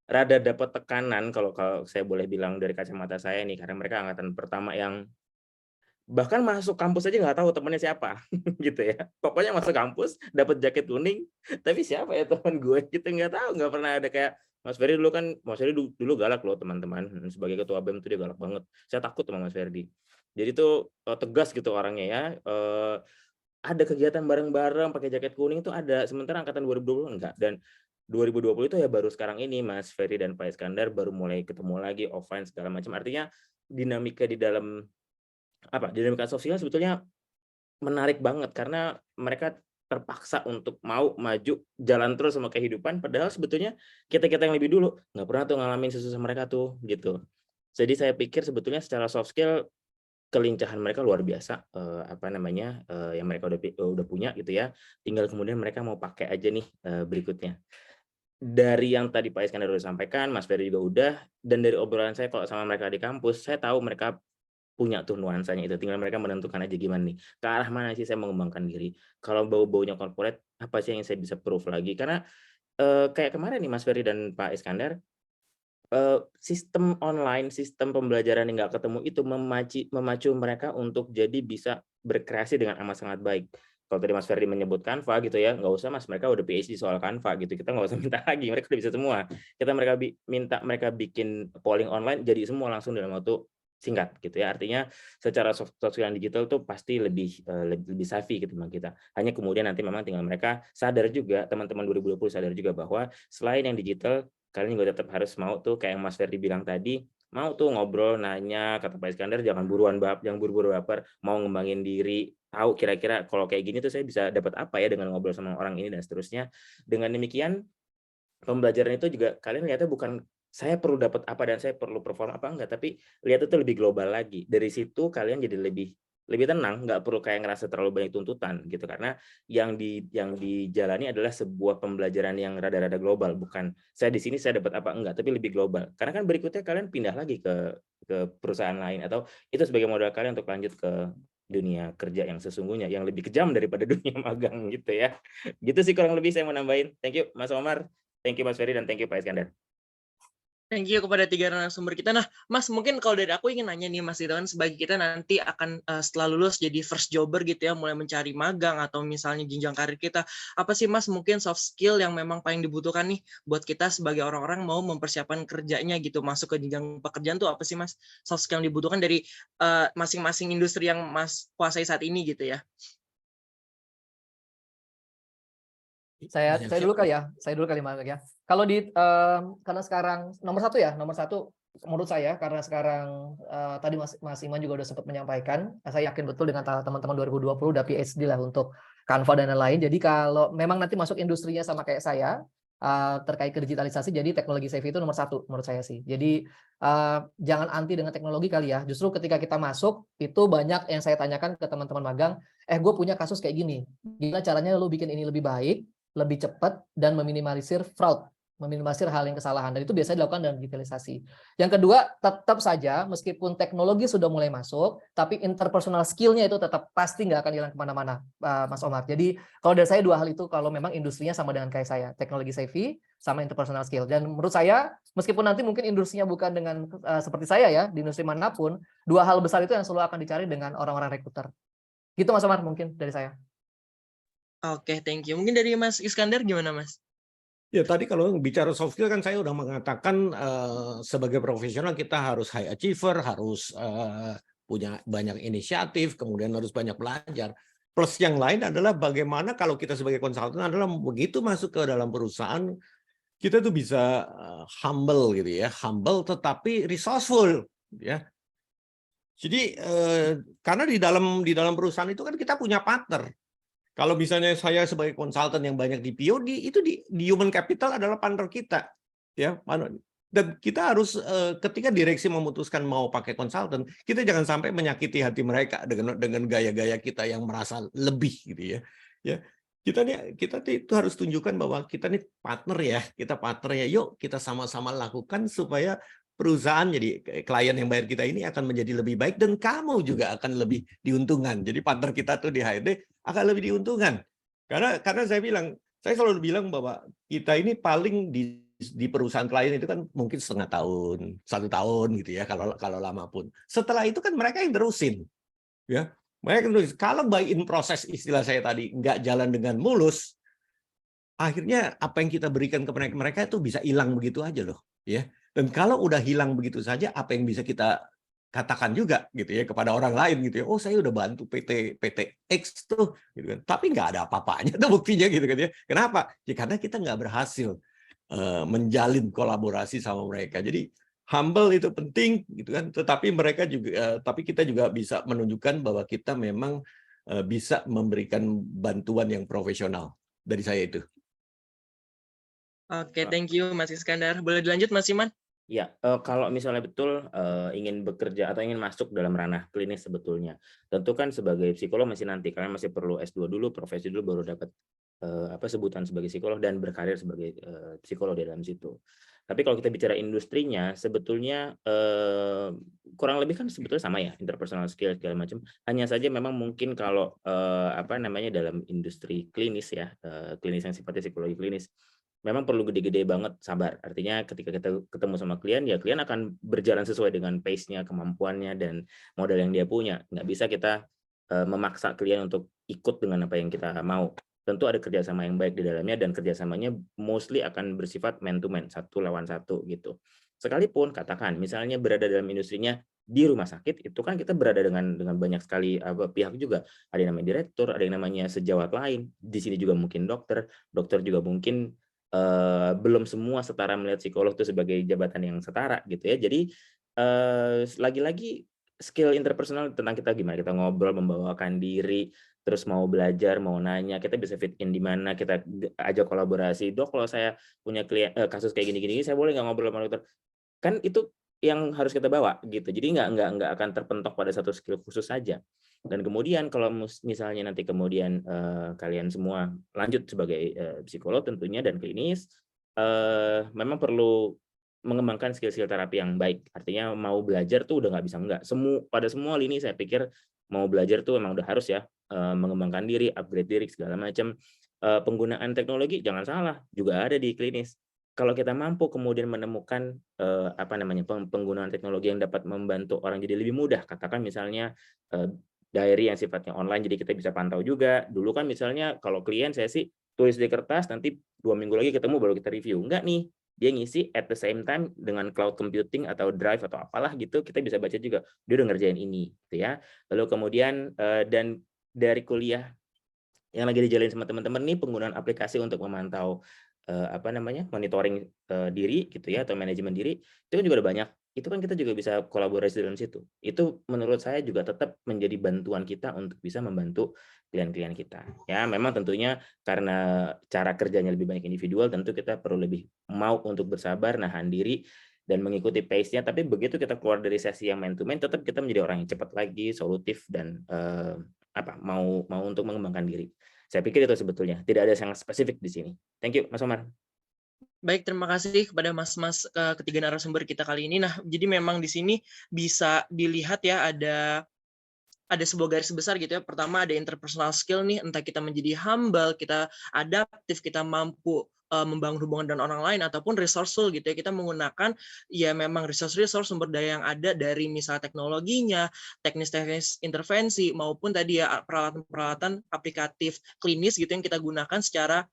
rada dapat tekanan kalau saya boleh bilang dari kacamata saya nih, karena mereka angkatan pertama yang bahkan masuk kampus aja nggak tahu temennya siapa gitu ya. Pokoknya masuk kampus dapat jaket kuning, tapi siapa ya teman gue gitu nggak tahu, nggak pernah ada kayak Mas Ferdi dulu kan. Mas Ferdi dulu galak loh teman-teman, sebagai ketua BEM tuh dia galak banget. Saya takut sama Mas Ferdi. Jadi tuh tegas gitu orangnya ya. Ada kegiatan bareng-bareng pakai jaket kuning itu ada, sementara angkatan 2020 enggak. Dan 2020 itu ya baru sekarang ini Mas Ferry dan Pak Iskandar baru mulai ketemu lagi offline segala macam. Artinya dinamika di dalam dinamika sosial sebetulnya menarik banget karena mereka terpaksa untuk mau maju jalan terus sama kehidupan, padahal sebetulnya kita-kita yang lebih dulu nggak pernah tuh ngalamin susah mereka tuh gitu. Jadi saya pikir sebetulnya secara soft skill kelincahan mereka luar biasa, yang mereka udah punya gitu ya. Tinggal kemudian mereka mau pakai aja nih berikutnya. Dari yang tadi Pak Iskandar udah sampaikan, Mas Ferry juga udah, dan dari obrolan saya kalau sama mereka di kampus, saya tahu mereka punya tuh nuansanya itu. Tinggal mereka menentukan aja gimana nih, ke arah mana sih saya mengembangkan diri. Kalau bau-baunya corporate, apa sih yang saya bisa proof lagi. Karena kayak kemarin nih Mas Ferry dan Pak Iskandar, sistem online, sistem pembelajaran yang nggak ketemu itu memacu mereka untuk jadi bisa berkreasi dengan amat sangat baik. Kalau tadi Mas Ferdi menyebut Canva gitu ya, nggak usah Mas, mereka udah PhD soal Canva gitu, kita nggak usah minta lagi, mereka udah bisa semua. Mereka minta mereka bikin polling online, jadi semua langsung dalam waktu singkat gitu ya. Artinya secara soft skill digital tuh pasti lebih savvy ketimbang kita. Hanya kemudian nanti memang tinggal mereka sadar juga, teman-teman 2020 sadar juga bahwa selain yang digital, kalian juga tetap harus mau tuh kayak yang Mas Ferdi bilang tadi, mau tuh ngobrol, nanya, kata Pak Iskandar jangan buru-buru baper, mau ngembangin diri, tahu kira-kira kalau kayak gini tuh saya bisa dapat apa ya dengan ngobrol sama orang ini dan seterusnya. Dengan demikian pembelajaran itu juga kalian lihatnya bukan saya perlu dapat apa dan saya perlu perform apa enggak, tapi lihat itu lebih global lagi. Dari situ kalian jadi lebih lebih tenang, nggak perlu kayak ngerasa terlalu banyak tuntutan gitu, karena yang dijalani adalah sebuah pembelajaran yang rada-rada global, bukan saya di sini saya dapat apa enggak, tapi lebih global. Karena kan berikutnya kalian pindah lagi ke perusahaan lain, atau itu sebagai modal kalian untuk lanjut ke dunia kerja yang sesungguhnya, yang lebih kejam daripada dunia magang gitu ya. Gitu sih kurang lebih saya mau nambahin. Thank you Mas Omar, thank you Mas Ferry, dan thank you Pak Iskandar. Thank you kepada 3 narasumber kita. Nah, Mas, mungkin kalau dari aku ingin nanya nih, Mas, gitu kan, sebagai kita nanti akan setelah lulus jadi first jobber gitu ya, mulai mencari magang atau misalnya jenjang karir kita, apa sih, Mas, mungkin soft skill yang memang paling dibutuhkan nih buat kita sebagai orang-orang mau mempersiapkan kerjanya gitu, masuk ke jenjang pekerjaan tuh apa sih, Mas? Soft skill yang dibutuhkan dari masing-masing industri yang Mas kuasai saat ini gitu ya. Saya dulu kali ya, Mas ya. Kalau karena sekarang nomor satu menurut saya, karena sekarang tadi Mas Iman juga udah sempat menyampaikan, saya yakin betul dengan teman-teman 2020 udah PhD lah untuk Canva dan lain-lain. Jadi kalau memang nanti masuk industrinya sama kayak saya, terkait ke digitalisasi, jadi teknologi savvy itu nomor satu menurut saya sih. Jadi jangan anti dengan teknologi kali ya. Justru ketika kita masuk itu banyak yang saya tanyakan ke teman-teman magang, gue punya kasus kayak gini, gimana caranya lu bikin ini lebih baik, lebih cepat, dan meminimalisir fraud, meminimalisir hal yang kesalahan, dan itu biasanya dilakukan dalam digitalisasi. Yang kedua, tetap saja meskipun teknologi sudah mulai masuk, tapi interpersonal skill-nya itu tetap pasti nggak akan hilang kemana-mana, Mas Omar. Jadi kalau dari saya dua hal itu, kalau memang industrinya sama dengan kayak saya, teknologi savvy sama interpersonal skill. Dan menurut saya, meskipun nanti mungkin industrinya bukan dengan seperti saya ya, di industri manapun, dua hal besar itu yang selalu akan dicari dengan orang-orang rekruter. Gitu Mas Omar mungkin dari saya. Oke, thank you. Mungkin dari Mas Iskandar gimana, Mas? Ya tadi kalau bicara soft skill kan saya udah mengatakan sebagai profesional kita harus high achiever, harus punya banyak inisiatif, kemudian harus banyak belajar. Plus yang lain adalah bagaimana kalau kita sebagai konsultan adalah begitu masuk ke dalam perusahaan kita tuh bisa humble gitu ya, humble tetapi resourceful ya. Jadi karena di dalam perusahaan itu kan kita punya partner. Kalau misalnya saya sebagai konsultan yang banyak di PO, itu di human capital adalah partner kita, ya. Dan kita harus ketika direksi memutuskan mau pakai konsultan, kita jangan sampai menyakiti hati mereka dengan gaya-gaya kita yang merasa lebih, gitu ya. Ya, kita itu harus tunjukkan bahwa kita nih partner ya, Yuk kita sama-sama lakukan supaya perusahaan jadi klien yang bayar kita ini akan menjadi lebih baik dan kamu juga akan lebih diuntungkan. Jadi partner kita tuh di HRD akan lebih diuntungkan. Karena saya selalu bilang bahwa kita ini paling di perusahaan klien itu kan mungkin setengah tahun, 1 tahun gitu ya kalau lama pun. Setelah itu kan mereka yang terusin. Ya. Mereka yang terusin. Kalau buy in proses istilah saya tadi nggak jalan dengan mulus, akhirnya apa yang kita berikan ke mereka itu bisa hilang begitu aja loh, ya. Dan kalau udah hilang begitu saja, apa yang bisa kita katakan juga gitu ya kepada orang lain gitu ya. Oh, saya udah bantu PT X tuh gitu kan. Tapi nggak ada apa-apanya tuh buktinya gitu kan ya. Kenapa? Ya karena kita nggak berhasil menjalin kolaborasi sama mereka. Jadi humble itu penting gitu kan. Tapi kita juga bisa menunjukkan bahwa kita memang bisa memberikan bantuan yang profesional. Dari saya itu. Oke, thank you Mas Iskandar. Boleh dilanjut Mas Iman? Ya, kalau misalnya betul ingin bekerja atau ingin masuk dalam ranah klinis sebetulnya, tentu kan sebagai psikolog masih nanti, kalian masih perlu S2 dulu, profesi dulu, baru dapat sebutan sebagai psikolog dan berkarir sebagai psikolog di dalam situ. Tapi kalau kita bicara industrinya, sebetulnya kurang lebih kan sebetulnya sama ya, interpersonal skill segala macam. Hanya saja memang mungkin kalau dalam industri klinis ya, klinis yang sifatnya psikologi klinis, memang perlu gede-gede banget sabar. Artinya ketika kita ketemu sama klien, ya klien akan berjalan sesuai dengan pace-nya, kemampuannya, dan modal yang dia punya. Nggak bisa kita memaksa klien untuk ikut dengan apa yang kita mau. Tentu ada kerjasama yang baik di dalamnya, dan kerjasamanya mostly akan bersifat man-to-man, 1 lawan 1 gitu. Sekalipun katakan, misalnya berada dalam industrinya di rumah sakit, itu kan kita berada dengan banyak sekali pihak juga. Ada yang namanya direktur, ada yang namanya sejawat lain. Di sini juga mungkin dokter juga mungkin belum semua setara melihat psikolog itu sebagai jabatan yang setara gitu ya. Jadi lagi-lagi skill interpersonal tentang kita gimana kita ngobrol, membawakan diri, terus mau belajar, mau nanya, kita bisa fit in di mana, kita ajak kolaborasi. Dok, kalau saya punya kasus kayak gini-gini, saya boleh nggak ngobrol sama dokter? Kan itu yang harus kita bawa gitu. Jadi nggak akan terpentok pada satu skill khusus saja. Dan kemudian kalau misalnya nanti kemudian kalian semua lanjut sebagai psikolog tentunya dan klinis, memang perlu mengembangkan skill-skill terapi yang baik. Artinya mau belajar tuh udah nggak bisa enggak. Pada semua lini saya pikir mau belajar tuh emang udah harus ya mengembangkan diri, upgrade diri segala macam. Penggunaan teknologi jangan salah juga ada di klinis. Kalau kita mampu kemudian menemukan penggunaan teknologi yang dapat membantu orang jadi lebih mudah, katakan misalnya diary yang sifatnya online, jadi kita bisa pantau juga. Dulu kan misalnya kalau klien saya sih tulis di kertas, nanti 2 minggu lagi ketemu baru kita review. Enggak nih, dia ngisi at the same time dengan cloud computing atau drive atau apalah gitu, kita bisa baca juga dia udah ngerjain ini gitu ya. Lalu kemudian dan dari kuliah yang lagi dijalin sama teman-teman nih, penggunaan aplikasi untuk memantau monitoring diri gitu ya, atau manajemen diri, itu kan juga ada banyak. Itu kan kita juga bisa kolaborasi dalam situ. Itu menurut saya juga tetap menjadi bantuan kita untuk bisa membantu klien-klien kita. Ya, memang tentunya karena cara kerjanya lebih banyak individual, tentu kita perlu lebih mau untuk bersabar, nahan diri, dan mengikuti pace-nya. Tapi begitu kita keluar dari sesi yang man to man, tetap kita menjadi orang yang cepat lagi, solutif, dan mau untuk mengembangkan diri. Saya pikir itu sebetulnya tidak ada yang spesifik di sini. Thank you, Mas Omar. Baik, terima kasih kepada mas-mas ketiga narasumber kita kali ini. Nah, jadi memang di sini bisa dilihat ya ada sebuah garis besar gitu ya. Pertama ada interpersonal skill nih, entah kita menjadi humble, kita adaptif, kita mampu membangun hubungan dengan orang lain, ataupun resourceful gitu ya. Kita menggunakan ya memang resource sumber daya yang ada dari misalnya teknologinya, teknis-teknis intervensi, maupun tadi ya peralatan-peralatan aplikatif klinis gitu yang kita gunakan secara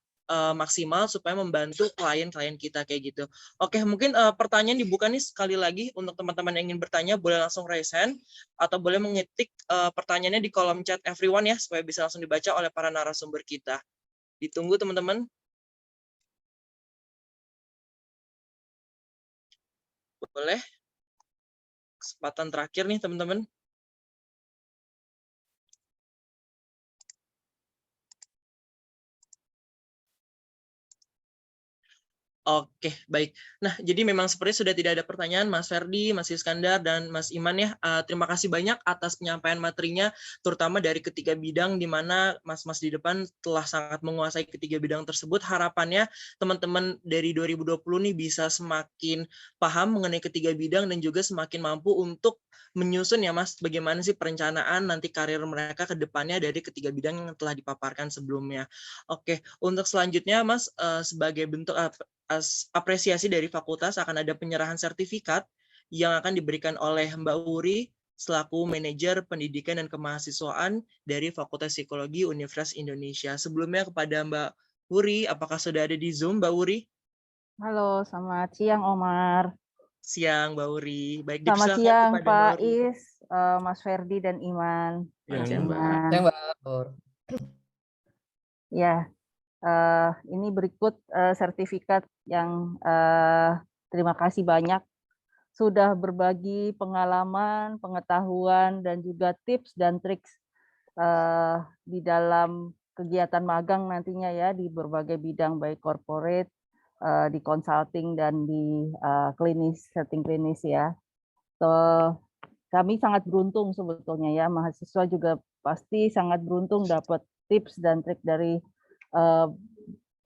maksimal supaya membantu klien-klien kita kayak gitu. Oke, mungkin pertanyaan dibuka nih sekali lagi untuk teman-teman yang ingin bertanya, boleh langsung raise hand atau boleh mengetik pertanyaannya di kolom chat everyone ya, supaya bisa langsung dibaca oleh para narasumber kita. Ditunggu teman-teman. Boleh? Kesempatan terakhir nih teman-teman. Oke, baik. Nah, jadi memang sepertinya sudah tidak ada pertanyaan, Mas Ferdi, Mas Iskandar, dan Mas Iman ya. Terima kasih banyak atas penyampaian materinya, terutama dari ketiga bidang di mana Mas-Mas di depan telah sangat menguasai ketiga bidang tersebut. Harapannya teman-teman dari 2020 nih bisa semakin paham mengenai ketiga bidang dan juga semakin mampu untuk menyusun ya Mas, bagaimana sih perencanaan nanti karir mereka ke depannya dari ketiga bidang yang telah dipaparkan sebelumnya. Oke, untuk selanjutnya Mas, sebagai bentuk apresiasi dari fakultas akan ada penyerahan sertifikat yang akan diberikan oleh Mbak Wuri selaku manajer pendidikan dan kemahasiswaan dari Fakultas Psikologi Universitas Indonesia. Sebelumnya kepada Mbak Wuri, apakah sudah ada di Zoom Mbak Wuri? Halo, selamat siang Omar. Siang Mbak Wuri. Baik, Selamat dipersilakan siang kepada Pak Mbak Wuri. Is, Mas Ferdi dan Iman. Mas Yang Mbak. Yang Ya, ini berikut sertifikat yang terima kasih banyak sudah berbagi pengalaman, pengetahuan, dan juga tips dan triks di dalam kegiatan magang nantinya ya di berbagai bidang baik corporate, di consulting dan di klinis, setting klinis ya. So, kami sangat beruntung sebetulnya ya, mahasiswa juga pasti sangat beruntung dapat tips dan trik dari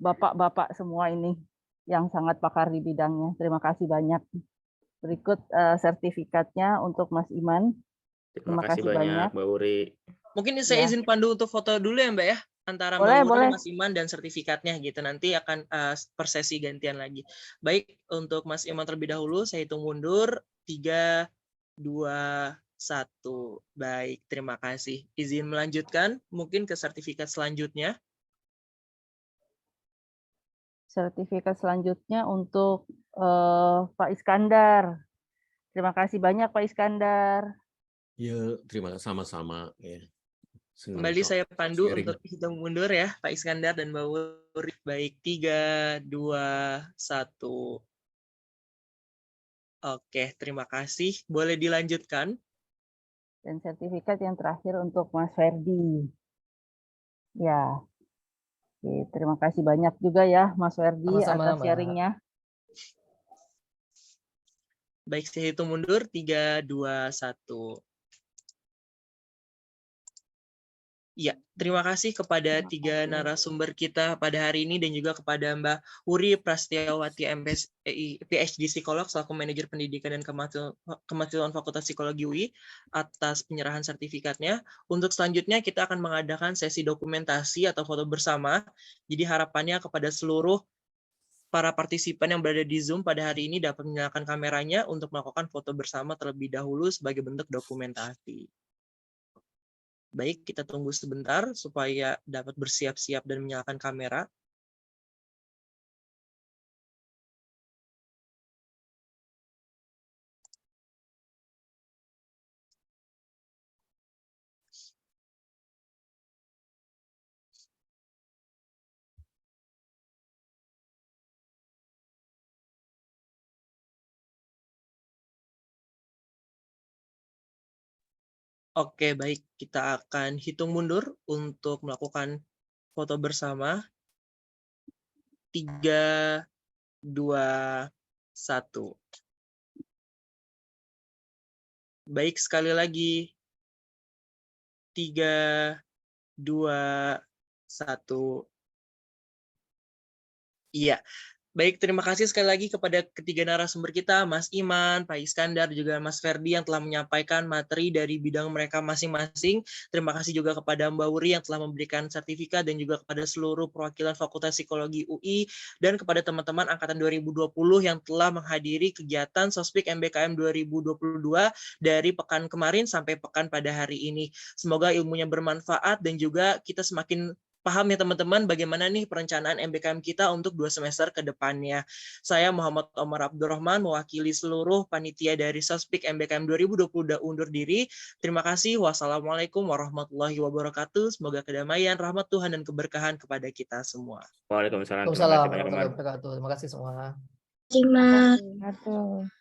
bapak-bapak semua ini yang sangat pakar di bidangnya. Terima kasih banyak. Berikut sertifikatnya untuk Mas Iman. Terima kasih banyak Mbak Wuri. Mungkin saya izin pandu untuk foto dulu ya Mbak ya, antara boleh, Mbak Wuri, boleh. Mas Iman, dan sertifikatnya gitu. Nanti akan per sesi gantian lagi. Baik, untuk Mas Iman terlebih dahulu, saya hitung mundur. 3, 2, 1. Baik, terima kasih. Izin melanjutkan mungkin ke sertifikat selanjutnya. Sertifikat selanjutnya untuk Pak Iskandar. Terima kasih banyak Pak Iskandar. Ya, terima kasih sama-sama ya. Senang Kembali saya pandu sharing. untuk hitung mundur ya, Pak Iskandar dan Mbak Wuri. Baik, 3, 2, 1. Oke, terima kasih. Boleh dilanjutkan? Dan sertifikat yang terakhir untuk Mas Ferdi. Ya, oke, terima kasih banyak juga ya Mas Ferdi Sama-sama, atas Mbak. sharingnya. Baik, saya hitung mundur. 3, 2, 1. Ya, terima kasih kepada Terima tiga kasih. narasumber kita pada hari ini dan juga kepada Mbak Wuri Prastiawati PhD Psikolog selaku Manajer Pendidikan dan Kemahasiswaan Fakultas Psikologi UI atas penyerahan sertifikatnya. Untuk selanjutnya kita akan mengadakan sesi dokumentasi atau foto bersama. Jadi harapannya kepada seluruh para partisipan yang berada di Zoom pada hari ini dapat menyalakan kameranya untuk melakukan foto bersama terlebih dahulu sebagai bentuk dokumentasi. Baik, kita tunggu sebentar supaya dapat bersiap-siap dan menyalakan kamera. Oke, baik. Kita akan hitung mundur untuk melakukan foto bersama. 3, 2, 1. Baik, sekali lagi. 3, 2, 1. Iya. Baik, terima kasih sekali lagi kepada ketiga narasumber kita, Mas Iman, Pak Iskandar, juga Mas Ferdi yang telah menyampaikan materi dari bidang mereka masing-masing. Terima kasih juga kepada Mbak Wuri yang telah memberikan sertifikat dan juga kepada seluruh perwakilan Fakultas Psikologi UI dan kepada teman-teman Angkatan 2020 yang telah menghadiri kegiatan Sospik MBKM 2022 dari pekan kemarin sampai pekan pada hari ini. Semoga ilmunya bermanfaat dan juga kita semakin paham ya teman-teman bagaimana nih perencanaan MBKM kita untuk 2 semester ke depannya. Saya Muhammad Omar Abdurrahman mewakili seluruh panitia dari Sospik MBKM 2020 undur diri. Terima kasih. Wassalamualaikum warahmatullahi wabarakatuh. Semoga kedamaian, rahmat Tuhan dan keberkahan kepada kita semua. Waalaikumsalam. Terima Waalaikumsalam kasih banyak, warahmatullahi Omar. wabarakatuh. Terima kasih semua. Terima kasih.